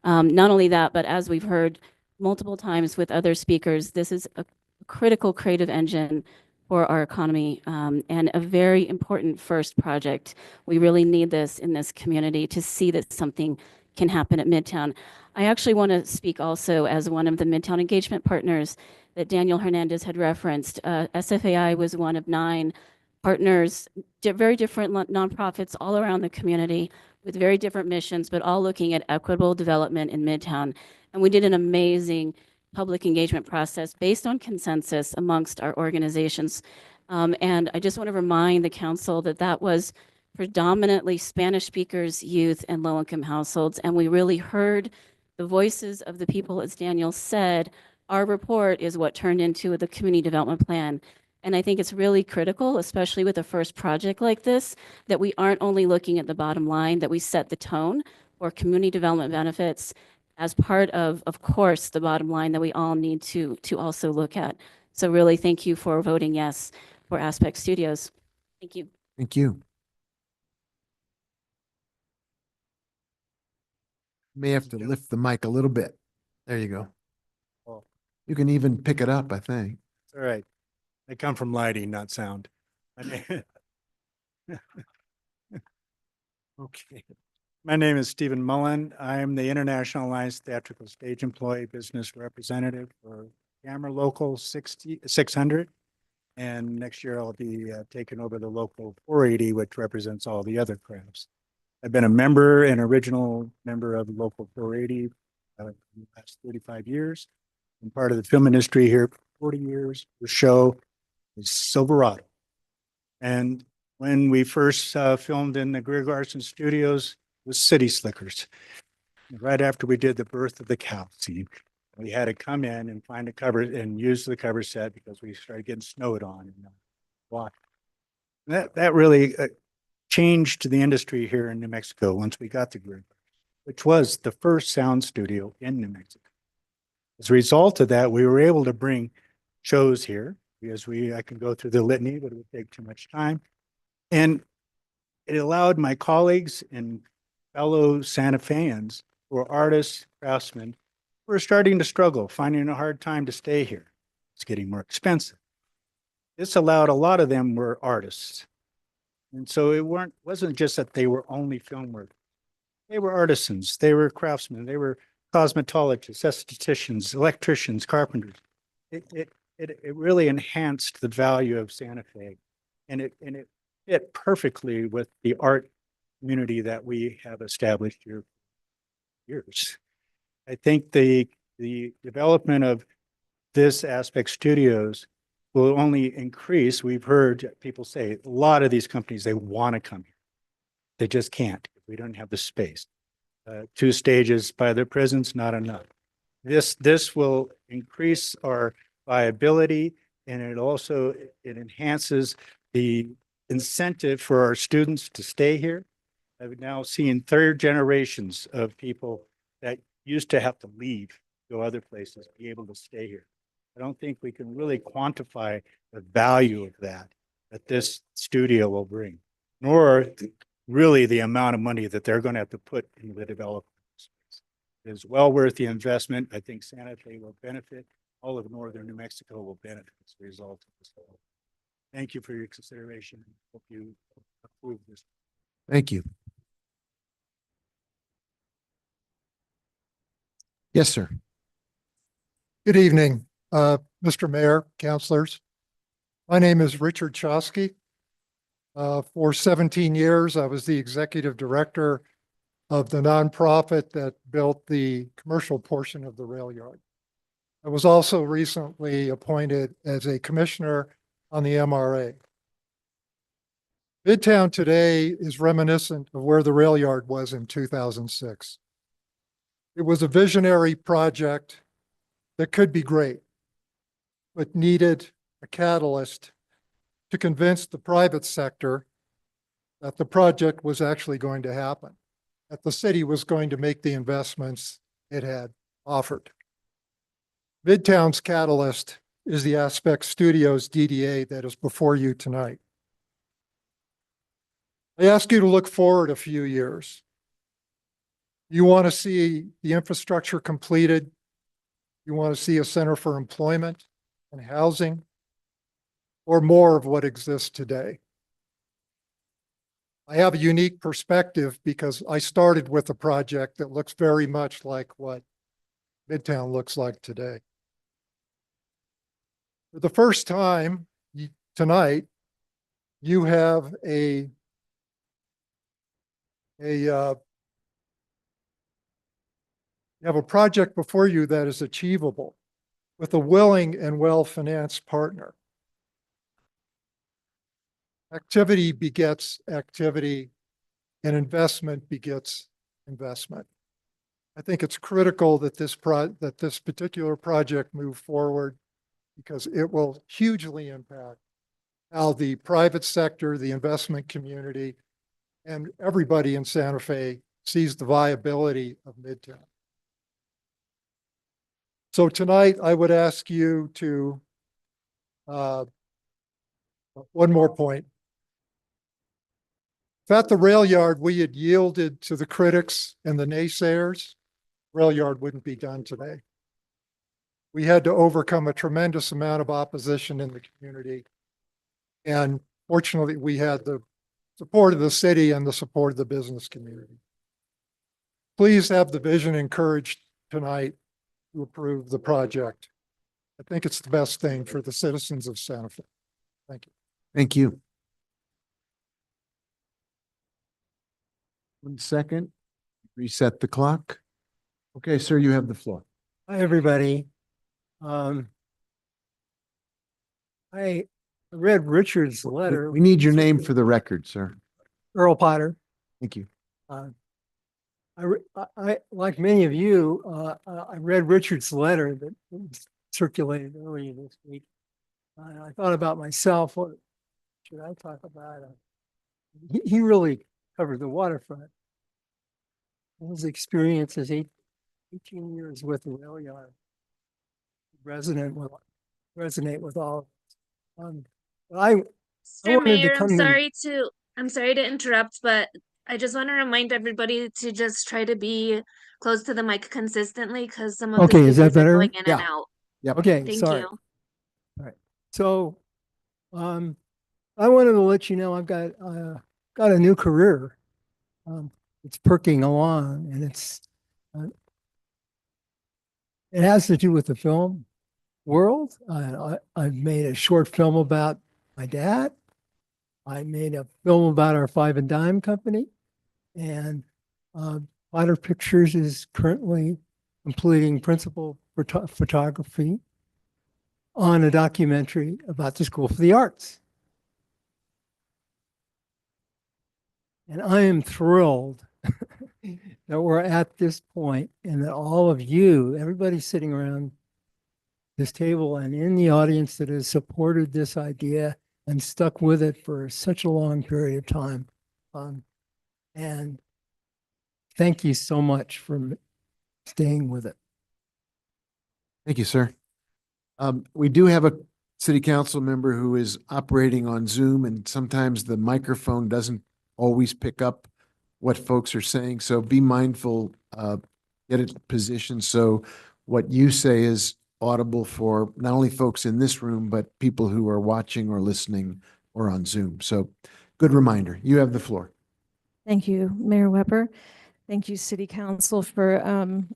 Not only that, but as we've heard multiple times with other speakers, this is a critical creative engine for our economy and a very important first project. We really need this in this community to see that something can happen at Midtown. I actually want to speak also as one of the Midtown engagement partners that Daniel Hernandez had referenced. SFAI was one of 9 partners, very different nonprofits all around the community with very different missions, but all looking at equitable development in Midtown. And we did an amazing public engagement process based on consensus amongst our organizations. And I just want to remind the council that that was predominantly Spanish speakers, youth, and low-income households. And we really heard the voices of the people, as Daniel said. Our report is what turned into the community development plan. And I think it's really critical, especially with a first project like this, that we aren't only looking at the bottom line, that we set the tone for community development benefits as part of course, the bottom line that we all need to also look at. So really, thank you for voting yes for Aspect Studios. Thank you. Thank you. May have to lift the mic a little bit. There you go. Oh. You can even pick it up, I think. All right. I come from lighting, not sound. Okay. My name is Stephen Mullen. I'm the International Alliance Theatrical Stage Employee Business Representative for Camera Local 600. And next year I'll be taking over the Local 480, which represents all the other crafts. I've been a member, an original member of Local 480 for the last 35 years. I'm part of the film industry here for 40 years. The show is Silverado. And when we first filmed in the Greer Garson Studios, it was City Slickers. Right after we did the birth of the cow scene, we had to come in and find a cover and use the cover set because we started getting snowed on and blocked. That really changed the industry here in New Mexico once we got to Greer, which was the first sound studio in New Mexico. As a result of that, we were able to bring shows here because I can go through the litany, but it would take too much time. And it allowed my colleagues and fellow Santa Feans who are artists, craftsmen, who are starting to struggle, finding a hard time to stay here. It's getting more expensive. This allowed a lot of them were artists. And so it wasn't just that they were only film workers. They were artisans, they were craftsmen, they were cosmetologists, estheticians, electricians, carpenters. It really enhanced the value of Santa Fe. And it fit perfectly with the art community that we have established here for years. I think the development of this Aspect Studios will only increase. We've heard people say a lot of these companies, they want to come here. They just can't. We don't have the space. 2 stages by their presence, not enough. This will increase our viability, and it enhances the incentive for our students to stay here. I've now seen 3rd generations of people that used to have to leave, go other places, be able to stay here. I don't think we can really quantify the value of that this studio will bring, nor really the amount of money that they're going to have to put into the development space. It is well worth the investment. I think Santa Fe will benefit. All of northern New Mexico will benefit as a result of this. Thank you for your consideration. Hope you approve this. Thank you. Yes, sir. Good evening, Mr. Mayor, councilors. My name is Richard Chosky. For 17 years, I was the executive director of the nonprofit that built the commercial portion of the rail yard. I was also recently appointed as a commissioner on the MRA. Midtown today is reminiscent of where the rail yard was in 2006. It was a visionary project that could be great, but needed a catalyst to convince the private sector that the project was actually going to happen, that the city was going to make the investments it had offered. Midtown's catalyst is the Aspect Studios DDA that is before you tonight. I ask you to look forward a few years. You want to see the infrastructure completed. You want to see a center for employment and housing, or more of what exists today. I have a unique perspective because I started with a project that looks very much like what Midtown looks like today. For the first time tonight, you have you have a project before you that is achievable with a willing and well-financed partner. Activity begets activity, and investment begets investment. I think it's critical that this particular project move forward because it will hugely impact how the private sector, the investment community, and everybody in Santa Fe sees the viability of Midtown. So tonight, I would ask you to, one more point. If at the rail yard we had yielded to the critics and the naysayers, rail yard wouldn't be done today. We had to overcome a tremendous amount of opposition in the community. And fortunately, we had the support of the city and the support of the business community. Please have the vision encouraged tonight to approve the project. I think it's the best thing for the citizens of Santa Fe. Thank you. Thank you. 1 second. Reset the clock. Okay, sir, you have the floor. Hi, everybody. I read Richard's letter. We need your name for the record, sir. Earl Potter. Thank you. I like many of you, I read Richard's letter that was circulated earlier this week. I thought about myself, what should I talk about? He really covered the waterfront. His experience is 18 years with the rail yard. Resonate with all. Mr. Mayor, I'm sorry to interrupt, but I just want to remind everybody to just try to be close to the mic consistently because some of the is that speakers are better? going in and out. Yep. Okay, Thank sorry. you. All right. So, I wanted to let you know I've got a new career. It's perking along, and it has to do with the film world. I've made a short film about my dad. I made a film about our Five and Dime company, and Potter Pictures is currently completing principal photography on a documentary about the School for the Arts. And I am thrilled that we're at this point and that all of you, everybody sitting around this table and in the audience that has supported this idea and stuck with it for such a long period of time. And thank you so much for staying with it. Thank you, sir. We do have a city council member who is operating on Zoom, and sometimes the microphone doesn't always pick up what folks are saying. So be mindful, get it positioned so what you say is audible for not only folks in this room, but people who are watching or listening or on Zoom. So good reminder. You have the floor. Thank you, Mayor Weber. Thank you, City Council, for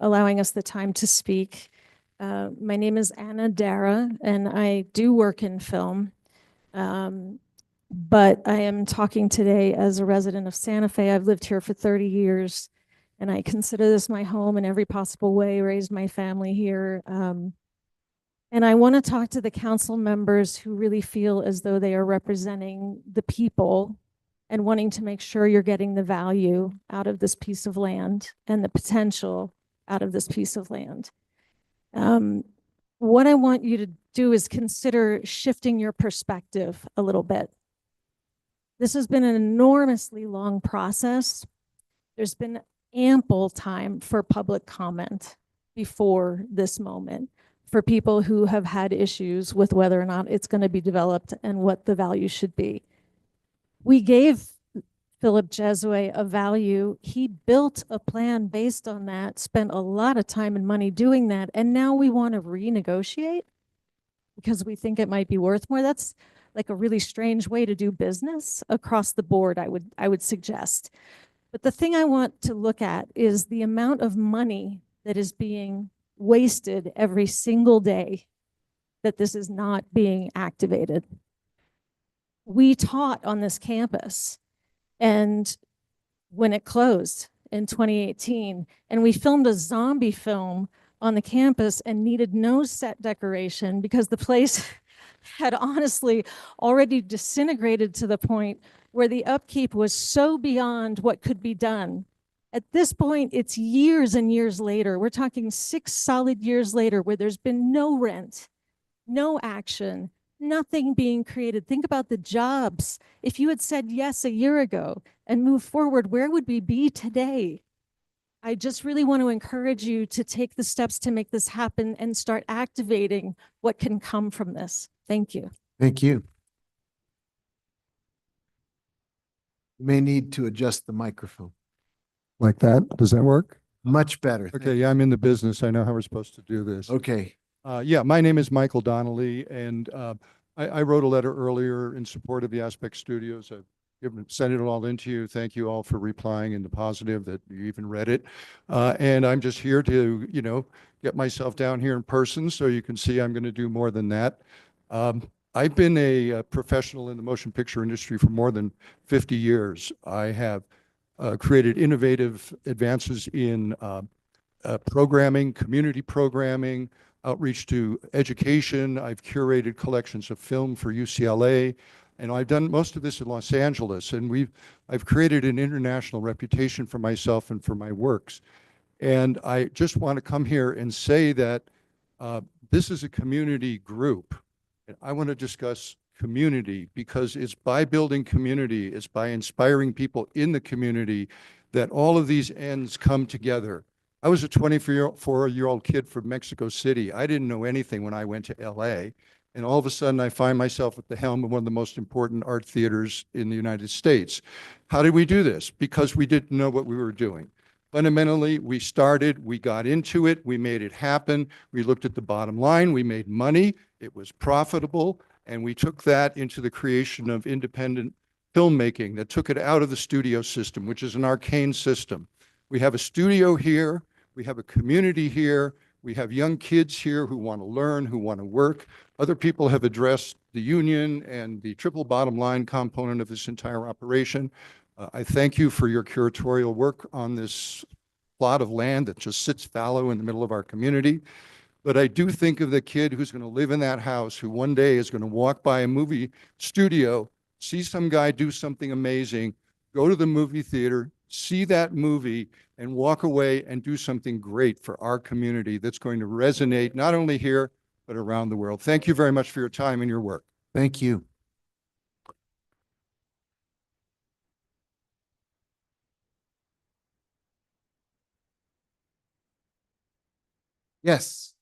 allowing us the time to speak. My name is Anna Dara, and I do work in film. But I am talking today as a resident of Santa Fe. I've lived here for 30 years, and I consider this my home in every possible way, raised my family here. And I want to talk to the council members who really feel as though they are representing the people and wanting to make sure you're getting the value out of this piece of land and the potential out of this piece of land. What I want you to do is consider shifting your perspective a little bit. This has been an enormously long process. There's been ample time for public comment before this moment for people who have had issues with whether or not it's going to be developed and what the value should be. We gave Philip Jesue a value. He built a plan based on that, spent a lot of time and money doing that, and now we want to renegotiate because we think it might be worth more. That's like a really strange way to do business across the board, I would suggest. But the thing I want to look at is the amount of money that is being wasted every single day that this is not being activated. We taught on this campus, and when it closed in 2018, and we filmed a zombie film on the campus and needed no set decoration because the place had honestly already disintegrated to the point where the upkeep was so beyond what could be done. At this point, it's years and years later. We're talking 6 solid years later where there's been no rent, no action, nothing being created. Think about the jobs. If you had said yes a year ago and moved forward, where would we be today? I just really want to encourage you to take the steps to make this happen and start activating what can come from this. Thank you. Thank you. You may need to adjust the microphone. Like that? Does that work? Much better. Okay, yeah, I'm in the business. I know how we're supposed to do this. Okay. Yeah, my name is Michael Donnelly, and I wrote a letter earlier in support of the Aspect Studios. I've sent it all into you. Thank you all for replying in the positive that you even read it. And I'm just here to, you know, get myself down here in person so you can see I'm going to do more than that. I've been a professional in the motion picture industry for more than 50 years. I have created innovative advances in programming, community programming, outreach to education. I've curated collections of film for UCLA, and I've done most of this in Los Angeles. And I've created an international reputation for myself and for my works. And I just want to come here and say that this is a community group. And I want to discuss community because it's by building community, it's by inspiring people in the community that all of these ends come together. I was a 24-year-old kid from Mexico City. I didn't know anything when I went to LA. And all of a sudden I find myself at the helm of one of the most important art theaters in the United States. How did we do this? Because we didn't know what we were doing. Fundamentally, we started, we got into it, we made it happen. We looked at the bottom line, we made money, it was profitable, and we took that into the creation of independent filmmaking that took it out of the studio system, which is an arcane system. We have a studio here, we have a community here, we have young kids here who want to learn, who want to work. Other people have addressed the union and the triple bottom line component of this entire operation. I thank you for your curatorial work on this plot of land that just sits fallow in the middle of our community. But I do think of the kid who's going to live in that house, who one day is going to walk by a movie studio, see some guy do something amazing, go to the movie theater, see that movie, and walk away and do something great for our community that's going to resonate not only here, but around the world. Thank you very much for your time and your work. Thank you. Yes.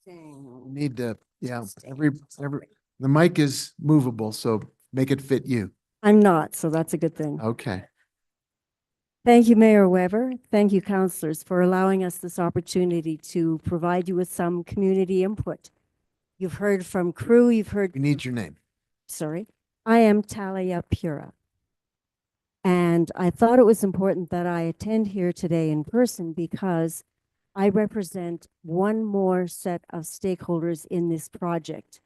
Need to, yeah, the mic is movable, so make it fit you. I'm not, so that's a good thing. Okay. Thank you, Mayor Weber. Thank you, councilors, for allowing us this opportunity to provide you with some community input. You've heard from crew, you've heard. We need your name. Sorry. I am Talia Pura. And I thought it was important that I attend here today in person because I represent one more set of stakeholders in this project.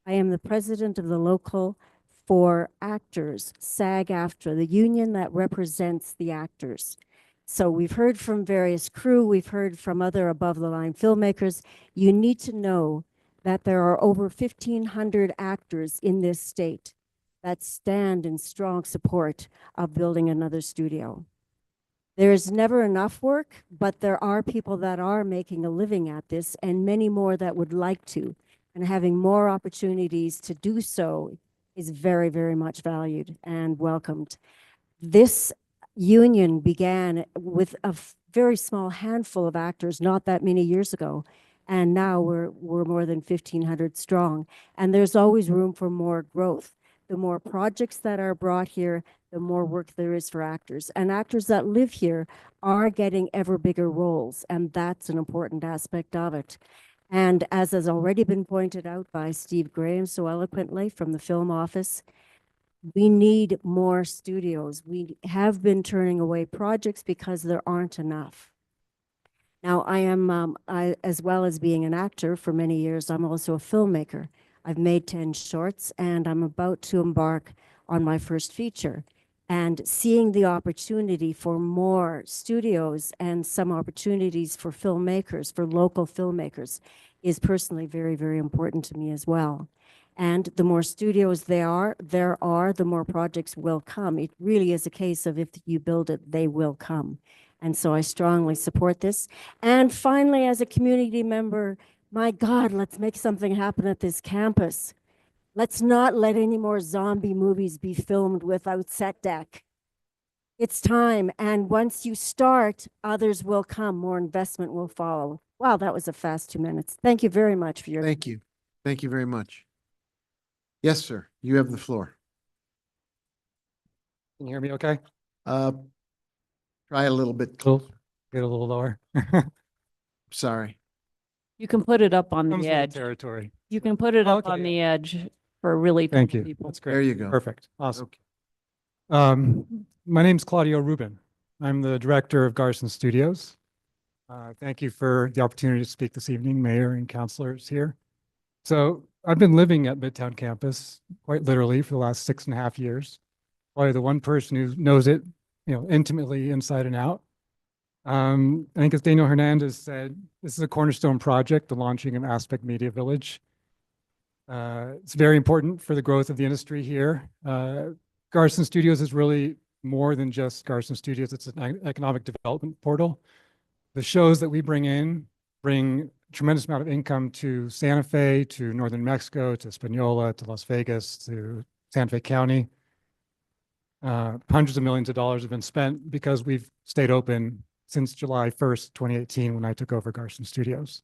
I am the president of the local for actors, SAG-AFTRA, the union that represents the actors. So we've heard from various crew, we've heard from other above-the-line filmmakers. You need to know that there are over 1,500 actors in this state that stand in strong support of building another studio. There's never enough work, but there are people that are making a living at this and many more that would like to. And having more opportunities to do so is very, very much valued and welcomed. This union began with a very small handful of actors not that many years ago. And now we're more than 1,500 strong. And there's always room for more growth. The more projects that are brought here, the more work there is for actors. And actors that live here are getting ever bigger roles. And that's an important aspect of it. And as has already been pointed out by Steve Graham so eloquently from the film office, we need more studios. We have been turning away projects because there aren't enough. Now, as well as being an actor for many years, I'm also a filmmaker. I've made 10 shorts and I'm about to embark on my first feature. And seeing the opportunity for more studios and some opportunities for filmmakers, for local filmmakers, is personally very, very important to me as well. And the more studios there are, the more projects will come. It really is a case of if you build it, they will come. And so I strongly support this. And finally, as a community member, my God, let's make something happen at this campus. Let's not let any more zombie movies be filmed without set deck. It's time. And once you start, others will come. More investment will follow. Wow, that was a fast 2 minutes. Thank you very much for your. Thank you. Thank you very much. Yes, sir. You have the floor. Can you hear me okay? Try a little bit. Get a little lower. Sorry. You can put it up on Comes the with the edge. territory. You can put it up Okay, on the edge for really tall Thank you. people. That's great. There you go. Perfect. Awesome. Okay. My name's Claudio Rubin. I'm the director of Garson Studios. Thank you for the opportunity to speak this evening, Mayor and councilors here. So I've been living at Midtown campus quite literally for the last 6.5 years. Probably the one person who knows it, intimately inside and out. I think as Daniel Hernandez said, this is a cornerstone project, the launching of Aspect Media Village. It's very important for the growth of the industry here. Garson Studios is really more than just Garson Studios. It's an economic development portal. The shows that we bring in bring a tremendous amount of income to Santa Fe, to Northern Mexico, to Espanola, to Las Vegas, to Santa Fe County. Hundreds of millions of dollars have been spent because we've stayed open since July 1st, 2018, when I took over Garson Studios.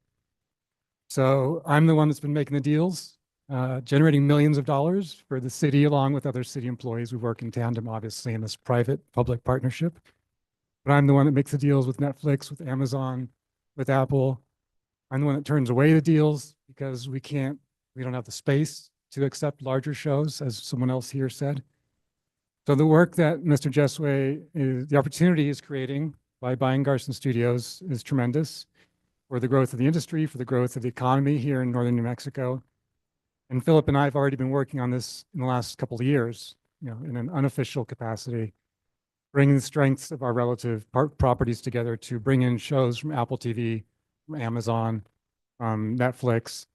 So I'm the one that's been making the deals, generating millions of dollars for the city, along with other city employees. We work in tandem, obviously, in this private-public partnership. But I'm the one that makes the deals with Netflix, with Amazon, with Apple. I'm the one that turns away the deals because we don't have the space to accept larger shows, as someone else here said. So the work that Mr. Jesway the opportunity is creating by buying Garson Studios is tremendous for the growth of the industry, for the growth of the economy here in northern New Mexico. And Philip and I have already been working on this in the last couple of years, in an unofficial capacity, bringing the strengths of our relative properties together to bring in shows from Apple TV, from Amazon, Netflix.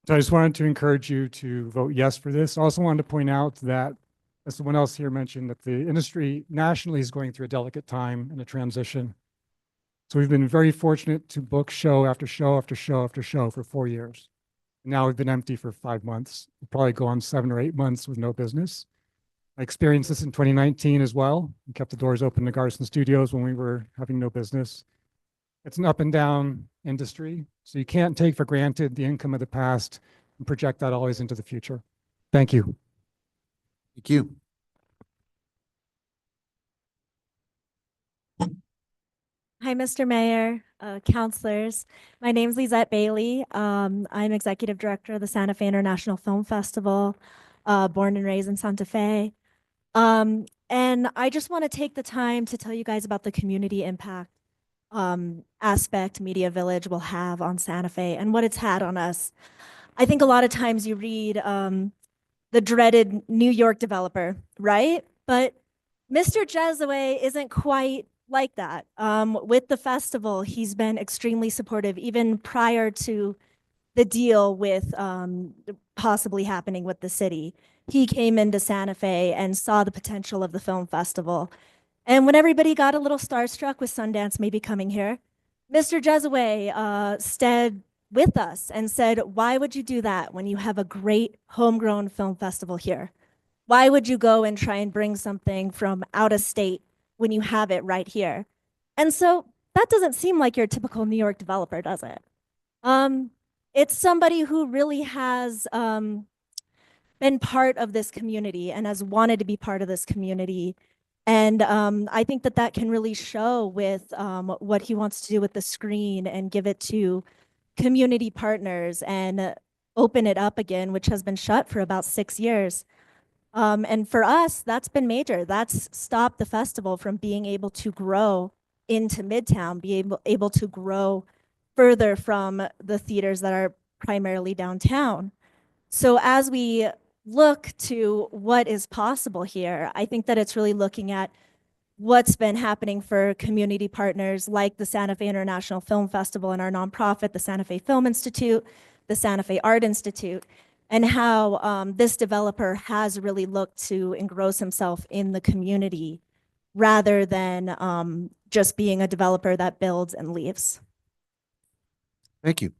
So I just wanted to encourage you to vote yes for this. I also wanted to point out that, as someone else here mentioned, that the industry nationally is going through a delicate time and a transition. So we've been very fortunate to book show after show after show after show for 4 years. Now we've been empty for 5 months. We'll probably go on 7 or 8 months with no business. I experienced this in 2019 as well. We kept the doors open to Garson Studios when we were having no business. It's an up and down industry, so you can't take for granted the income of the past and project that always into the future. Thank you. Thank you. Hi, Mr. Mayor, councilors. My name's Lizette Bailey. I'm executive director of the Santa Fe International Film Festival, born and raised in Santa Fe. And I just want to take the time to tell you guys about the community impact aspect Media Village will have on Santa Fe and what it's had on us. I think a lot of times you read the dreaded New York developer, right? But Mr. Jesway isn't quite like that. With the festival, he's been extremely supportive, even prior to the deal with possibly happening with the city. He came into Santa Fe and saw the potential of the film festival. And when everybody got a little starstruck with Sundance maybe coming here, Mr. Jesway stood with us and said, why would you do that when you have a great homegrown film festival here? Why would you go and try and bring something from out of state when you have it right here? And so that doesn't seem like your typical New York developer, does it? It's somebody who really has been part of this community and has wanted to be part of this community And I think that that can really show with what he wants to do with the screen and give it to community partners and open it up again, which has been shut for about 6 years. And for us, that's been major. That's stopped the festival from being able to grow into Midtown, be able to grow further from the theaters that are primarily downtown. So as we look to what is possible here, I think that it's really looking at what's been happening for community partners like the Santa Fe International Film Festival and our nonprofit, the Santa Fe Film Institute, the Santa Fe Art Institute, and how this developer has really looked to engross himself in the community rather than just being a developer that builds and leaves. Thank you.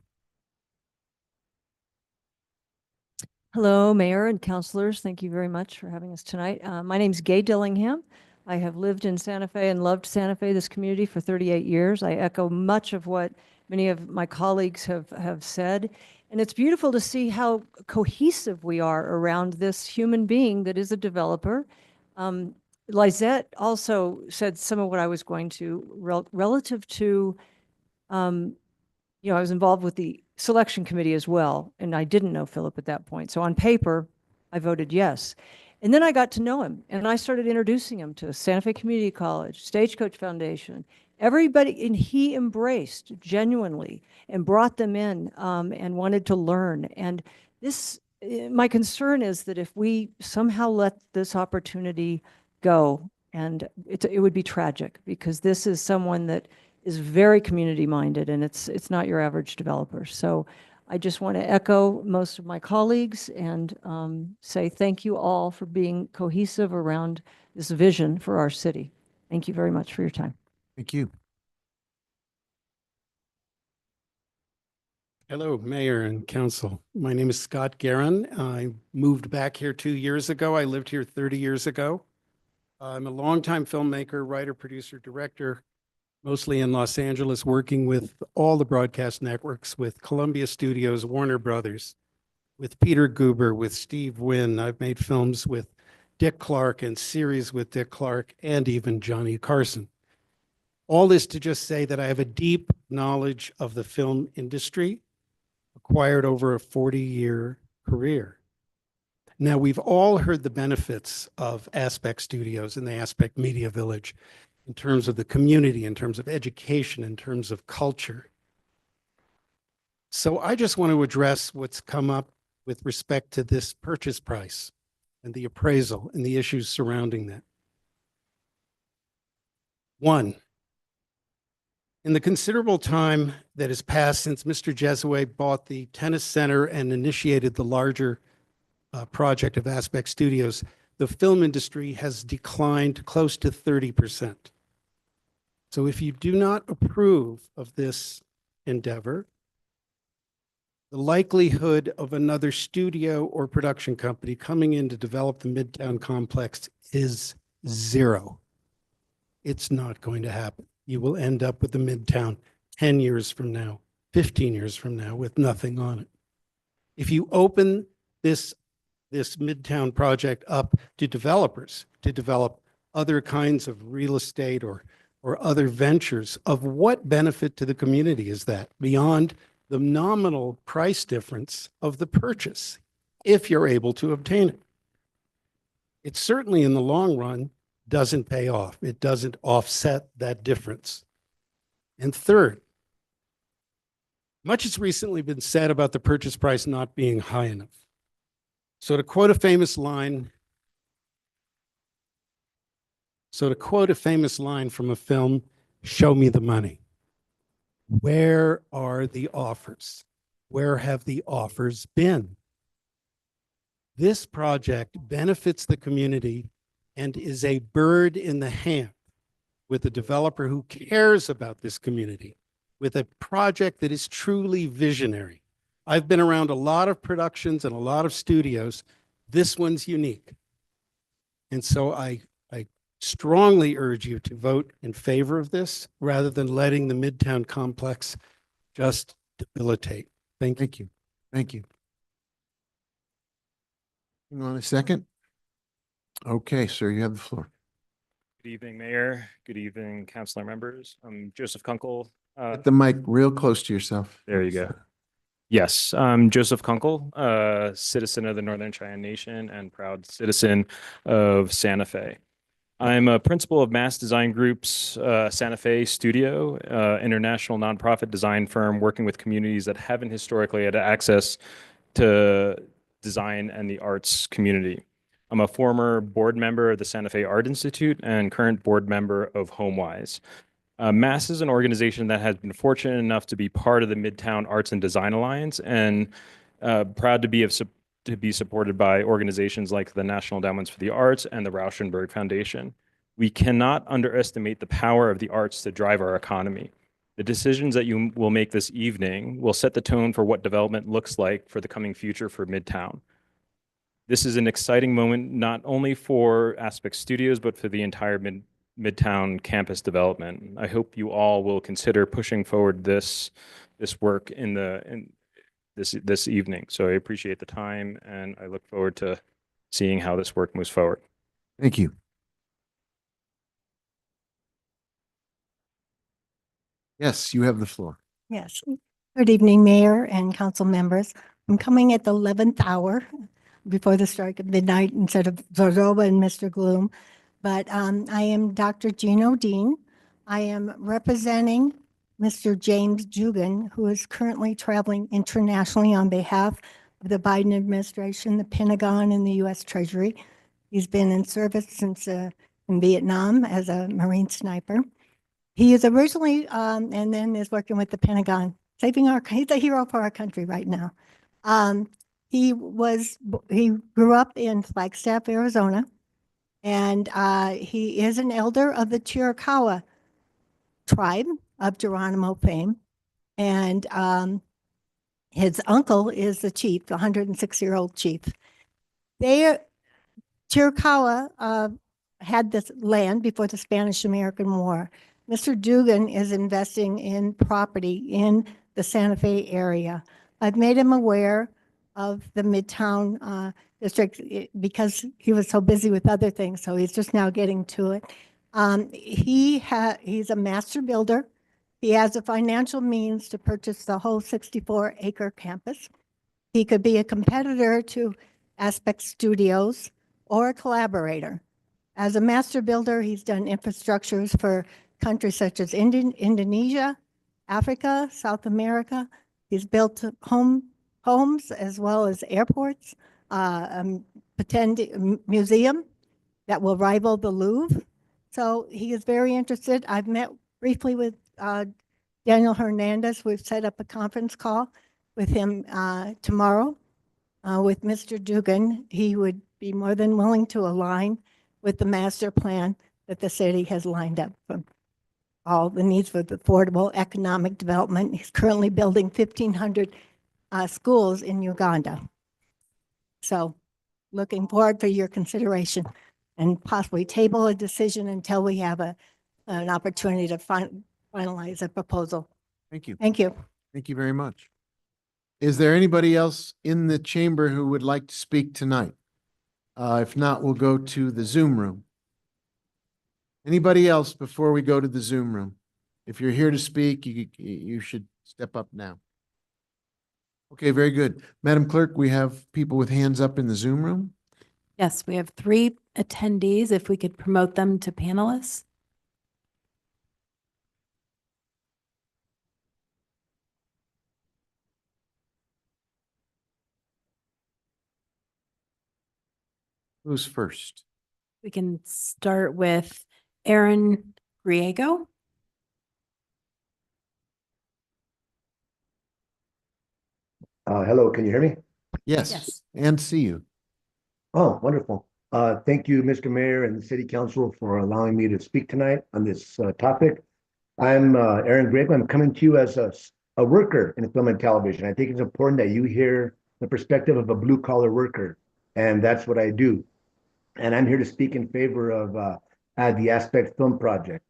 Hello, Mayor and councilors. Thank you very much for having us tonight. My name is Gay Dillingham. I have lived in Santa Fe and loved Santa Fe, this community, for 38 years. I echo much of what many of my colleagues have said. And it's beautiful to see how cohesive we are around this human being that is a developer. Lizette also said some of what I was going to, relative to, I was involved with the selection committee as well, and I didn't know Philip at that point. So on paper, I voted yes. And then I got to know him, and I started introducing him to Santa Fe Community College, Stagecoach Foundation, everybody, and he embraced genuinely and brought them in and wanted to learn. And this, my concern is that if we somehow let this opportunity go, and it would be tragic, because this is someone that is very community minded, and it's not your average developer. So I just want to echo most of my colleagues and say thank you all for being cohesive around this vision for our city. Thank you very much for your time. Thank you. Hello, Mayor and Council. My name is Scott Guerin. I moved back here 2 years ago. I lived here 30 years ago. I'm a longtime filmmaker, writer, producer, director, mostly in Los Angeles, working with all the broadcast networks, with Columbia Studios, Warner Brothers, with Peter Guber, with Steve Wynn. I've made films with Dick Clark and series with Dick Clark and even Johnny Carson. All this to just say that I have a deep knowledge of the film industry, acquired over a 40-year career. Now, we've all heard the benefits of Aspect Studios and the Aspect Media Village in terms of the community, in terms of education, in terms of culture. So I just want to address what's come up with respect to this purchase price and the appraisal and the issues surrounding that. One, in the considerable time that has passed since Mr. Jesue bought the tennis center and initiated the larger project of Aspect Studios, the film industry has declined close to 30%. So if you do not approve of this endeavor, the likelihood of another studio or production company coming in to develop the Midtown complex is zero. It's not going to happen. You will end up with the Midtown 10 years from now, 15 years from now, with nothing on it. If you open this Midtown project up to developers to develop other kinds of real estate or other ventures, of what benefit to the community is that beyond the nominal price difference of the purchase, if you're able to obtain it? It certainly in the long run doesn't pay off. It doesn't offset that difference. And third, much has recently been said about the purchase price not being high enough. So to quote a famous line from a film, "Show me the money." Where are the offers? Where have the offers been? This project benefits the community and is a bird in the hand with a developer who cares about this community, with a project that is truly visionary. I've been around a lot of productions and a lot of studios. This one's unique. And so I strongly urge you to vote in favor of this rather than letting the Midtown complex just debilitate. Thank you. Thank you. You want a second? Okay, sir, you have the floor. Good evening, Mayor. Good evening, councilor members. I'm Joseph Kunkel. Get the mic real close to yourself. There you go. Yes, I'm Joseph Kunkel, citizen of the Northern Cheyenne Nation and proud citizen of Santa Fe. I'm a principal of Mass Design Group's Santa Fe Studio, international nonprofit design firm working with communities that haven't historically had access to design and the arts community. I'm a former board member of the Santa Fe Art Institute and current board member of HomeWise. Mass is an organization that has been fortunate enough to be part of the Midtown Arts and Design Alliance and proud to be supported by organizations like the National Endowments for the Arts and the Rauschenberg Foundation. We cannot underestimate the power of the arts to drive our economy. The decisions that you will make this evening will set the tone for what development looks like for the coming future for Midtown. This is an exciting moment, not only for Aspect Studios, but for the entire Midtown campus development. I hope you all will consider pushing forward this work in this evening. So I appreciate the time and I look forward to seeing how this work moves forward. Thank you. Yes, you have the floor. Yes. Good evening, Mayor and council members. I'm coming at the 11th hour before the strike at midnight instead of Zorzoba and Mr. Gloom. But I am Dr. Gino Dean. I am representing Mr. James Dugan, who is currently traveling internationally on behalf of the Biden administration, the Pentagon, and the U.S. Treasury. He's been in service since in Vietnam as a Marine sniper. He is originally, and then is working with the Pentagon, he's a hero for our country right now. He grew up in Flagstaff, Arizona, and he is an elder of the Chiricahua tribe of Geronimo fame. And his uncle is the chief, the 106-year-old chief. Chiricahua had this land before the Spanish-American War. Mr. Dugan is investing in property in the Santa Fe area. I've made him aware of the Midtown district because he was so busy with other things, so he's just now getting to it. He's a master builder. He has the financial means to purchase the whole 64-acre campus. He could be a competitor to Aspect Studios or a collaborator. As a master builder, he's done infrastructures for countries such as Indonesia, Africa, South America. He's built homes as well as airports, a museum that will rival the Louvre. So he is very interested. I've met briefly with Daniel Hernandez. We've set up a conference call with him tomorrow with Mr. Dugan. He would be more than willing to align with the master plan that the city has lined up for all the needs for affordable economic development. He's currently building 1,500 schools in Uganda. So looking forward for your consideration and possibly table a decision until we have an opportunity to finalize a proposal. Thank you. Thank you. Thank you very much. Is there anybody else in the chamber who would like to speak tonight? If not, we'll go to the Zoom room. Anybody else before we go to the Zoom room? If you're here to speak, you should step up now. Okay, very good. Madam Clerk, we have people with hands up in the Zoom room. Yes, we have 3 attendees. If we could promote them to panelists. Who's first? We can start with Aaron Griego. Hello, can you hear me? Yes, Yes. and see you. Oh, wonderful. Thank you, Mr. Mayor and the City Council for allowing me to speak tonight on this topic. I'm Aaron Griego. I'm coming to you as a worker in film and television. I think it's important that you hear the perspective of a blue-collar worker, and that's what I do. And I'm here to speak in favor of the Aspect Film Project.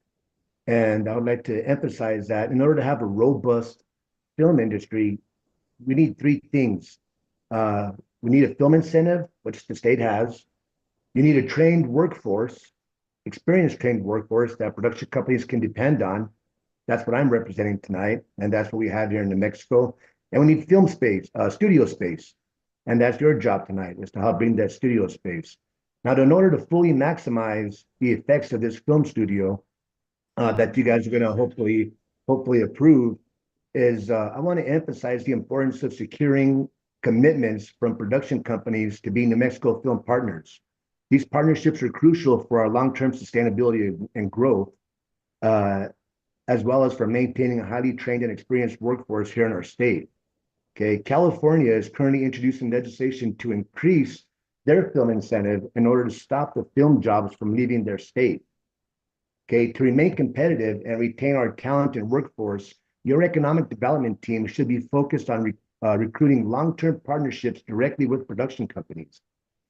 And I would like to emphasize that in order to have a robust film industry, we need 3 things. We need a film incentive, which the state has. You need a trained workforce, experienced trained workforce that production companies can depend on. That's what I'm representing tonight, and that's what we have here in New Mexico. And we need film space, studio space. And that's your job tonight, is to help bring that studio space. Now, in order to fully maximize the effects of this film studio that you guys are going to hopefully approve, is I want to emphasize the importance of securing commitments from production companies to be New Mexico film partners. These partnerships are crucial for our long-term sustainability and growth, as well as for maintaining a highly trained and experienced workforce here in our state. Okay, California is currently introducing legislation to increase their film incentive in order to stop the film jobs from leaving their state. Okay, to remain competitive and retain our talented workforce, your economic development team should be focused on recruiting long-term partnerships directly with production companies.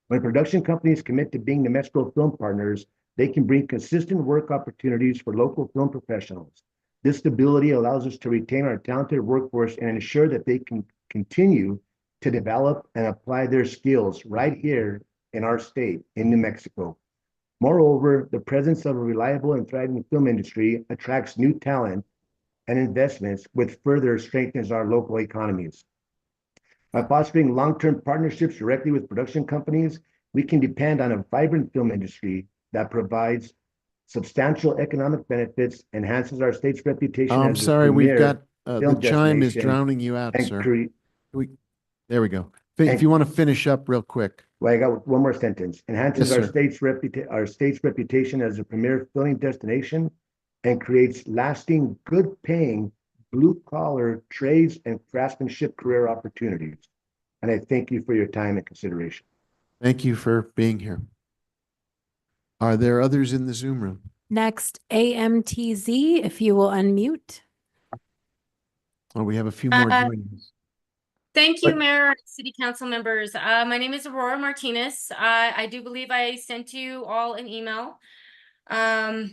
When production companies commit to being New Mexico film partners, they can bring consistent work opportunities for local film professionals. This stability allows us to retain our talented workforce and ensure that they can continue to develop and apply their skills right here in our state, in New Mexico. Moreover, the presence of a reliable and thriving film industry attracts new talent and investments, which further strengthens our local economies. By fostering long-term partnerships directly with production companies, we can depend on a vibrant film industry that provides substantial economic benefits, enhances our state's reputation. I'm as a sorry, we've premier got, film the chime is destination drowning you out, and sir. There we go. If you want to finish up real quick. Well, I got one more sentence. Enhances Yes, our sir. state's reputation as a premier filming destination and creates lasting, good-paying, blue-collar trades and craftsmanship career opportunities. And I thank you for your time and consideration. Thank you for being here. Are there others in the Zoom room? Next, AMTZ, if you will unmute. Oh, we have a few more joining us. Thank you, Mayor, City Council members. My name is Aurora Martinez. I do believe I sent you all an email. I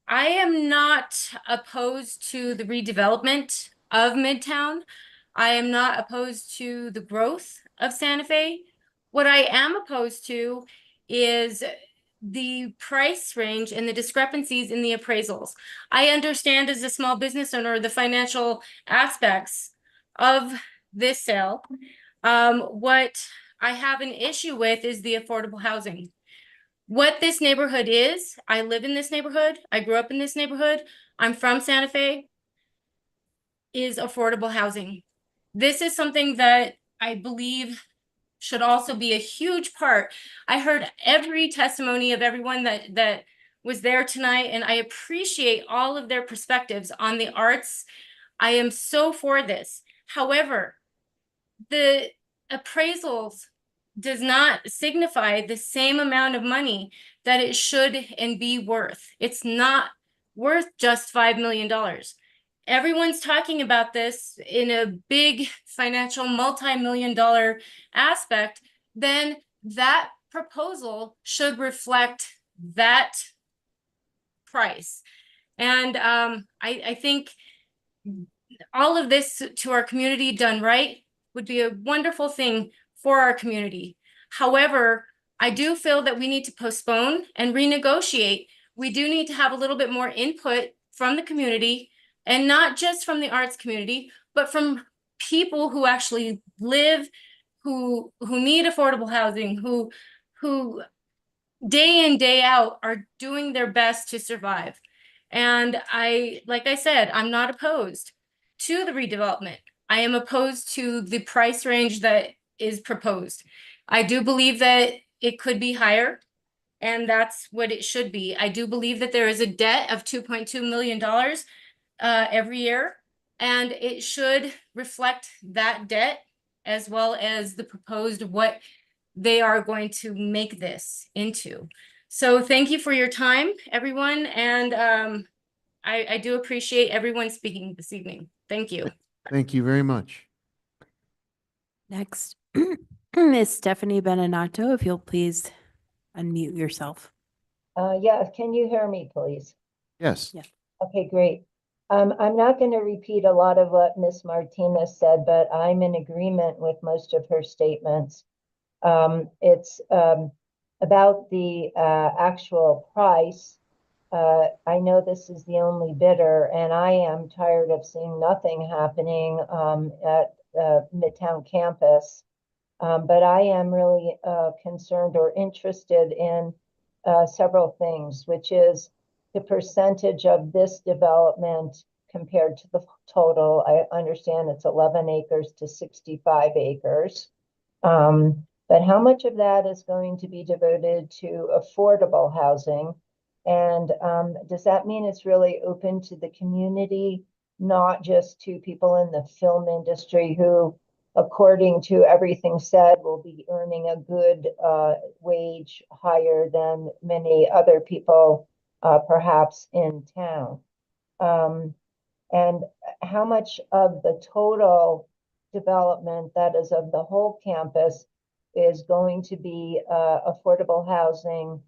am not opposed to the redevelopment of Midtown. I am not opposed to the growth of Santa Fe. What I am opposed to is the price range and the discrepancies in the appraisals. I understand as a small business owner the financial aspects of this sale. What I have an issue with is the affordable housing. What this neighborhood is, I live in this neighborhood, I grew up in this neighborhood, I'm from Santa Fe, is affordable housing. This is something that I believe should also be a huge part. I heard every testimony of everyone that was there tonight, and I appreciate all of their perspectives on the arts. I am so for this. However, the appraisals does not signify the same amount of money that it should and be worth. It's not worth just $5 million. Everyone's talking about this in a big financial multi-million-dollar aspect. Then that proposal should reflect that price. And I think all of this to our community done right would be a wonderful thing for our community. However, I do feel that we need to postpone and renegotiate. We do need to have a little bit more input from the community, and not just from the arts community, but from people who actually live, who need affordable housing, who day in, day out are doing their best to survive. And like I said, I'm not opposed to the redevelopment. I am opposed to the price range that is proposed. I do believe that it could be higher, and that's what it should be. I do believe that there is a debt of $2.2 million every year, and it should reflect that debt as well as the proposed what they are going to make this into. So thank you for your time, everyone, and I do appreciate everyone speaking this evening. Thank you. Thank you very much. Next, Miss Stephanie Benenato, if you'll please unmute yourself. Yeah, can you hear me, please? Yes. Yeah. Okay, great. I'm not going to repeat a lot of what Ms. Martinez said, but I'm in agreement with most of her statements. It's about the actual price, I know this is the only bidder, and I am tired of seeing nothing happening at Midtown campus. But I am really concerned or interested in several things, which is the percentage of this development compared to the total. I understand it's 11 acres to 65 acres. But how much of that is going to be devoted to affordable housing? And does that mean it's really open to the community, not just to people in the film industry who, according to everything said, will be earning a good wage higher than many other people perhaps in town? And how much of the total development that is of the whole campus is going to be affordable housing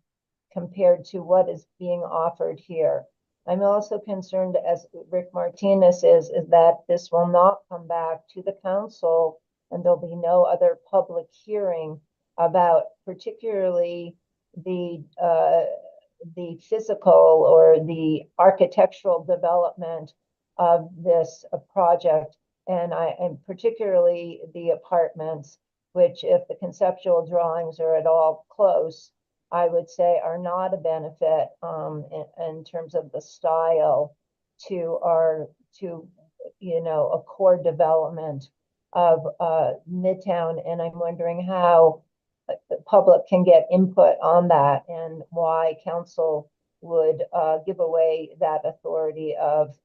compared to what is being offered here? I'm also concerned, as Rick Martinez is that this will not come back to the council and there'll be no other public hearing about particularly the physical or the architectural development of this project. And particularly the apartments, which, if the conceptual drawings are at all close, I would say are not a benefit in terms of the style to a core development of Midtown. And I'm wondering how the public can get input on that and why council would give away that authority of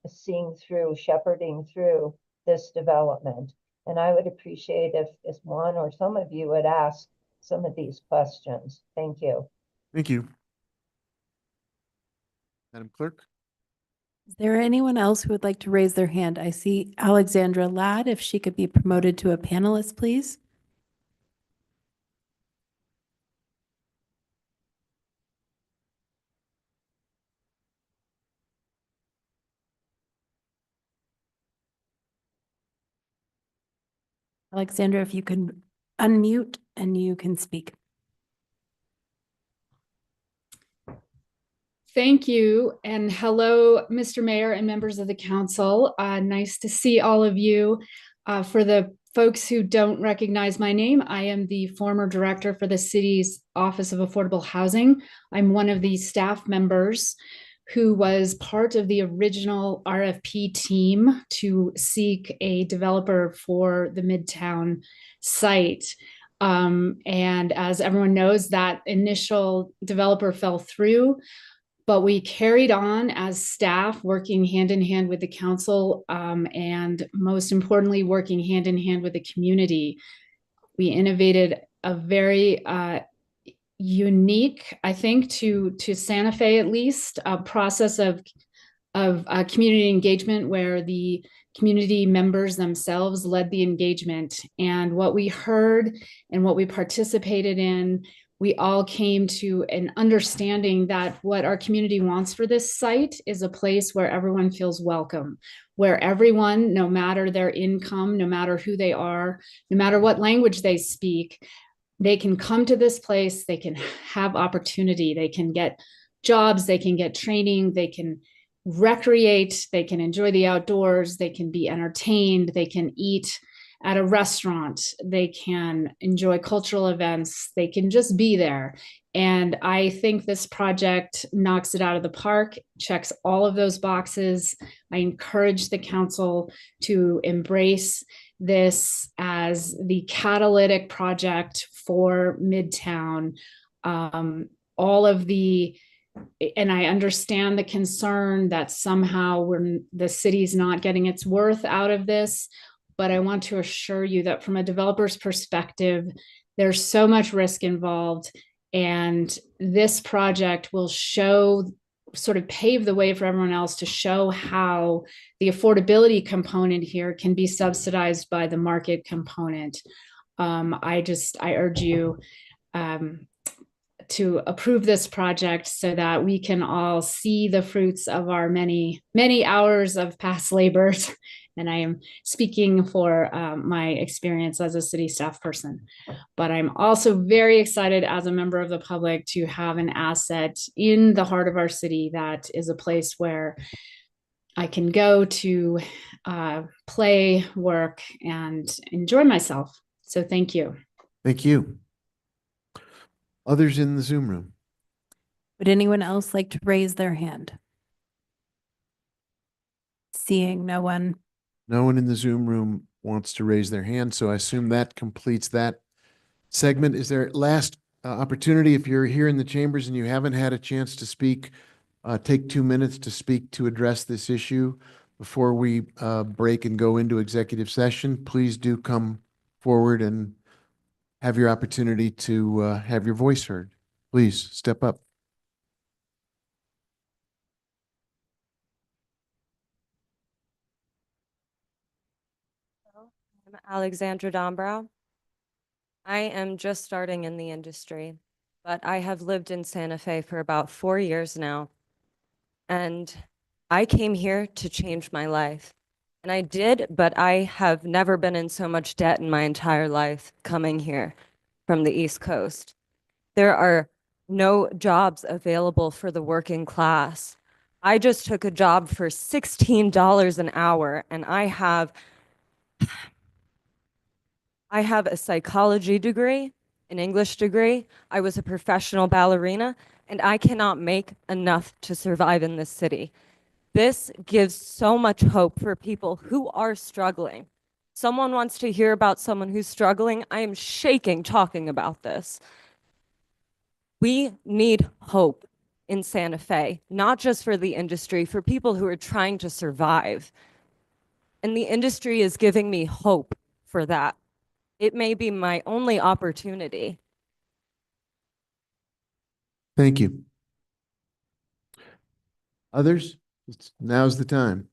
seeing through, shepherding through this development. And I would appreciate if one or some of you would ask some of these questions. Thank you. Thank you. Madam Clerk? Is there anyone else who would like to raise their hand? I see Alexandra Ladd. If she could be promoted to a panelist, please. Alexandra, if you can unmute and you can speak. Thank you. And hello, Mr. Mayor and members of the council. Nice to see all of you. For the folks who don't recognize my name, I am the former director for the city's Office of Affordable Housing. I'm one of the staff members who was part of the original RFP team to seek a developer for the Midtown site. And as everyone knows, that initial developer fell through, but we carried on as staff, working hand in hand with the council, and most importantly, working hand in hand with the community. We innovated a very unique, I think, to Santa Fe at least, a process of community engagement where the community members themselves led the engagement. And what we heard and what we participated in, we all came to an understanding that what our community wants for this site is a place where everyone feels welcome, where everyone, no matter their income, no matter who they are, no matter what language they speak, they can come to this place, they can have opportunity, they can get jobs, they can get training, they can recreate, they can enjoy the outdoors, they can be entertained, they can eat at a restaurant, they can enjoy cultural events, they can just be there. And I think this project knocks it out of the park, checks all of those boxes. I encourage the council to embrace this as the catalytic project for Midtown. All of the, and I understand the concern that somehow the city's not getting its worth out of this, but I want to assure you that from a developer's perspective, there's so much risk involved, and this project will sort of pave the way for everyone else to show how the affordability component here can be subsidized by the market component. I urge you to approve this project so that we can all see the fruits of our many, many hours of past labors and I am speaking for my experience as a city staff person. But I'm also very excited as a member of the public to have an asset in the heart of our city that is a place where I can go to play, work, and enjoy myself. So thank you. Thank you. Others in the Zoom room? Would anyone else like to raise their hand? Seeing no one. No one in the Zoom room wants to raise their hand, so I assume that completes that segment. Is there last opportunity, if you're here in the chambers and you haven't had a chance to speak, take 2 minutes to speak to address this issue before we break and go into executive session. Please do come forward and have your opportunity to have your voice heard. Please step up. I'm Alexandra Dombrow. I am just starting in the industry, but I have lived in Santa Fe for about 4 years now. And I came here to change my life. And I did, but I have never been in so much debt in my entire life coming here from the East Coast. There are no jobs available for the working class. I just took a job for $16 an hour, and I have a psychology degree, an English degree. I was a professional ballerina, and I cannot make enough to survive in this city. This gives so much hope for people who are struggling. Someone wants to hear about someone who's struggling. I am shaking talking about this. We need hope in Santa Fe, not just for the industry, for people who are trying to survive. And the industry is giving me hope for that. It may be my only opportunity. Thank you. Others? Now's the time.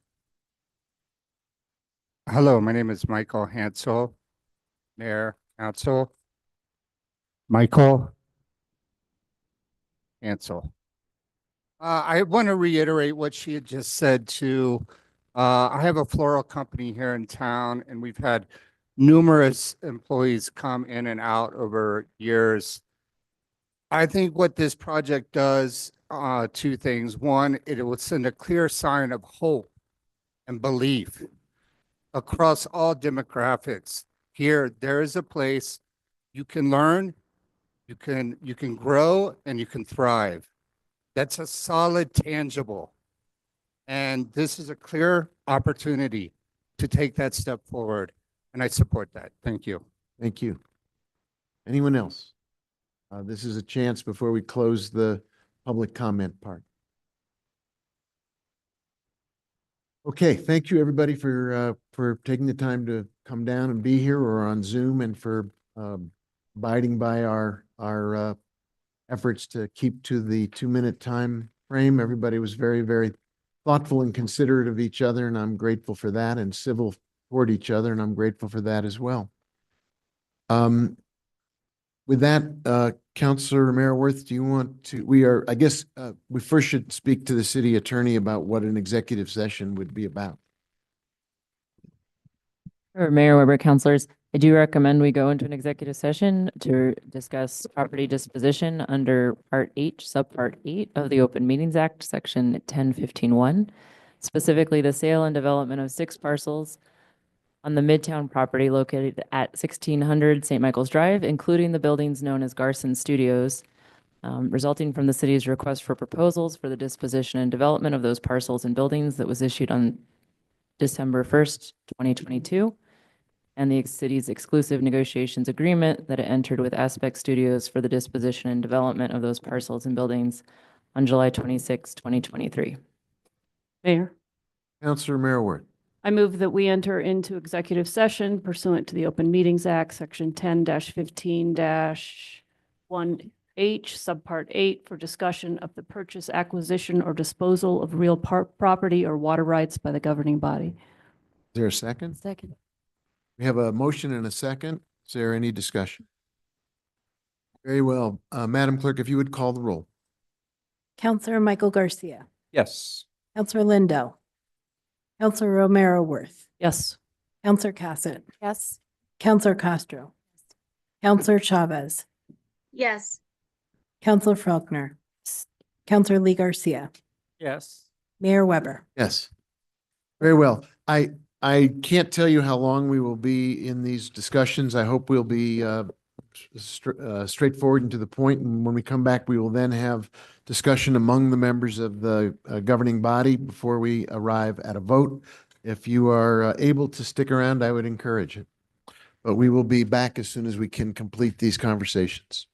Hello, my name is Michael Hansel, Mayor, Council. Michael Hansel. I want to reiterate what she had just said too. I have a floral company here in town, and we've had numerous employees come in and out over years. I think what this project does, two things. One, it will send a clear sign of hope and belief across all demographics. Here, there is a place you can learn, you can grow, and you can thrive. That's a solid, tangible. And this is a clear opportunity to take that step forward. And I support that. Thank you. Thank you. Anyone else? This is a chance before we close the public comment part. Okay, thank you everybody for taking the time to come down and be here or on Zoom, and for abiding by our efforts to keep to the 2-minute time frame. Everybody was very, very thoughtful and considerate of each other, and I'm grateful for that, and civil toward each other, and I'm grateful for that as well. With that, Councilor Romero-Worth, do you want to, I guess we first should speak to the city attorney about what an executive session would be about. Mayor, Weber, councilors, I do recommend we go into an executive session to discuss property disposition under Part H, Subpart 8 of the Open Meetings Act, Section 1015-1, specifically the sale and development of 6 parcels on the Midtown property located at 1600 St. Michael's Drive, including the buildings known as Garson Studios, resulting from the city's request for proposals for the disposition and development of those parcels and buildings that was issued on December 1st, 2022, and the city's exclusive negotiations agreement that it entered with Aspect Studios for the disposition and development of those parcels and buildings on July 26, 2023. Mayor, Councilor Romero-Worth. I move that we enter into executive session pursuant to the Open Meetings Act, Section 10-15-1H, Subpart 8, for discussion of the purchase, acquisition, or disposal of real property or water rights by the governing body. Is there a second? Second. We have a motion and a second. Is there any discussion? Very well. Madam Clerk, if you would call the roll. Councilor Michael Garcia. Yes. Councilor Lindo. Councilor Romero-Worth. Yes. Counselor Cassett, Yes. Counselor Castro, Counselor Chavez, Yes. Counselor Faulkner, Counselor Lee Garcia, Yes. Mayor Weber. Yes. Very well. I can't tell you how long we will be in these discussions. I hope we'll be straightforward and to the point. And when we come back, we will then have discussion among the members of the governing body before we arrive at a vote. If you are able to stick around, I would encourage it. But we will be back as soon as we can complete these conversations.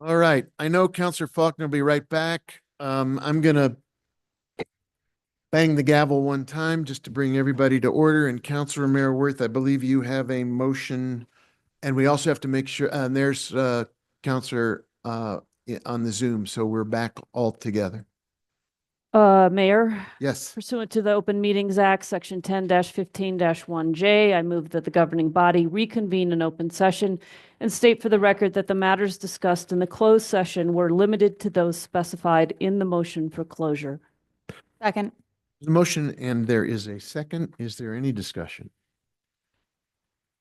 All right. I know Counselor Faulkner will be right back. I'm gonna bang the gavel one time just to bring everybody to order. And Counselor Mayor-Worth, I believe you have a motion. And we also have to make sure, and there's Counselor on the Zoom, so we're back all together. Mayor, Yes. pursuant to the Open Meetings Act, Section 10-15-1J, I move that the governing body reconvene an open session and state for the record that the matters discussed in the closed session were limited to those specified in the motion for closure. Second. The motion, and there is a second. Is there any discussion?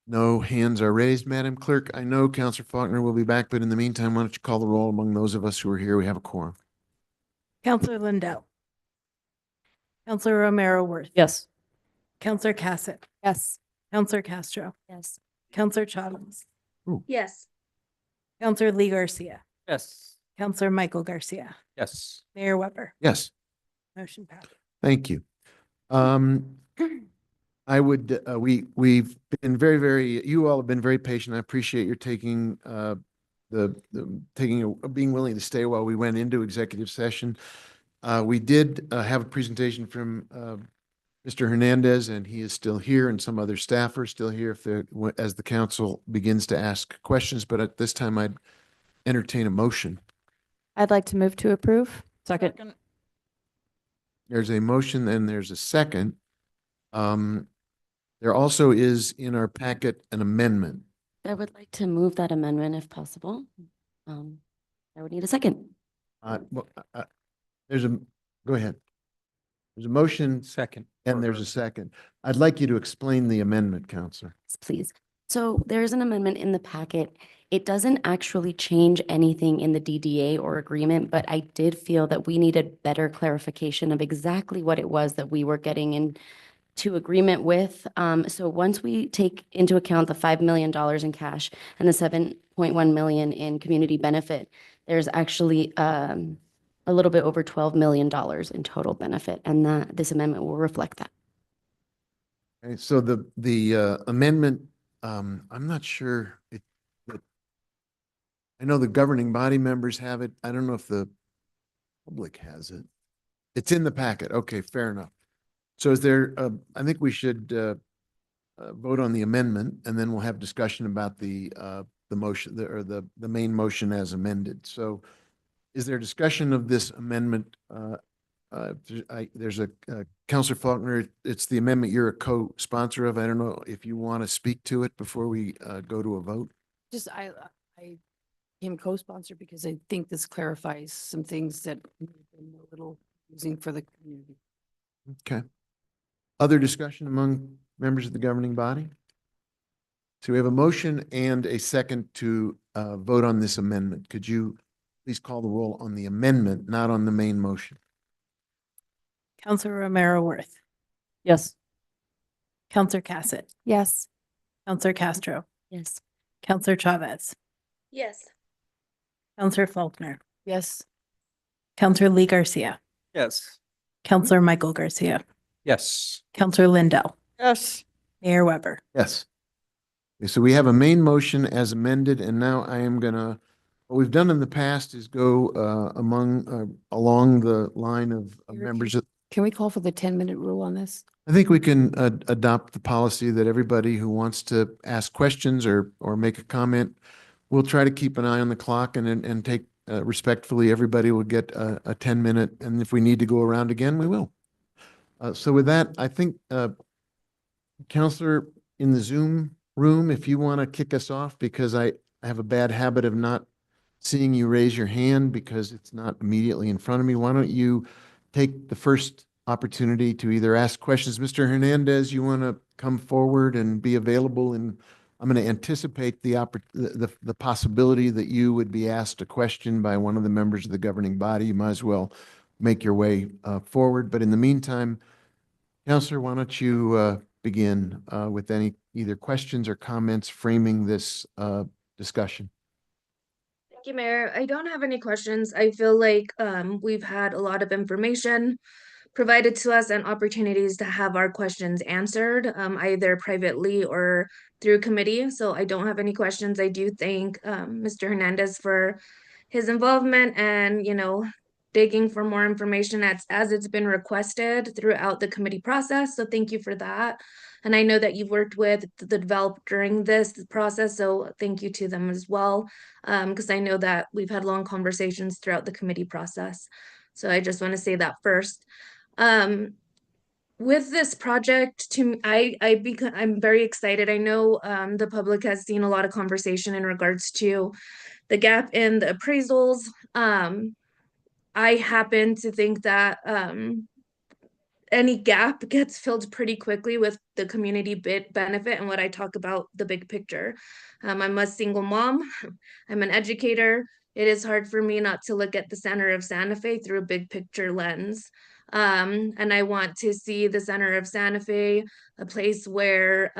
No hands are raised, Madam Clerk. I know Counselor Faulkner will be back, but in the meantime, why don't you call the roll among those of us who are here? We have a quorum. Counselor Lindell. Counselor Romero-Worth. Yes. Counselor Cassett. Yes. Counselor Castro. Yes. Counselor Chavez. Yes. Counselor Lee Garcia. Yes. Counselor Michael Garcia. Yes. Mayor Weber. Yes. Motion passed. Thank you. I would, we've been you all have been very patient. I appreciate your taking, being willing to stay while we went into executive session. We did have a presentation from Mr. Hernandez, and he is still here, and some other staff are still here as the council begins to ask questions. But at this time, I'd entertain a motion. I'd like to move to approve. Second. There's a motion and there's a second. There also is in our packet an amendment. I would like to move that amendment if possible. I would need a second. Go ahead. There's a motion. Second. And there's a second. I'd like you to explain the amendment, Counselor. Please. So there's an amendment in the packet. It doesn't actually change anything in the DDA or agreement, but I did feel that we needed better clarification of exactly what it was that we were getting into agreement with. So once we take into account the $5 million in cash and the $7.1 million in community benefit, there's actually a little bit over $12 million in total benefit, and this amendment will reflect that. Okay, so the amendment, I'm not sure I know the governing body members have it. I don't know if the public has it. It's in the packet. Okay, fair enough. So is there, I think we should vote on the amendment, and then we'll have discussion about the motion, the main motion as amended. So is there discussion of this amendment? There's a Counselor Faulkner, it's the amendment you're a co-sponsor of. I don't know if you want to speak to it before we go to a vote. Just, I became co-sponsor because I think this clarifies some things that have been a little confusing for the community. Okay. Other discussion among members of the governing body? So we have a motion and a second to vote on this amendment. Could you please call the roll on the amendment, not on the main motion? Counselor Romero-Worth. Yes. Counselor Cassett. Yes. Counselor Castro. Yes. Counselor Chavez. Yes. Counselor Faulkner. Yes. Counselor Lee Garcia. Yes. Counselor Michael Garcia. Yes. Counselor Lindell. Yes. Mayor Weber. Yes. Okay, so we have a main motion as amended, and now I am gonna, what we've done in the past is go along the line of members. Can we call for the 10-minute rule on this? I think we can adopt the policy that everybody who wants to ask questions or make a comment, we'll try to keep an eye on the clock and take respectfully, everybody will get a 10-minute, and if we need to go around again, we will. So with that, I think Counselor in the Zoom room, if you want to kick us off, because I have a bad habit of not seeing you raise your hand because it's not immediately in front of me. Why don't you take the first opportunity to either ask questions? Mr. Hernandez, you want to come forward and be available, and I'm going to anticipate the possibility that you would be asked a question by one of the members of the governing body. You might as well make your way forward. But in the meantime, Counselor, why don't you begin with any either questions or comments framing this discussion? Thank you, Mayor. I don't have any questions. I feel like we've had a lot of information provided to us and opportunities to have our questions answered, either privately or through committee. So I don't have any questions. I do thank Mr. Hernandez for his involvement and, digging for more information as it's been requested throughout the committee process. So thank you for that. And I know that you've worked with the developer during this process, so thank you to them as well, because I know that we've had long conversations throughout the committee process. So I just want to say that first. With this project, I'm very excited. I know the public has seen a lot of conversation in regards to the gap in the appraisals. I happen to think that any gap gets filled pretty quickly with the community benefit and what I talk about the big picture. I'm a single mom. I'm an educator. It is hard for me not to look at the center of Santa Fe through a big picture lens. And I want to see the center of Santa Fe a place where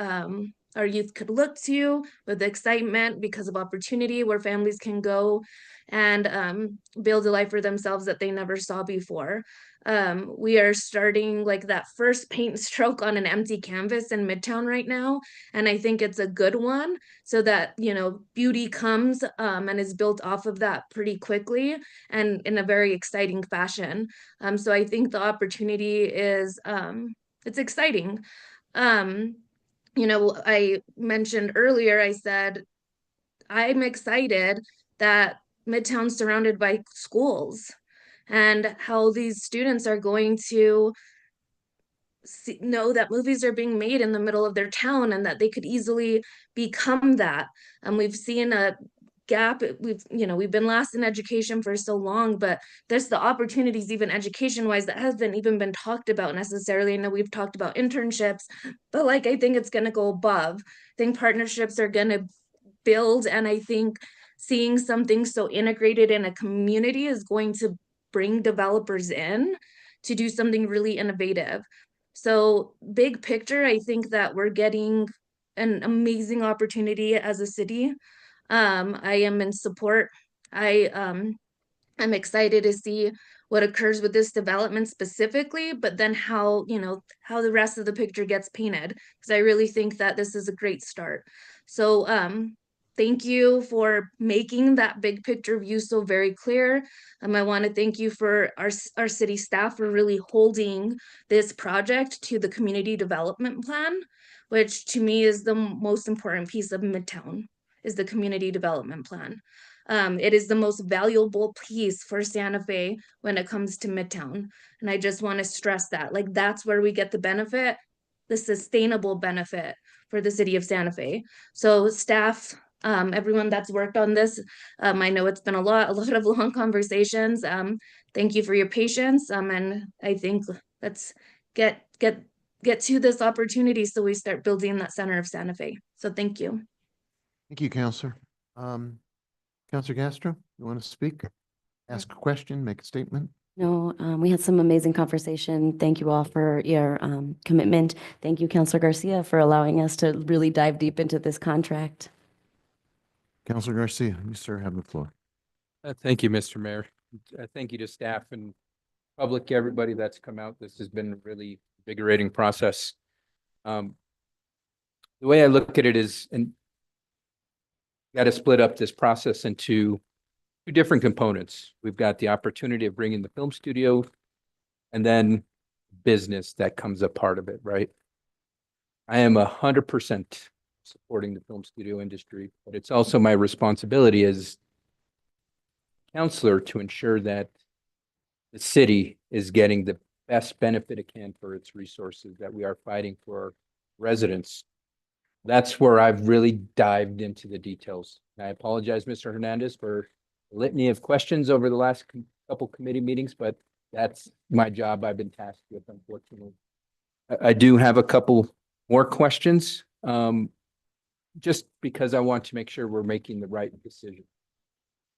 our youth could look to with excitement because of opportunity, where families can go and build a life for themselves that they never saw before. We are starting like that first paint stroke on an empty canvas in Midtown right now. And I think it's a good one so that, beauty comes and is built off of that pretty quickly and in a very exciting fashion. So I think the opportunity is, it's exciting. I mentioned earlier, I said, I'm excited that Midtown's surrounded by schools and how these students are going to know that movies are being made in the middle of their town and that they could easily become that. And we've seen a gap. We've been last in education for so long, but there's the opportunities even education wise that hasn't even been talked about necessarily. I know we've talked about internships, but I think it's going to go above. I think partnerships are going to build, and I think seeing something so integrated in a community is going to bring developers in to do something really innovative. So big picture, I think that we're getting an amazing opportunity as a city. I am in support. I'm excited to see what occurs with this development specifically, but then how the rest of the picture gets painted, because I really think that this is a great start. So thank you for making that big picture view so very clear. I want to thank you for our city staff for really holding this project to the community development plan, which to me is the most important piece of Midtown, is the community development plan. It is the most valuable piece for Santa Fe when it comes to Midtown. And I just want to stress that, that's where we get the benefit, the sustainable benefit for the city of Santa Fe. So staff, everyone that's worked on this, I know it's been a lot of long conversations. Thank you for your patience. And I think let's get to this opportunity so we start building that center of Santa Fe. So thank you. Thank you, Counselor. Counselor Castro, you want to speak? Ask a question, make a statement? No, we had some amazing conversation. Thank you all for your commitment. Thank you, Councilor Garcia, for allowing us to really dive deep into this contract. Counselor Garcia, you sir have the floor. Thank you, Mr. Mayor. Thank you to staff and public, everybody that's come out. This has been a really invigorating process. The way I look at it is, and got to split up this process into two different components. We've got the opportunity of bringing the film studio and then business that comes a part of it, right? I am 100% supporting the film studio industry, but it's also my responsibility as counselor to ensure that the city is getting the best benefit it can for its resources, that we are fighting for residents. That's where I've really dived into the details. And I apologize, Mr. Hernandez, for a litany of questions over the last couple committee meetings, but that's my job I've been tasked with, unfortunately. I do have a couple more questions, just because I want to make sure we're making the right decision.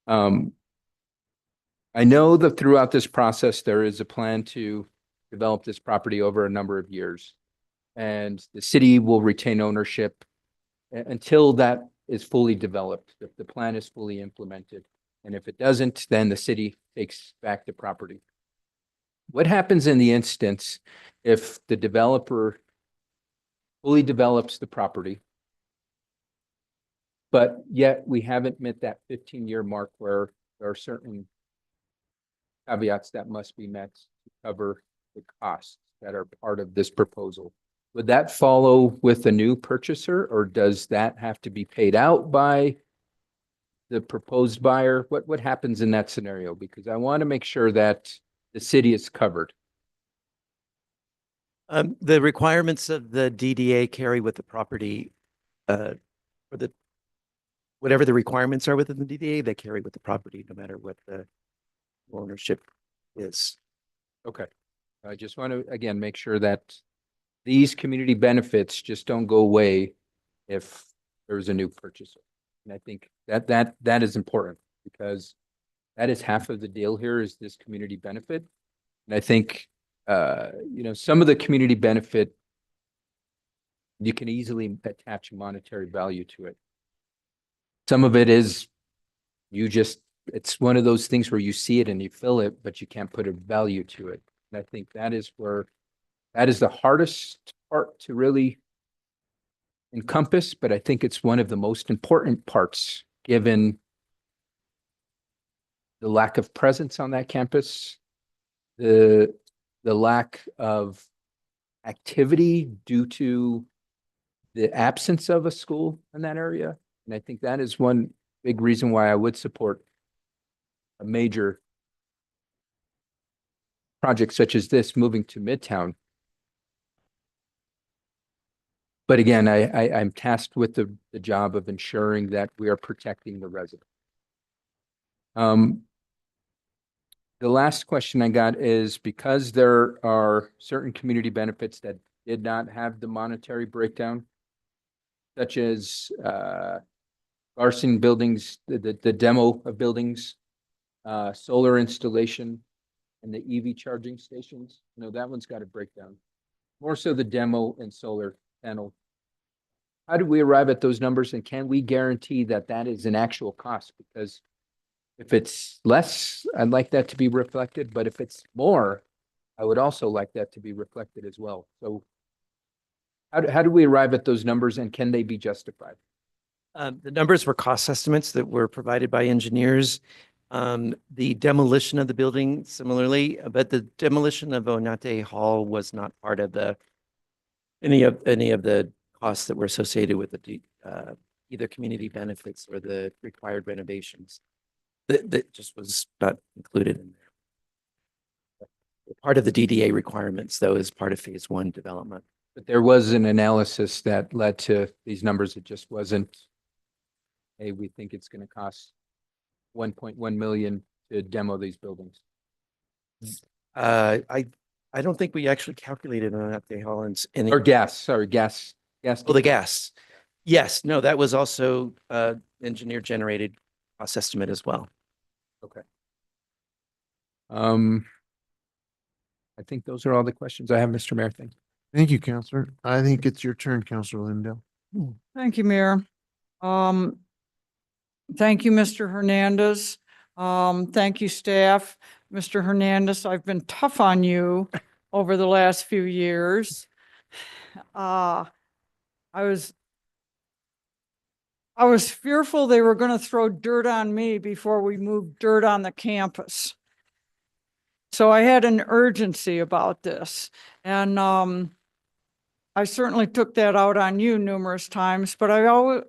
I know that throughout this process, there is a plan to develop this property over a number of years, and the city will retain ownership until that is fully developed, if the plan is fully implemented. And if it doesn't, then the city takes back the property. What happens in the instance if the developer fully develops the property, but yet we haven't met that 15-year mark where there are certain caveats that must be met to cover the costs that are part of this proposal. Would that follow with a new purchaser, or does that have to be paid out by the proposed buyer? What happens in that scenario? Because I want to make sure that the city is covered. The requirements of the DDA carry with the property, or whatever the requirements are within the DDA, they carry with the property, no matter what the ownership is. Okay. I just want to, again, make sure that these community benefits just don't go away if there's a new purchaser. And I think that is important, because that is half of the deal here, is this community benefit. And I think, some of the community benefit, you can easily attach monetary value to it. Some of it is, it's one of those things where you see it and you feel it, but you can't put a value to it. And I think that is the hardest part to really encompass, but I think it's one of the most important parts, given the lack of presence on that campus, the lack of activity due to the absence of a school in that area. And I think that is one big reason why I would support a major project such as this moving to Midtown. But again, I'm tasked with the job of ensuring that we are protecting the resident. The last question I got is, because there are certain community benefits that did not have the monetary breakdown, such as Garson buildings, the demo of buildings, solar installation, and the EV charging stations. That one's got a breakdown. More so the demo and solar panel. How do we arrive at those numbers, and can we guarantee that that is an actual cost? Because if it's less, I'd like that to be reflected, but if it's more, I would also like that to be reflected as well. So how do we arrive at those numbers, and can they be justified? The numbers were cost estimates that were provided by engineers. The demolition of the building similarly, but the demolition of Onate Hall was not part of any of the costs that were associated with the either community benefits or the required renovations. That just was not included in there. Part of the DDA requirements, though, is part of phase 1 development. But there was an analysis that led to these numbers. It just wasn't, hey, we think it's going to cost 1.1 million to demo these buildings. I don't think we actually calculated on that, Holland's any or gas. Oh, the gas. Yes, no, that was also engineer generated cost estimate as well. Okay. I think those are all the questions I have, Mr. Mayor. Thank you. Thank you, Counselor. I think it's your turn, Counselor Lindell. Thank you, Mayor. Thank you, Mr. Hernandez. Thank you, staff. Mr. Hernandez, I've been tough on you over the last few years. I was fearful they were going to throw dirt on me before we moved dirt on the campus. So I had an urgency about this. And I certainly took that out on you numerous times, but I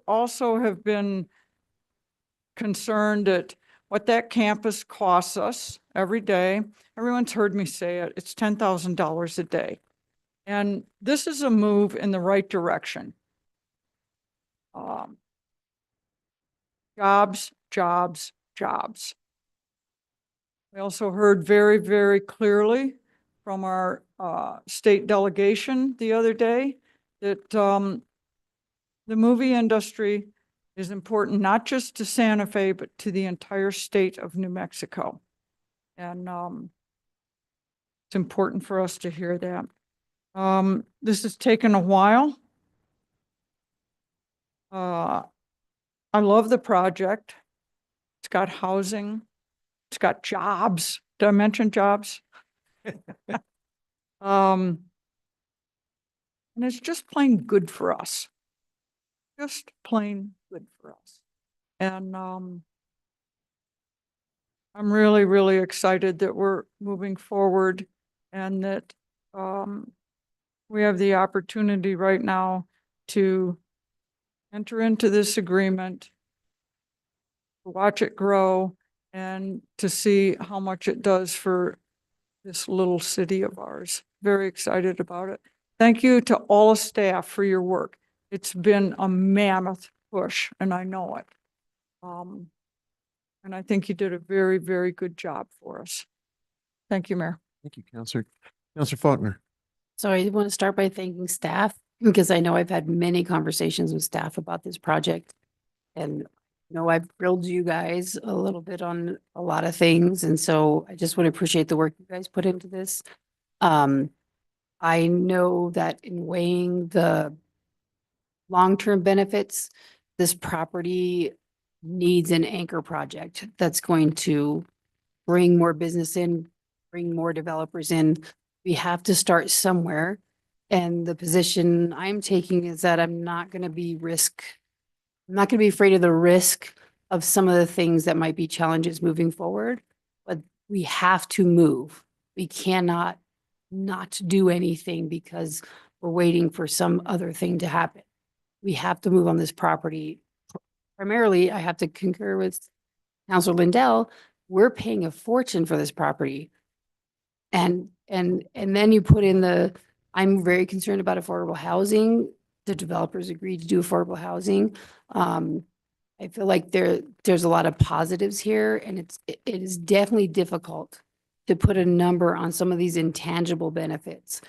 also have been concerned at what that campus costs us every day. Everyone's heard me say it. It's $10,000 a day. And this is a move in the right direction. Jobs, jobs, jobs. We also heard very, very clearly from our state delegation the other day that the movie industry is important not just to Santa Fe, but to the entire state of New Mexico. And it's important for us to hear that. This has taken a while. I love the project. It's got housing. It's got jobs. Did I mention jobs? And it's just plain good for us. Just plain good for us. And I'm really, really excited that we're moving forward and that we have the opportunity right now to enter into this agreement, watch it grow, and to see how much it does for this little city of ours. Very excited about it. Thank you to all the staff for your work. It's been a mammoth push, and I know it. And I think you did a very, very good job for us. Thank you, Mayor. Thank you, Counselor. Counselor Faulkner. So I want to start by thanking staff because I know I've had many conversations with staff about this project. And I've grilled you guys a little bit on a lot of things. And so I just want to appreciate the work you guys put into this. I know that in weighing the long-term benefits, this property needs an anchor project that's going to bring more business in, bring more developers in. We have to start somewhere. And the position I'm taking is that I'm not going to be afraid of the risk of some of the things that might be challenges moving forward, but we have to move. We cannot not do anything because we're waiting for some other thing to happen. We have to move on this property. Primarily, I have to concur with Councilor Lindell. We're paying a fortune for this property. And then you put in I'm very concerned about affordable housing. The developers agreed to do affordable housing. I feel like there's a lot of positives here, and it is definitely difficult to put a number on some of these intangible benefits.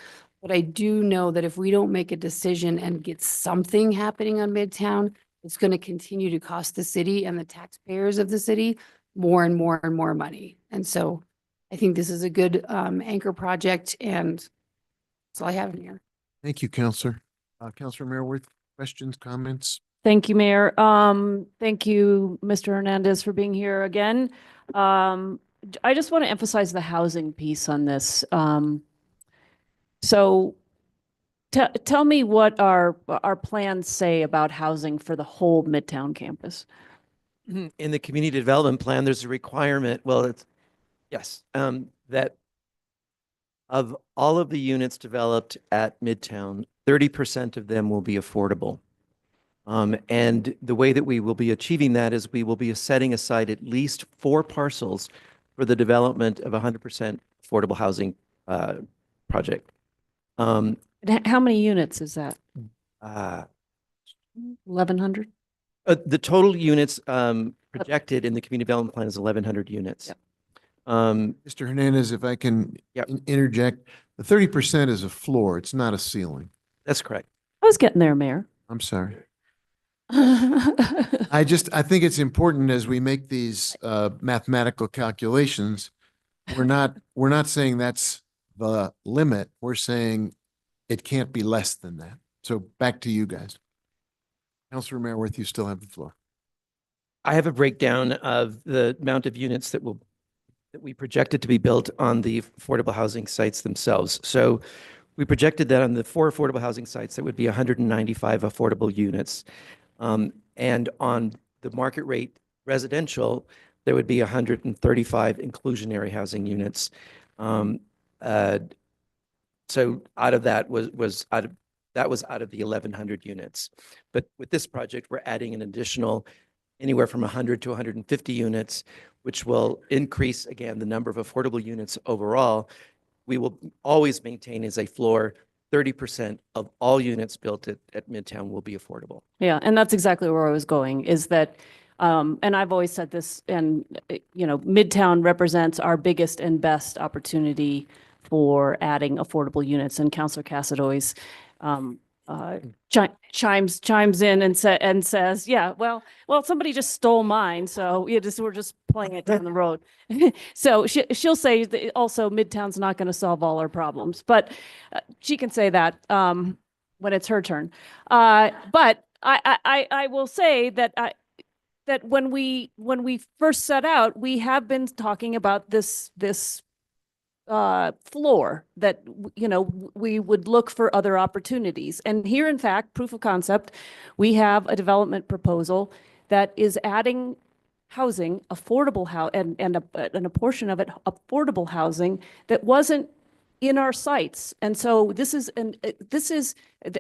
But I do know that if we don't make a decision and get something happening on Midtown, it's going to continue to cost the city and the taxpayers of the city more and more and more money. And so I think this is a good anchor project, and that's all I have in here. Thank you, Counselor. Counselor Mayorworth, questions, comments? Thank you, Mayor. Thank you, Mr. Hernandez, for being here again. I just want to emphasize the housing piece on this. So tell me what our plans say about housing for the whole Midtown campus. In the community development plan, there's a requirement, that of all of the units developed at Midtown, 30% of them will be affordable. And the way that we will be achieving that is we will be setting aside at least 4 parcels for the development of 100% affordable housing project. How many units is that? 1,100? The total units projected in the community development plan is 1,100 units. Yep. Mr. Hernandez, if I can interject, the 30% is a floor. It's not a ceiling. That's correct. I was getting there, Mayor. I'm sorry. I think it's important as we make these mathematical calculations, we're not saying that's the limit. We're saying it can't be less than that. So back to you guys. Councilor Mayorworth, you still have the floor. I have a breakdown of the amount of units that we projected to be built on the affordable housing sites themselves. So we projected that on the 4 affordable housing sites, that would be 195 affordable units. And on the market rate residential, there would be 135 inclusionary housing units. So out of that was out of the 1,100 units. But with this project, we're adding an additional anywhere from 100 to 150 units, which will increase, again, the number of affordable units overall. We will always maintain as a floor 30% of all units built at Midtown will be affordable. Yeah, and that's exactly where I was going, is that, and I've always said this, and, Midtown represents our biggest and best opportunity for adding affordable units. And Councilor Cassidy always chimes in and says, yeah, well, somebody just stole mine, so we're just playing it down the road. So she'll say that also Midtown's not going to solve all our problems, but she can say that when it's her turn. But I will say that that when we first set out, we have been talking about this floor that, we would look for other opportunities. And here, in fact, proof of concept, we have a development proposal that is adding housing, affordable and a portion of it affordable housing that wasn't in our sites. And so this is,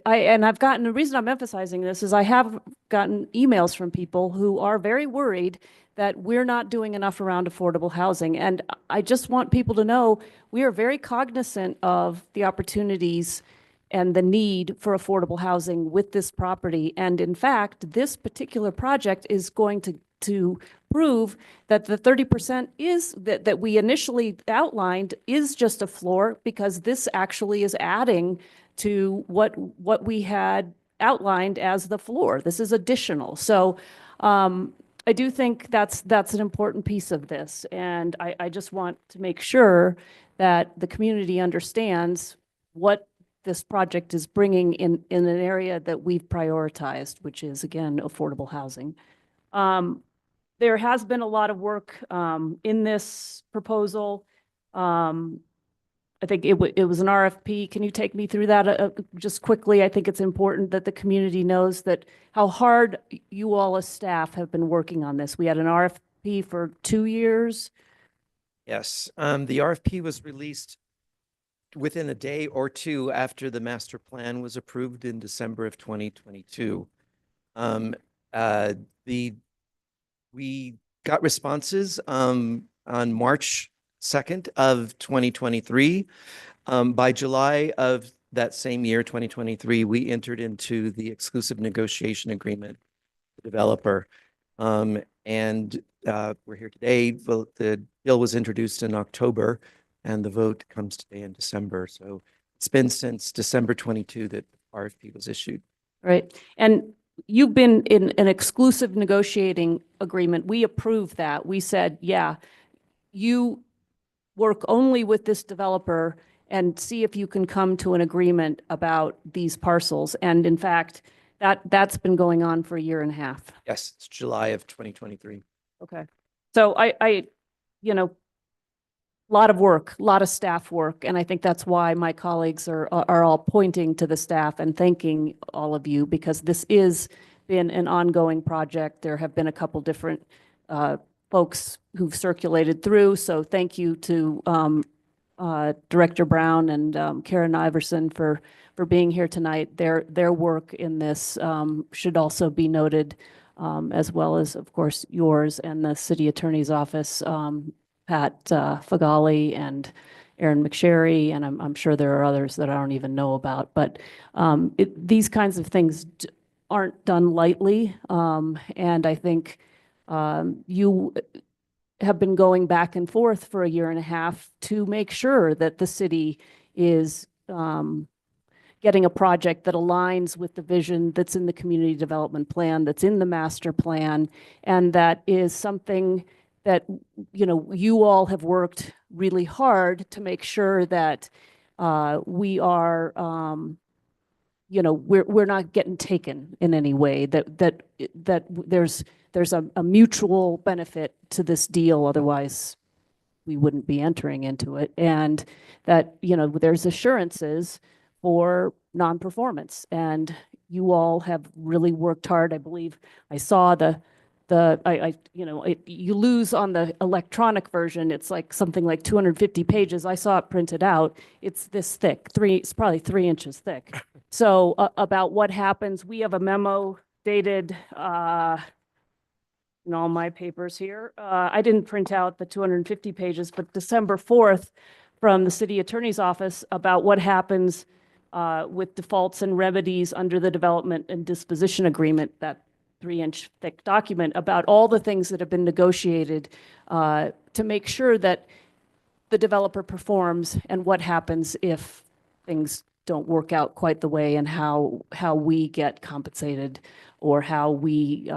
I've gotten, the reason I'm emphasizing this is I have gotten emails from people who are very worried that we're not doing enough around affordable housing. And I just want people to know we are very cognizant of the opportunities and the need for affordable housing with this property. And in fact, this particular project is going to prove that the 30% is that we initially outlined is just a floor, because this actually is adding to what we had outlined as the floor. This is additional. So I do think that's an important piece of this. And I just want to make sure that the community understands what this project is bringing in an area that we've prioritized, which is, again, affordable housing. There has been a lot of work in this proposal. I think it was an RFP. Can you take me through that just quickly? I think it's important that the community knows that how hard you all as staff have been working on this. We had an RFP for 2 years. Yes, the RFP was released within a day or two after the master plan was approved in December of 2022. We got responses on March 2nd of 2023. By July of that same year, 2023, we entered into the exclusive negotiation agreement with the developer. We're here today. The bill was introduced in October, and the vote comes today in December. So it's been since December 22 that RFP was issued. Right. And you've been in an exclusive negotiating agreement. We approved that. We said, yeah, you work only with this developer and see if you can come to an agreement about these parcels. And in fact, that's been going on for 1.5 years. Yes, it's July of 2023. Okay. So I lot of work, a lot of staff work. And I think that's why my colleagues are all pointing to the staff and thanking all of you, because this is been an ongoing project. There have been a couple different folks who've circulated through. So thank you to Director Brown and Karen Iverson for being here tonight. Their work in this should also be noted, as well as, of course, yours and the City Attorney's Office, Pat Fagali and Aaron McSherry, and I'm sure there are others that I don't even know about. But these kinds of things aren't done lightly, and I think you have been going back and forth for 1.5 years to make sure that the city is getting a project that aligns with the vision that's in the community development plan, that's in the master plan, and that is something that, you all have worked really hard to make sure that we are, we're not getting taken in any way, that there's a mutual benefit to this deal. Otherwise, we wouldn't be entering into it. And that, there's assurances for non-performance. And you all have really worked hard. I believe I saw you lose on the electronic version. It's like something like 250 pages. I saw it printed out. It's this thick, it's probably 3 inches thick. So about what happens, we have a memo dated, in all my papers here. I didn't print out the 250 pages, but December 4th from the City Attorney's Office about what happens with defaults and remedies under the development and disposition agreement, that 3-inch thick document about all the things that have been negotiated to make sure that the developer performs, and what happens if things don't work out quite the way, and how we get compensated, or how we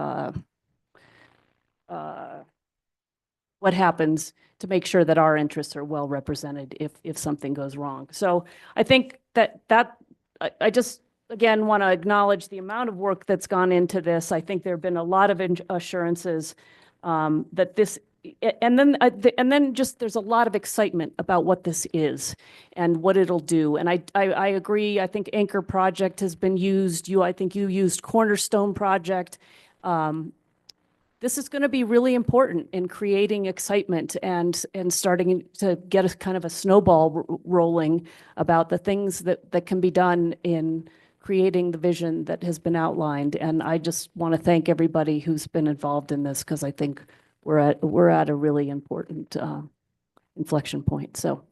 what happens to make sure that our interests are well represented if something goes wrong. So I think that I just, again, want to acknowledge the amount of work that's gone into this. I think there have been a lot of assurances that this, and then just there's a lot of excitement about what this is and what it'll do. And I agree. I think Anchor Project has been used. I think you used Cornerstone Project. this is going to be really important in creating excitement and starting to get a kind of a snowball rolling about the things that can be done in creating the vision that has been outlined. And I just want to thank everybody who's been involved in this, because I think we're at a really important inflection point. So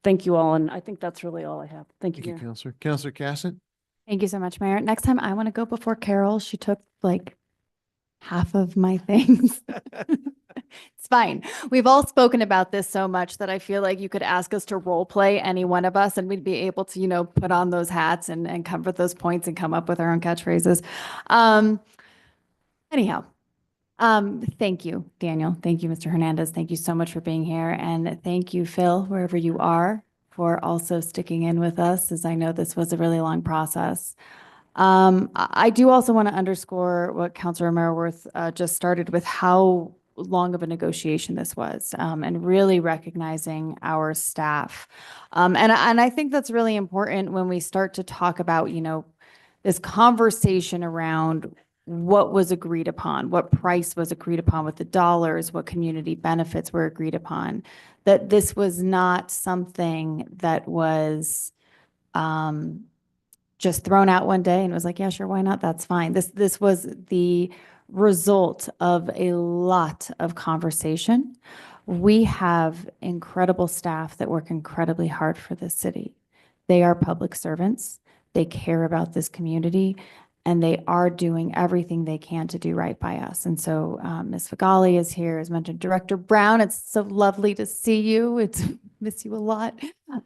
thank you all. And I think that's really all I have. Thank you, Thank you, Mayor. Counselor. Counselor Cassett? Thank you so much, Mayor. Next time I want to go before Carol. She took like half of my things. It's fine. We've all spoken about this so much that I feel like you could ask us to role play any one of us and we'd be able to, put on those hats and cover those points and come up with our own catchphrases. Anyhow, thank you, Daniel. Thank you, Mr. Hernandez. Thank you so much for being here. And thank you, Phil, wherever you are, for also sticking in with us, as I know this was a really long process. I do also want to underscore what Councilor Maraworth just started with, how long of a negotiation this was, and really recognizing our staff. And I think that's really important when we start to talk about, this conversation around what was agreed upon, what price was agreed upon with the dollars, what community benefits were agreed upon, that this was not something that was just thrown out one day and was like, yeah, sure, why not? That's fine. This was the result of a lot of conversation. We have incredible staff that work incredibly hard for this city. They are public servants. They care about this community, and they are doing everything they can to do right by us. And so Ms. Fagali is here, as mentioned, Director Brown. It's so lovely to see you. It's miss you a lot.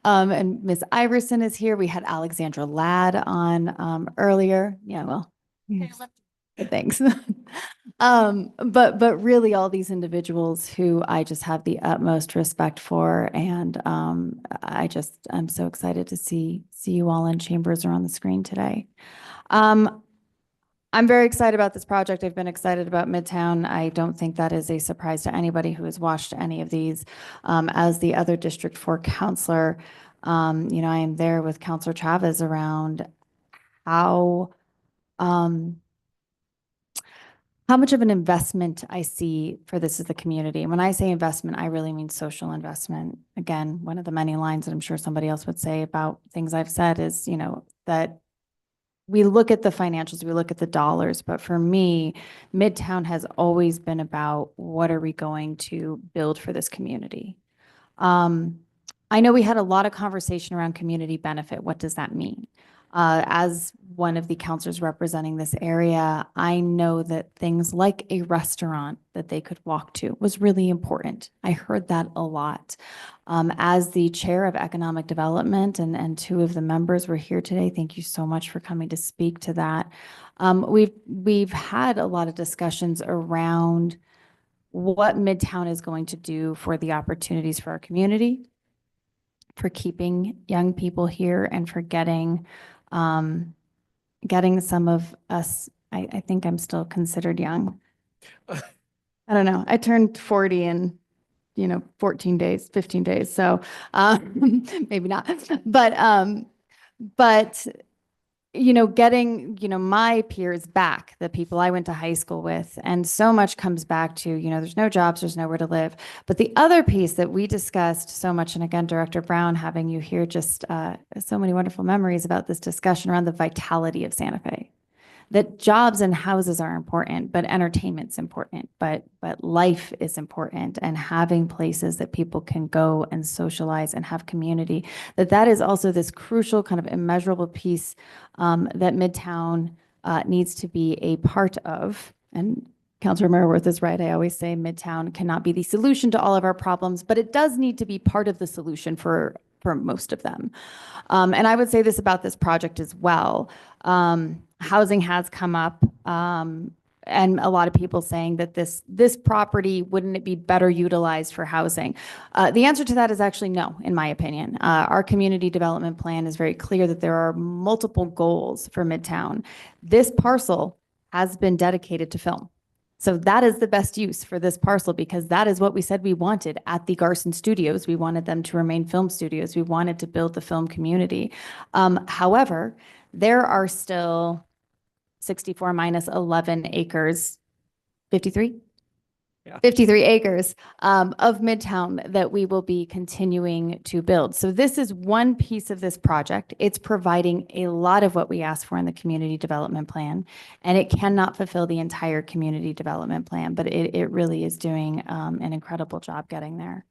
And Ms. Iverson is here. We had Alexandra Ladd on earlier. Yeah, well, yes. Thanks. But really all these individuals who I just have the utmost respect for. And I'm so excited to see you all in chambers or on the screen today. I'm very excited about this project. I've been excited about Midtown. I don't think that is a surprise to anybody who has watched any of these. As the other District 4 counselor, I am there with Counselor Chavez around how much of an investment I see for this as the community. And when I say investment, I really mean social investment. Again, one of the many lines that I'm sure somebody else would say about things I've said is, that we look at the financials, we look at the dollars, but for me, Midtown has always been about what are we going to build for this community. I know we had a lot of conversation around community benefit. What does that mean? As one of the counselors representing this area, I know that things like a restaurant that they could walk to was really important. I heard that a lot. As the chair of economic development, and two of the members were here today, thank you so much for coming to speak to that. We've had a lot of discussions around what Midtown is going to do for the opportunities for our community, for keeping young people here, and for getting some of us, I think I'm still considered young. I don't know. I turned 40 in, 14 days, 15 days. So maybe not. But getting, my peers back, the people I went to high school with, and so much comes back to, there's no jobs, there's nowhere to live. But the other piece that we discussed so much, and again, Director Brown, having you here, just so many wonderful memories about this discussion around the vitality of Santa Fe. That jobs and houses are important, but entertainment's important, but life is important, and having places that people can go and socialize and have community, that is also this crucial kind of immeasurable piece that Midtown needs to be a part of. And Councilor Maraworth is right. I always say Midtown cannot be the solution to all of our problems, but it does need to be part of the solution for most of them. And I would say this about this project as well. Housing has come up, and a lot of people saying that this property, wouldn't it be better utilized for housing? The answer to that is actually no, in my opinion. Our community development plan is very clear that there are multiple goals for Midtown. This parcel has been dedicated to film. So that is the best use for this parcel, because that is what we said we wanted at the Garson Studios. We wanted them to remain film studios. We wanted to build the film community. However, there are still 64 minus 11 acres, 53 53 acres of Midtown that we will be continuing to build. So this is one piece of this project. It's providing a lot of what we asked for in the community development plan, and it cannot fulfill the entire community development plan, but it really is doing an incredible job getting there.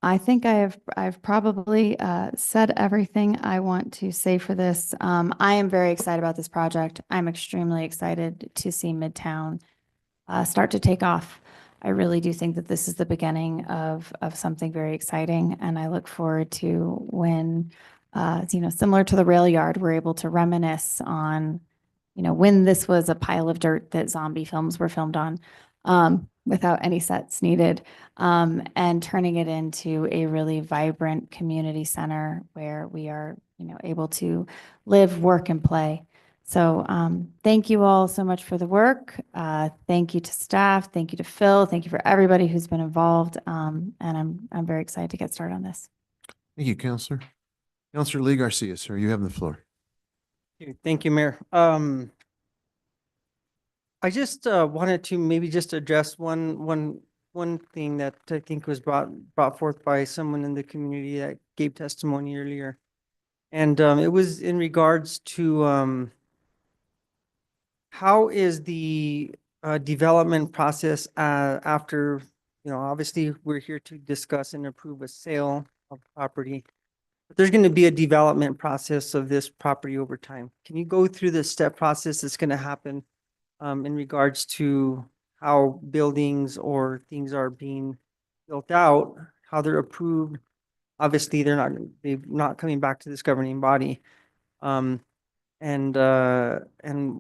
I think I've probably said everything I want to say for this. I am very excited about this project. I'm extremely excited to see Midtown start to take off. I really do think that this is the beginning of something very exciting, and I look forward to when, similar to the rail yard, we're able to reminisce on, when this was a pile of dirt that zombie films were filmed on. Without any sets needed, and turning it into a really vibrant community center where we are, able to live, work, and play. So thank you all so much for the work. Thank you to staff. Thank you to Phil. Thank you for everybody who's been involved. And I'm very excited to get started on this. Thank you, Counselor. Counselor Lee Garcia, sir, you have the floor. Thank you, Mayor. I just wanted to maybe just address one thing that I think was brought forth by someone in the community that gave testimony earlier. And it was in regards to how is the development process after, obviously we're here to discuss and approve a sale of property. But there's going to be a development process of this property over time. Can you go through the step process that's going to happen in regards to how buildings or things are being built out, how they're approved? Obviously, they're not coming back to this governing body. And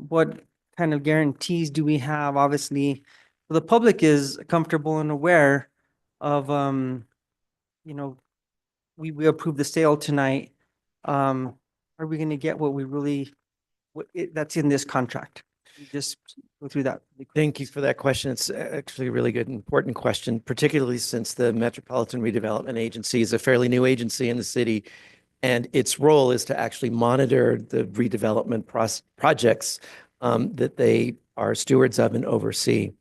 what kind of guarantees do we have? Obviously, the public is comfortable and aware of, we approved the sale tonight. Are we going to get what we really, that's in this contract? Just go through that. Thank you for that question. It's actually a really good, important question, particularly since the Metropolitan Redevelopment Agency is a fairly new agency in the city, and its role is to actually monitor the redevelopment projects that they are stewards of and oversee.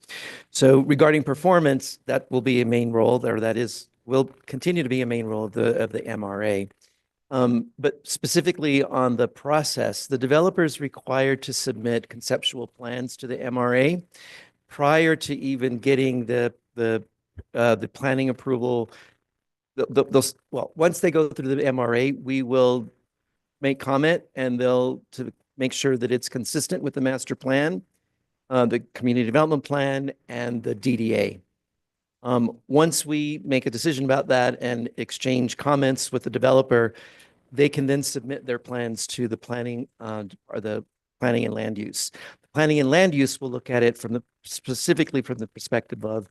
So regarding performance, that will be a main role, or that will continue to be a main role of the MRA. But specifically on the process, the developer is required to submit conceptual plans to the MRA prior to even getting the planning approval. Well, once they go through the MRA, we will make comment, and they'll to make sure that it's consistent with the master plan, the community development plan, and the DDA. Once we make a decision about that and exchange comments with the developer, they can then submit their plans to the planning or the planning and land use. The planning and land use will look at it specifically from the perspective of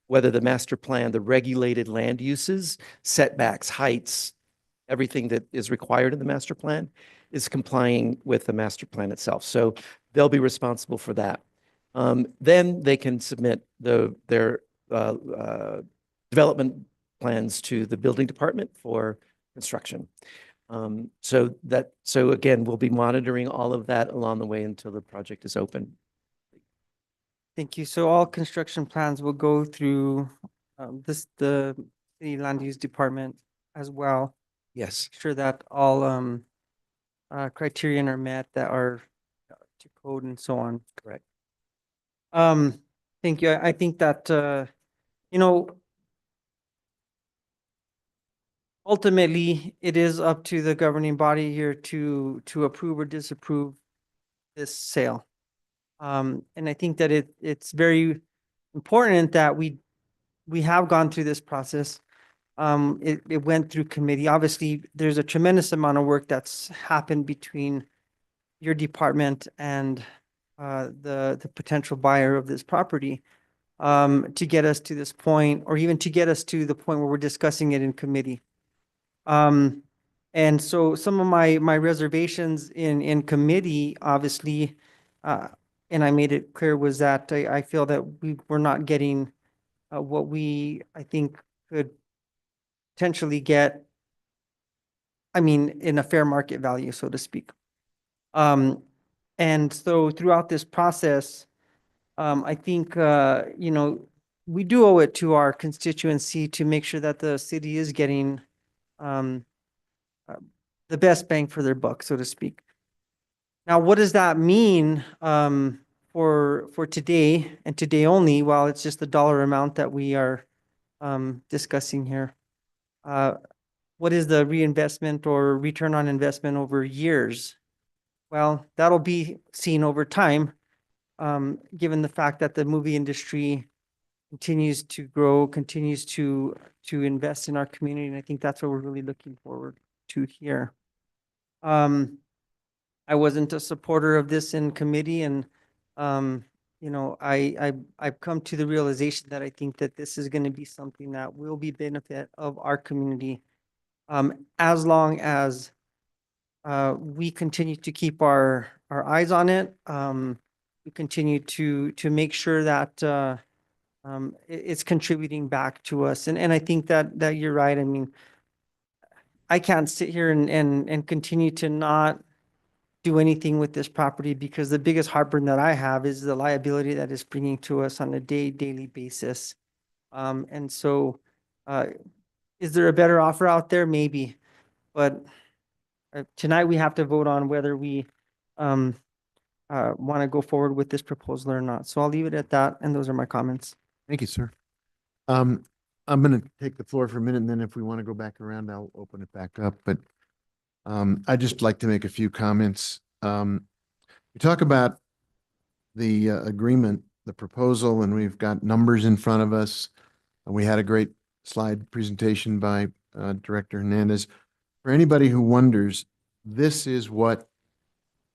whether the master plan, the regulated land uses, setbacks, heights, everything that is required in the master plan is complying with the master plan itself. So they'll be responsible for that. Then they can submit their development plans to the building department for construction. So again, we'll be monitoring all of that along the way until the project is open. Thank you. So all construction plans will go through the city land use department as well. Yes. Make sure that all criterion are met that are to code and so on. Correct. Thank you. I think that ultimately it is up to the governing body here to approve or disapprove this sale. And I think that it's very important that we have gone through this process. It went through committee. Obviously, there's a tremendous amount of work that's happened between your department and the potential buyer of this property to get us to this point, or even to get us to the point where we're discussing it in committee. And so some of my reservations in committee, obviously, and I made it clear, was that I feel that we're not getting what I think could potentially get, in a fair market value, so to speak. And so throughout this process, I think, you know, we do owe it to our constituency to make sure that the city is getting um, uh, the best bang for their buck, so to speak. Now, what does that mean for today and today only? Well, it's just the dollar amount that we are discussing here. What is the reinvestment or return on investment over years? Well, that'll be seen over time, given the fact that the movie industry continues to grow, continues to invest in our community, and I think that's what we're really looking forward to here. I wasn't a supporter of this in committee, and you know, I've come to the realization that I think that this is going to be something that will be benefit of our community, as long as we continue to keep our eyes on it. We continue to make sure that it's contributing back to us, and I think that you're right. I mean, I can't sit here and continue to not do anything with this property, because the biggest heartburn that I have is the liability that it's bringing to us on a daily basis. And so, is there a better offer out there? Maybe, but tonight we have to vote on whether we want to go forward with this proposal or not. So I'll leave it at that, and those are my comments. Thank you, sir. I'm going to take the floor for a minute, and then if we want to go back around, I'll open it back up. But I'd just like to make a few comments. We talk about the agreement, the proposal, and we've got numbers in front of us. And we had a great slide presentation by Director Hernandez. For anybody who wonders, this is what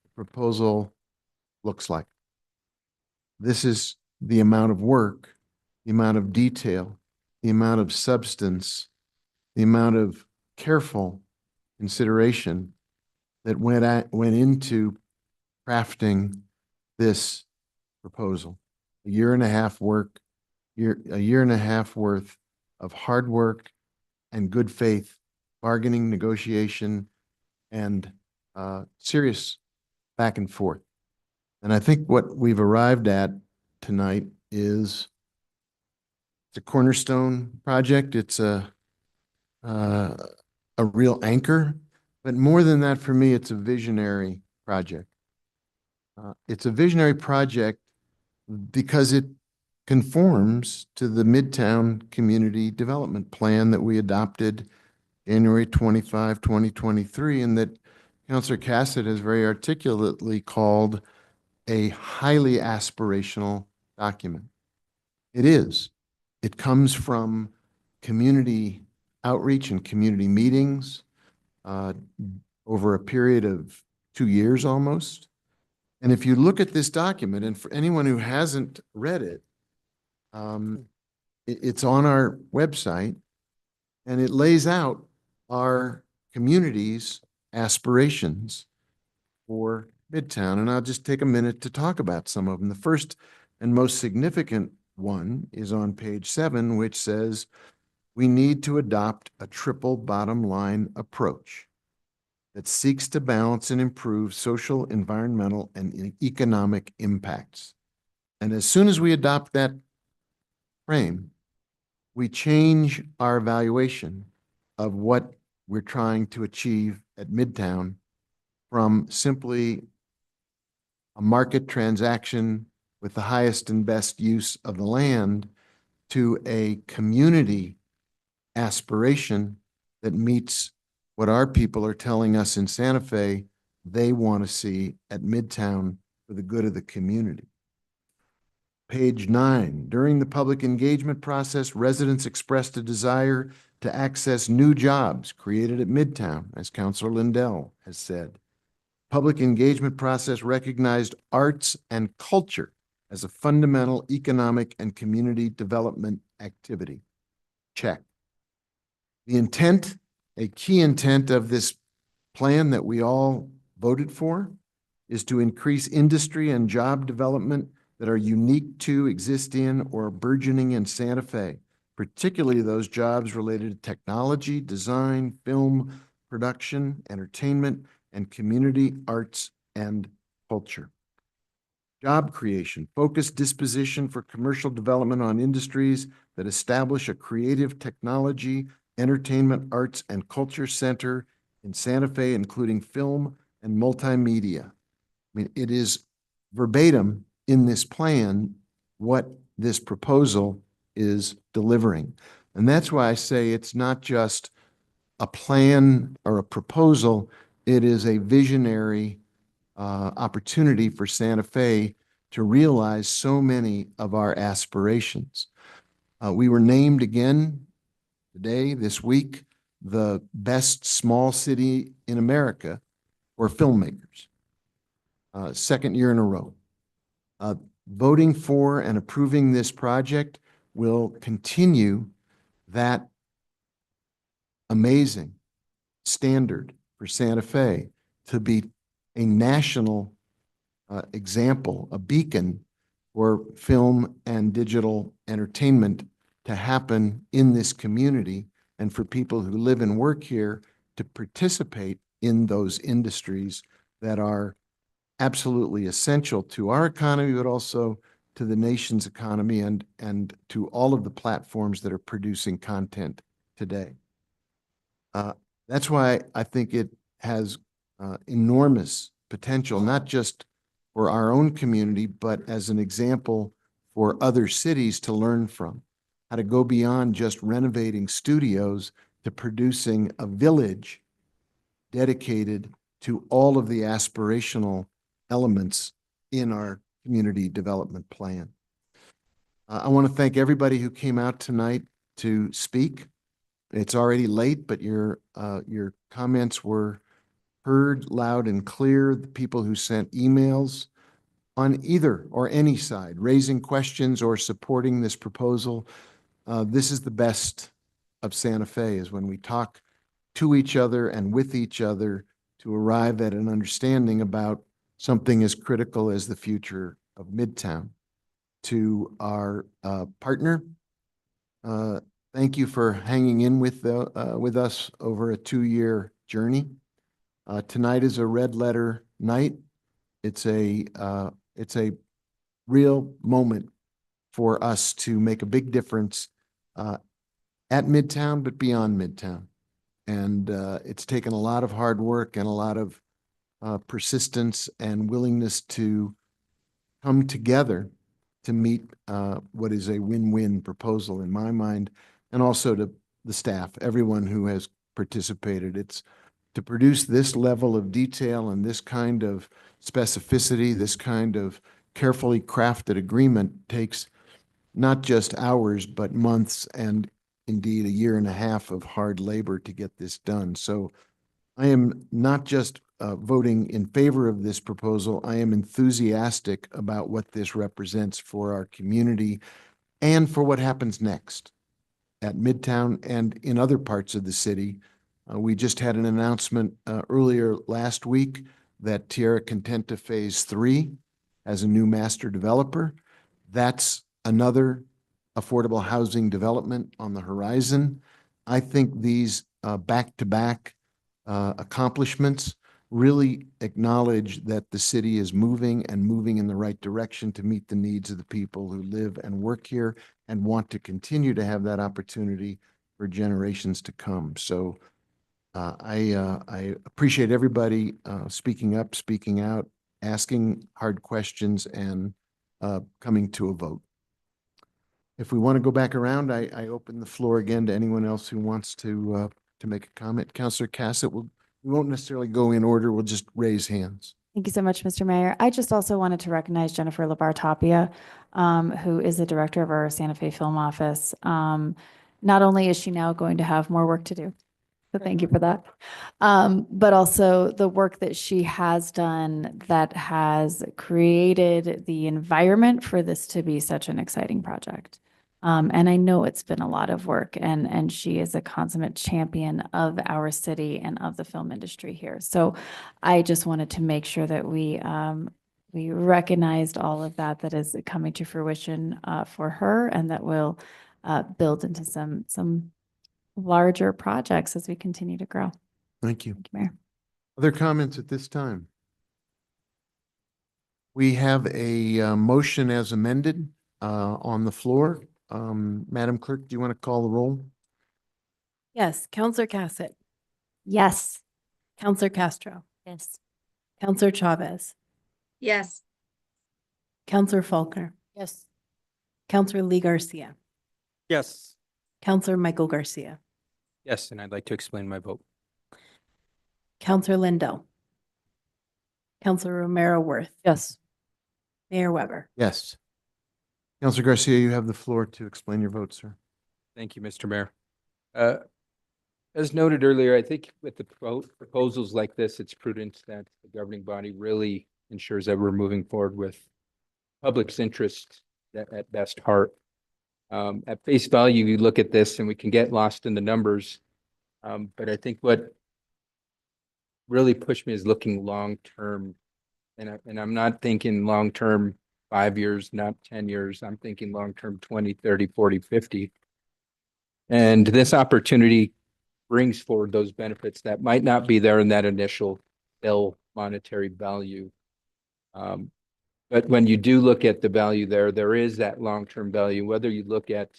the proposal looks like. This is the amount of work, the amount of detail, the amount of substance, the amount of careful consideration that went into crafting this proposal. A year and a half worth of hard work and good faith, bargaining, negotiation, and serious back and forth. And I think what we've arrived at tonight is it's a cornerstone project. It's a real anchor, but more than that, for me, it's a visionary project. It's a visionary project because it conforms to the Midtown Community Development Plan that we adopted January 25, 2023, and that Councilor Cassett has very articulately called a highly aspirational document. It is. It comes from community outreach and community meetings over a period of 2 years almost. And if you look at this document, and for anyone who hasn't read it, it's on our website, and it lays out our community's aspirations for Midtown. And I'll just take a minute to talk about some of them. The first and most significant one is on page 7, which says, we need to adopt a triple bottom line approach that seeks to balance and improve social, environmental, and economic impacts. And as soon as we adopt that frame, we change our evaluation of what we're trying to achieve at Midtown from simply a market transaction with the highest and best use of the land to a community aspiration that meets what our people are telling us in Santa Fe they want to see at Midtown for the good of the community. Page 9, during the public engagement process, residents expressed a desire to access new jobs created at Midtown, as Councilor Lindell has said. Public engagement process recognized arts and culture as a fundamental economic and community development activity. Check. The intent, a key intent of this plan that we all voted for, is to increase industry and job development that are unique to, exist in, or burgeoning in Santa Fe, particularly those jobs related to technology, design, film, production, entertainment, and community arts and culture. Job creation, focused disposition for commercial development on industries that establish a creative technology, entertainment, arts, and culture center in Santa Fe, including film and multimedia. I mean, it is verbatim in this plan what this proposal is delivering. And that's why I say it's not just a plan or a proposal, it is a visionary opportunity for Santa Fe to realize so many of our aspirations. We were named again today, this week, the best small city in America for filmmakers. Second year in a row. Voting for and approving this project will continue that amazing standard for Santa Fe to be a national example, a beacon for film and digital entertainment to happen in this community, and for people who live and work here to participate in those industries that are absolutely essential to our economy, but also to the nation's economy and to all of the platforms that are producing content today. That's why I think it has enormous potential, not just for our own community, but as an example for other cities to learn from, how to go beyond just renovating studios to producing a village dedicated to all of the aspirational elements in our community development plan. I want to thank everybody who came out tonight to speak. It's already late, but your comments were heard loud and clear. The people who sent emails on either or any side, raising questions or supporting this proposal. This is the best of Santa Fe, is when we talk to each other and with each other to arrive at an understanding about something as critical as the future of Midtown. To our partner, thank you for hanging in with us over a 2-year journey. Tonight is a red letter night. It's a real moment for us to make a big difference at Midtown, but beyond Midtown. And it's taken a lot of hard work and a lot of persistence and willingness to come together to meet what is a win-win proposal in my mind, and also to the staff, everyone who has participated. It's to produce this level of detail and this kind of specificity, this kind of carefully crafted agreement takes not just hours, but months and indeed 1.5 years of hard labor to get this done. So I am not just voting in favor of this proposal. I am enthusiastic about what this represents for our community and for what happens next at Midtown and in other parts of the city. We just had an announcement earlier last week that Tierra Contenta Phase 3 has a new master developer. That's another affordable housing development on the horizon. I think these back-to-back accomplishments really acknowledge that the city is moving and moving in the right direction to meet the needs of the people who live and work here and want to continue to have that opportunity for generations to come. So I appreciate everybody speaking up, speaking out, asking hard questions, and coming to a vote. If we want to go back around, I open the floor again to anyone else who wants to make a comment. Councilor Cassett, we won't necessarily go in order. We'll just raise hands. Thank you so much, Mr. Mayor. I just also wanted to recognize Jennifer Labar Tapia, who is the director of our Santa Fe Film Office. Not only is she now going to have more work to do, so thank you for that, but also the work that she has done that has created the environment for this to be such an exciting project. And I know it's been a lot of work, and she is a consummate champion of our city and of the film industry here. So I just wanted to make sure that we recognized all of that is coming to fruition for her, and that will build into some larger projects as we continue to grow. Thank you. Thank you, Mayor. Other comments at this time? We have a motion as amended on the floor. Madam Clerk, do you want to call the roll? Yes, Counselor Cassett, Yes. Counselor Castro, Yes. Counselor Chavez, Yes. Counselor Faulkner, Yes. Counselor Lee Garcia, Yes. Counselor Michael Garcia, Yes, and I'd like to explain my vote. Counselor Lindell, Counselor Romero Worth, Yes. Mayor Weber. Yes. Counselor Garcia, you have the floor to explain your vote, sir. Thank you, Mr. Mayor. As noted earlier, I think with the proposals like this, it's prudent that the governing body really ensures that we're moving forward with public's interest at best heart. At face value, you look at this and we can get lost in the numbers. But I think what really pushed me is looking long-term. And I'm not thinking long-term 5 years, not 10 years. I'm thinking long-term 20, 30, 40, 50. And this opportunity brings forward those benefits that might not be there in that initial bill monetary value. But when you do look at the value there is that long-term value, whether you look at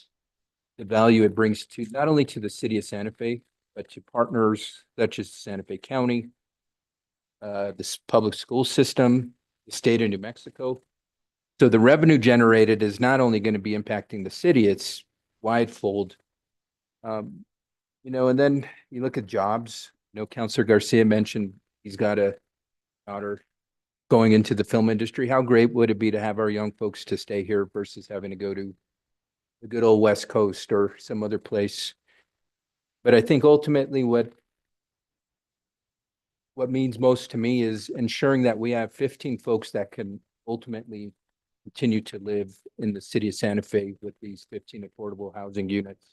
the value it brings to not only to the city of Santa Fe, but to partners such as Santa Fe County, this public school system, the state of New Mexico. So the revenue generated is not only going to be impacting the city, it's widefold. And then you look at jobs. Councilor Garcia mentioned he's got a daughter going into the film industry. How great would it be to have our young folks to stay here versus having to go to the good old West Coast or some other place? But I think ultimately what means most to me is ensuring that we have 15 folks that can ultimately continue to live in the city of Santa Fe with these 15 affordable housing units.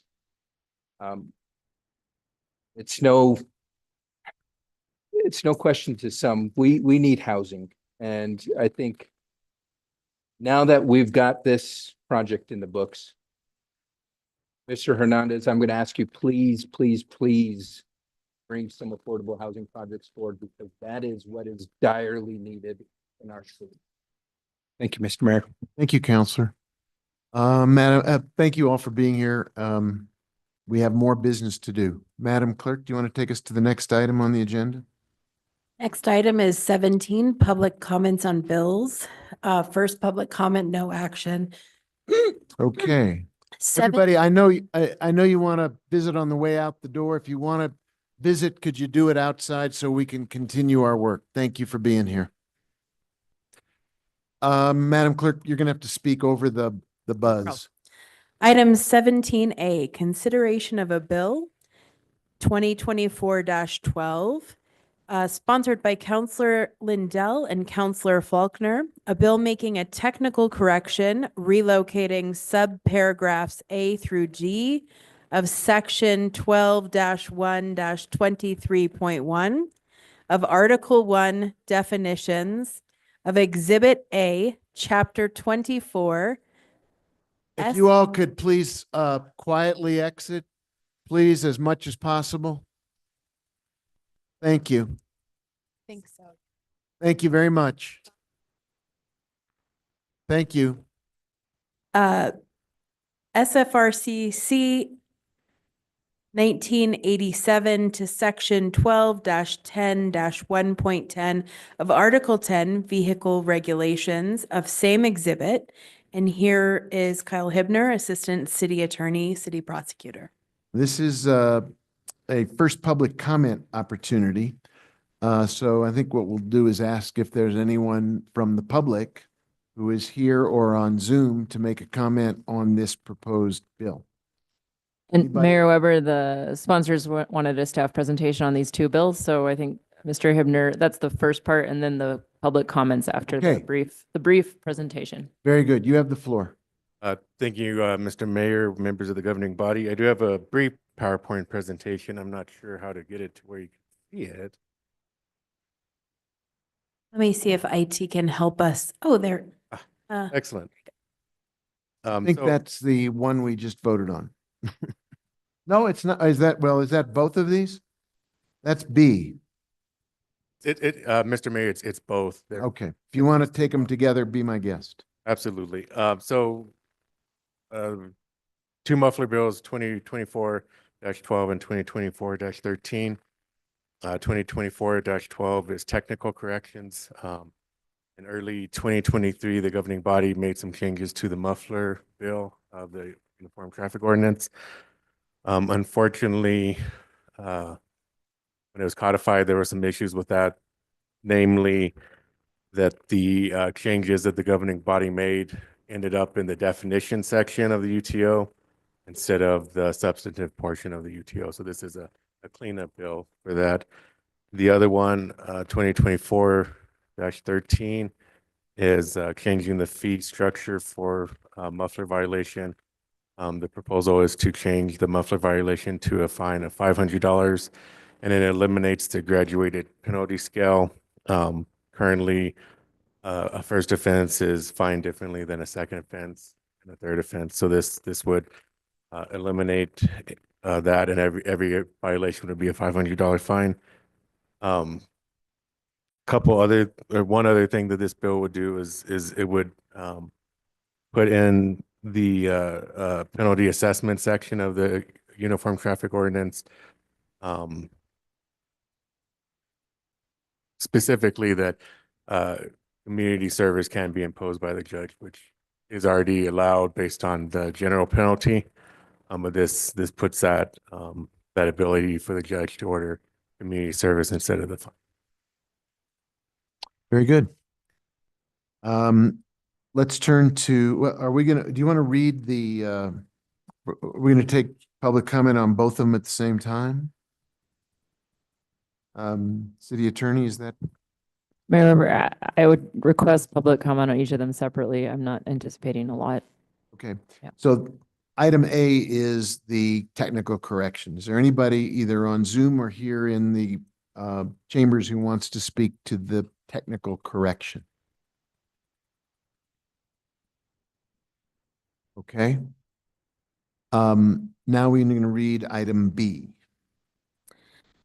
It's no question to some, we need housing. And I think now that we've got this project in the books, Mr. Hernandez, I'm going to ask you, please, please, please bring some affordable housing projects forward because that is what is direly needed in our city. Thank you, Mr. Mayor. Thank you, Counselor. Madam, thank you all for being here. We have more business to do. Madam Clerk, do you want to take us to the next item on the agenda? Next item is 17, public comments on bills. First public comment, no action. Okay. Seven- Everybody, I know you want to visit on the way out the door. If you want to visit, could you do it outside so we can continue our work? Thank you for being here. Madam Clerk, you're going to have to speak over the buzz. Item 17A, consideration of a bill 2024-12, sponsored by Counselor Lindell and Counselor Faulkner, a bill making a technical correction relocating subparagraphs A through G of section 12-1-23.1 of Article 1 definitions of Exhibit A, Chapter 24. If you all could please quietly exit, please, as much as possible. Thank you. Think so. Thank you very much. Thank you. SFRCC 1987 to section 12-10-1.10 of Article 10 Vehicle Regulations of same exhibit. And here is Kyle Hibner, Assistant City Attorney, City Prosecutor. This is a first public comment opportunity. So I think what we'll do is ask if there's anyone from the public who is here or on Zoom to make a comment on this proposed bill. And Anybody? Mayor Weber, the sponsors wanted a staff presentation on these two bills. So I think Mr. Hibner, that's the first part, and then the public comments after Okay. the brief presentation. Very good. You have the floor. Thank you, Mr. Mayor, members of the governing body. I do have a brief PowerPoint presentation. I'm not sure how to get it to where you can see it. Let me see if IT can help us. Oh, there. Excellent. I think so- that's the one we just voted on. No, it's not. Is that both of these? That's B. Mr. Mayor, it's both. They're- Okay, if you want to take them together, be my guest. Absolutely. Two muffler bills, 2024-12 and 2024-13. 2024-12 is technical corrections. In early 2023, the governing body made some changes to the muffler bill of the Uniform Traffic Ordinance. Unfortunately, when it was codified, there were some issues with that, namely that the changes that the governing body made ended up in the definition section of the UTO instead of the substantive portion of the UTO. So this is a cleanup bill for that. The other one, 2024-13, is changing the fee structure for muffler violation. The proposal is to change the muffler violation to a fine of $500, and it eliminates the graduated penalty scale. Currently, a first offense is fined differently than a second offense and a third offense. So this would eliminate that, and every violation would be a $500 fine. One other thing that this bill would do is it would put in the penalty assessment section of the Uniform Traffic Ordinance, specifically that community service can be imposed by the judge, which is already allowed based on the general penalty. But this puts that ability for the judge to order community service instead of the fine. Very good. Let's turn to, do you want to read we're going to take public comment on both of them at the same time? City Attorney, is that? Mayor, I would request public comment on each of them separately. I'm not anticipating a lot. Okay. Yeah. So item A is the technical correction. Is there anybody either on Zoom or here in the chambers who wants to speak to the technical correction? Okay. Now we're going to read item B.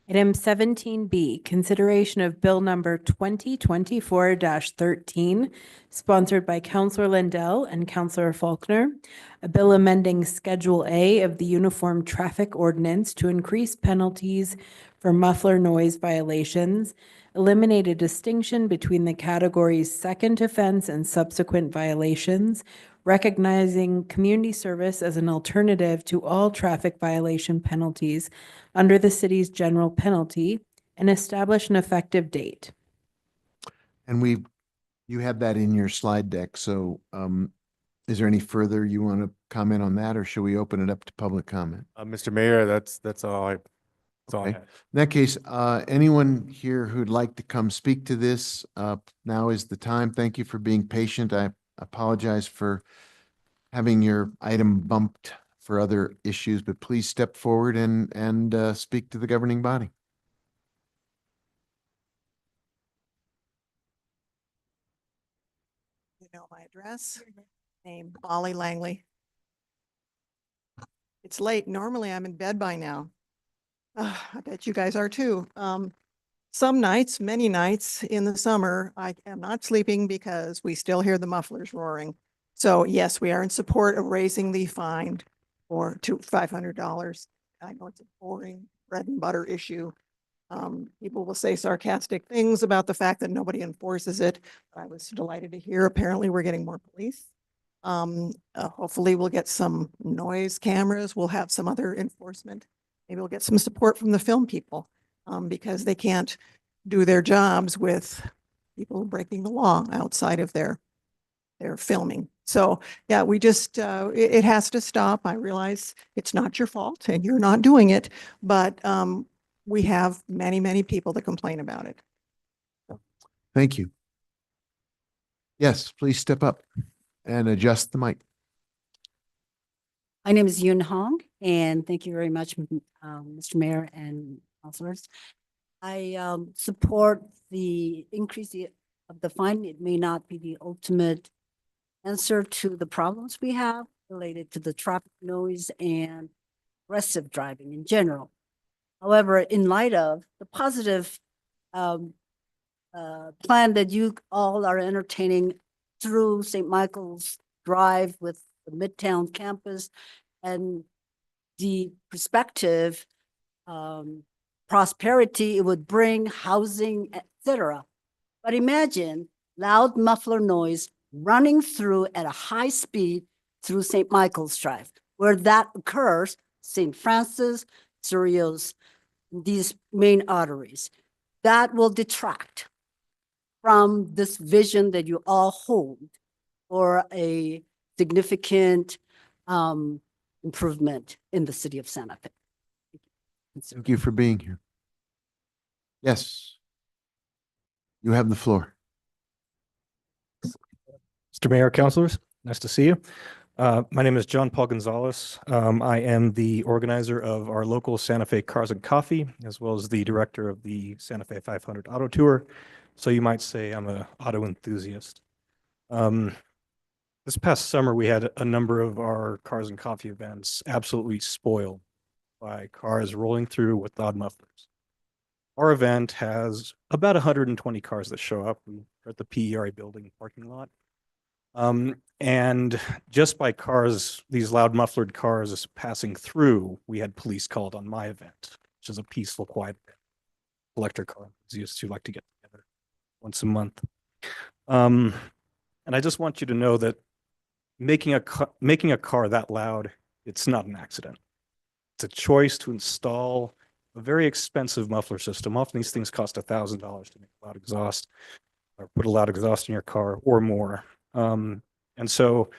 Item 17B, consideration of bill number 2024-13, sponsored by Councilor Lindell and Councilor Faulkner, a bill amending Schedule A of the Uniform Traffic Ordinance to increase penalties for muffler noise violations, eliminate a distinction between the categories second offense and subsequent violations, recognizing community service as an alternative to all traffic violation penalties under the city's general penalty, and establish an effective date. And you have that in your slide deck. So is there any further you want to comment on that, or should we open it up to public comment? Mr. Mayor, that's all I Okay. In that case, anyone here who'd like to come speak to this, now is the time. Thank you for being patient. I apologize for having your item bumped for other issues, but please step forward and speak to the governing body. You know my address, name Molly Langley. It's late. Normally I'm in bed by now. I bet you guys are too. Some nights, many nights in the summer, I am not sleeping because we still hear the mufflers roaring. So yes, we are in support of raising the fine to $500. I know it's a boring bread and butter issue. People will say sarcastic things about the fact that nobody enforces it. But I was delighted to hear apparently we're getting more police. Hopefully we'll get some noise cameras. We'll have some other enforcement. Maybe we'll get some support from the film people because they can't do their jobs with people breaking the law outside of their filming. So yeah, we just, it has to stop. I realize it's not your fault and you're not doing it, but we have many, many people that complain about it. Thank you. Yes, please step up and adjust the mic. My name is Yun Hong, and thank you very much, Mr. Mayor and councilors. I support the increase of the fine. It may not be the ultimate answer to the problems we have related to the traffic noise and aggressive driving in general. However, in light of the positive plan that you all are entertaining through St. Michael's Drive with the Midtown campus and the perspective, prosperity it would bring, housing, etc. But imagine loud muffler noise running through at a high speed through St. Michael's Drive. Where that occurs, St. Francis, Cerritos, these main arteries. That will detract from this vision that you all hold for a significant improvement in the city of Santa Fe. Thank you for being here. Yes. You have the floor. Mr. Mayor, councilors, nice to see you. My name is John Paul Gonzalez. I am the organizer of our local Santa Fe Cars and Coffee, as well as the director of the Santa Fe 500 Auto Tour. So you might say I'm an auto enthusiast. This past summer, we had a number of our Cars and Coffee events absolutely spoiled by cars rolling through with loud mufflers. Our event has about 120 cars that show up. We're at the PERA building parking lot. And just by cars, these loud muffled cars passing through, we had police called on my event, which is a peaceful, quiet event. Electric car enthusiasts who like to get together once a month. And I just want you to know that making a car that loud, it's not an accident. It's a choice to install a very expensive muffler system. Often these things cost $1,000 to make a loud exhaust or put a loud exhaust in your car or more. And so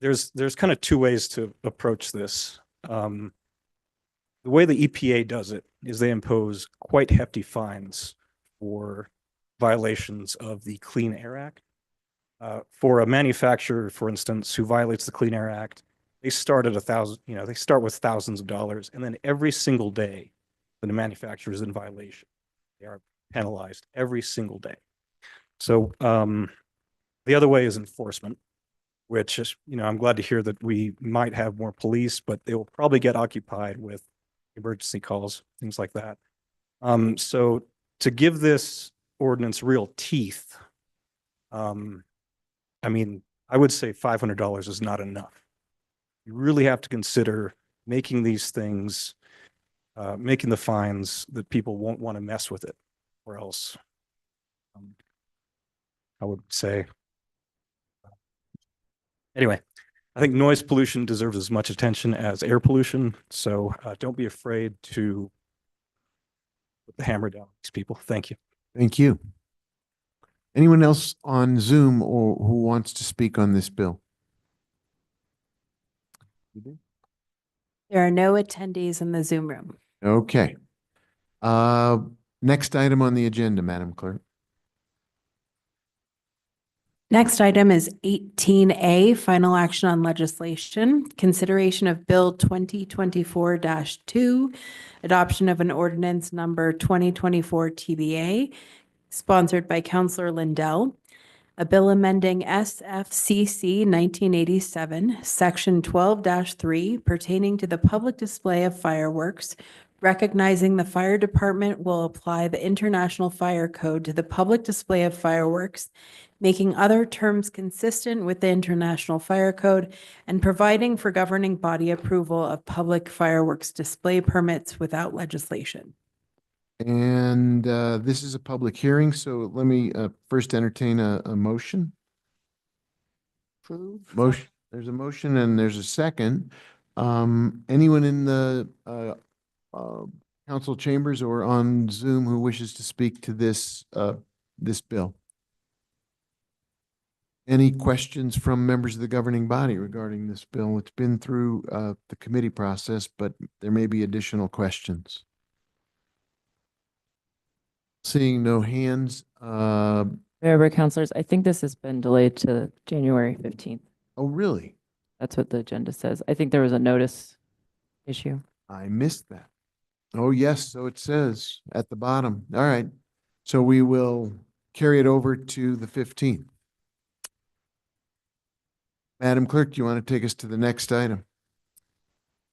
there's kind of two ways to approach this. The way the EPA does it is they impose quite hefty fines for violations of the Clean Air Act. For a manufacturer, for instance, who violates the Clean Air Act, they start at they start with thousands of dollars, and then every single day when the manufacturer is in violation, they are penalized every single day. So the other way is enforcement, which is, I'm glad to hear that we might have more police, but they will probably get occupied with emergency calls, things like that. So to give this ordinance real teeth, I would say $500 is not enough. You really have to consider making these things, making the fines that people won't want to mess with it, or else I would say. Anyway, I think noise pollution deserves as much attention as air pollution. So don't be afraid to put the hammer down on these people. Thank you. Thank you. Anyone else on Zoom or who wants to speak on this bill? There are no attendees in the Zoom room. Okay. Next item on the agenda, Madam Clerk. Next item is 18A, final action on legislation, consideration of Bill 2024-2, adoption of an ordinance number 2024 TBA, sponsored by Councilor Lindell, a bill amending SFCC 1987, Section 12-3 pertaining to the public display of fireworks, recognizing the fire department will apply the International Fire Code to the public display of fireworks, making other terms consistent with the International Fire Code, and providing for governing body approval of public fireworks display permits without legislation. And this is a public hearing, so let me first entertain a motion. Approve. Motion. There's a motion and there's a second. Anyone in the council chambers or on Zoom who wishes to speak to this this bill? Any questions from members of the governing body regarding this bill? It's been through the committee process, but there may be additional questions. Seeing no hands. Mayor, councilors, I think this has been delayed to January 15th. Oh, really? That's what the agenda says. I think there was a notice issue. I missed that. Oh, yes, so it says at the bottom. All right. So we will carry it over to the 15th. Madam Clerk, do you want to take us to the next item?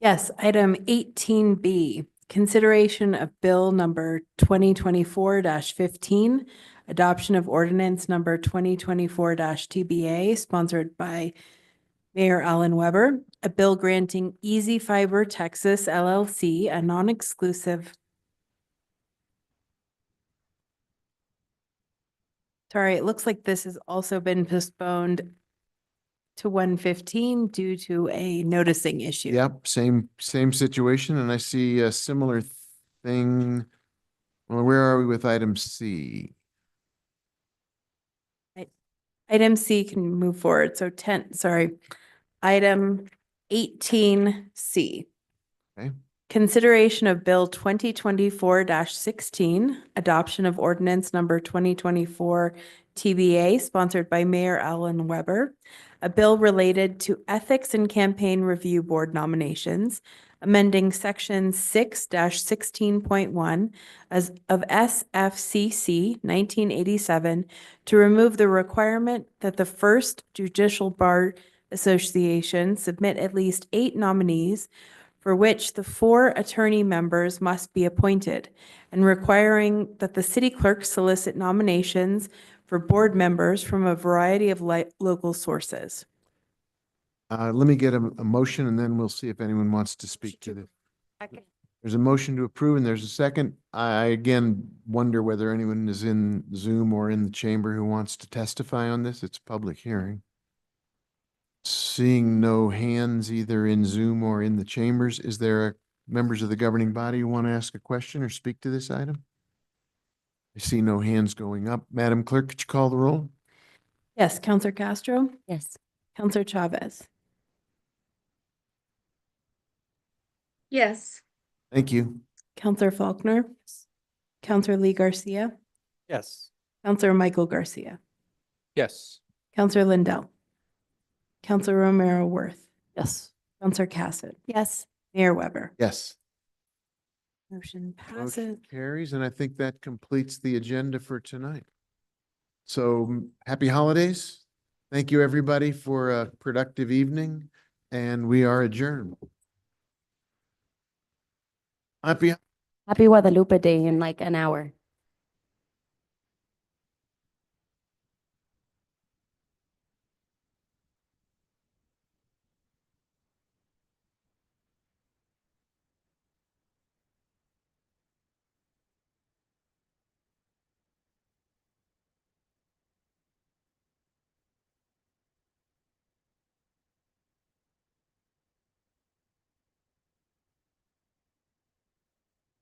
Yes, item 18B, consideration of bill number 2024-15, adoption of ordinance number 2024-TBA, sponsored by Mayor Alan Weber, a bill granting Easy Fiber Texas LLC a non-exclusive. Sorry, it looks like this has also been postponed to 115 due to a noticing issue. Yep, same situation, and I see a similar thing. Well, where are we with item C? Item C can move forward. So item 18C. Okay. Consideration of Bill 2024-16, adoption of ordinance number 2024 TBA, sponsored by Mayor Alan Weber, a bill related to ethics and campaign review board nominations, amending section 6-16.1 of SFCC 1987 to remove the requirement that the First Judicial Bar Association submit at least 8 nominees, for which the 4 attorney members must be appointed, and requiring that the city clerk solicit nominations for board members from a variety of local sources. Let me get a motion and then we'll see if anyone wants to speak to this. There's a motion to approve and there's a second. I again wonder whether anyone is in Zoom or in the chamber who wants to testify on this. It's a public hearing. Seeing no hands either in Zoom or in the chambers, is there members of the governing body who want to ask a question or speak to this item? I see no hands going up. Madam Clerk, could you call the roll? Yes, Counselor Castro? Yes. Counselor Chavez? Yes. Thank you. Counselor Faulkner? Counselor Lee Garcia? Yes. Counselor Michael Garcia? Yes. Counselor Lindell? Counselor Romero Worth? Yes. Counselor Cassett? Yes. Mayor Weber? Yes. Motion passes. Motion carries, and I think that completes the agenda for tonight. So happy holidays. Thank you, everybody, for a productive evening, and we are adjourned. Happy Happy Guadalupe Day in like an hour.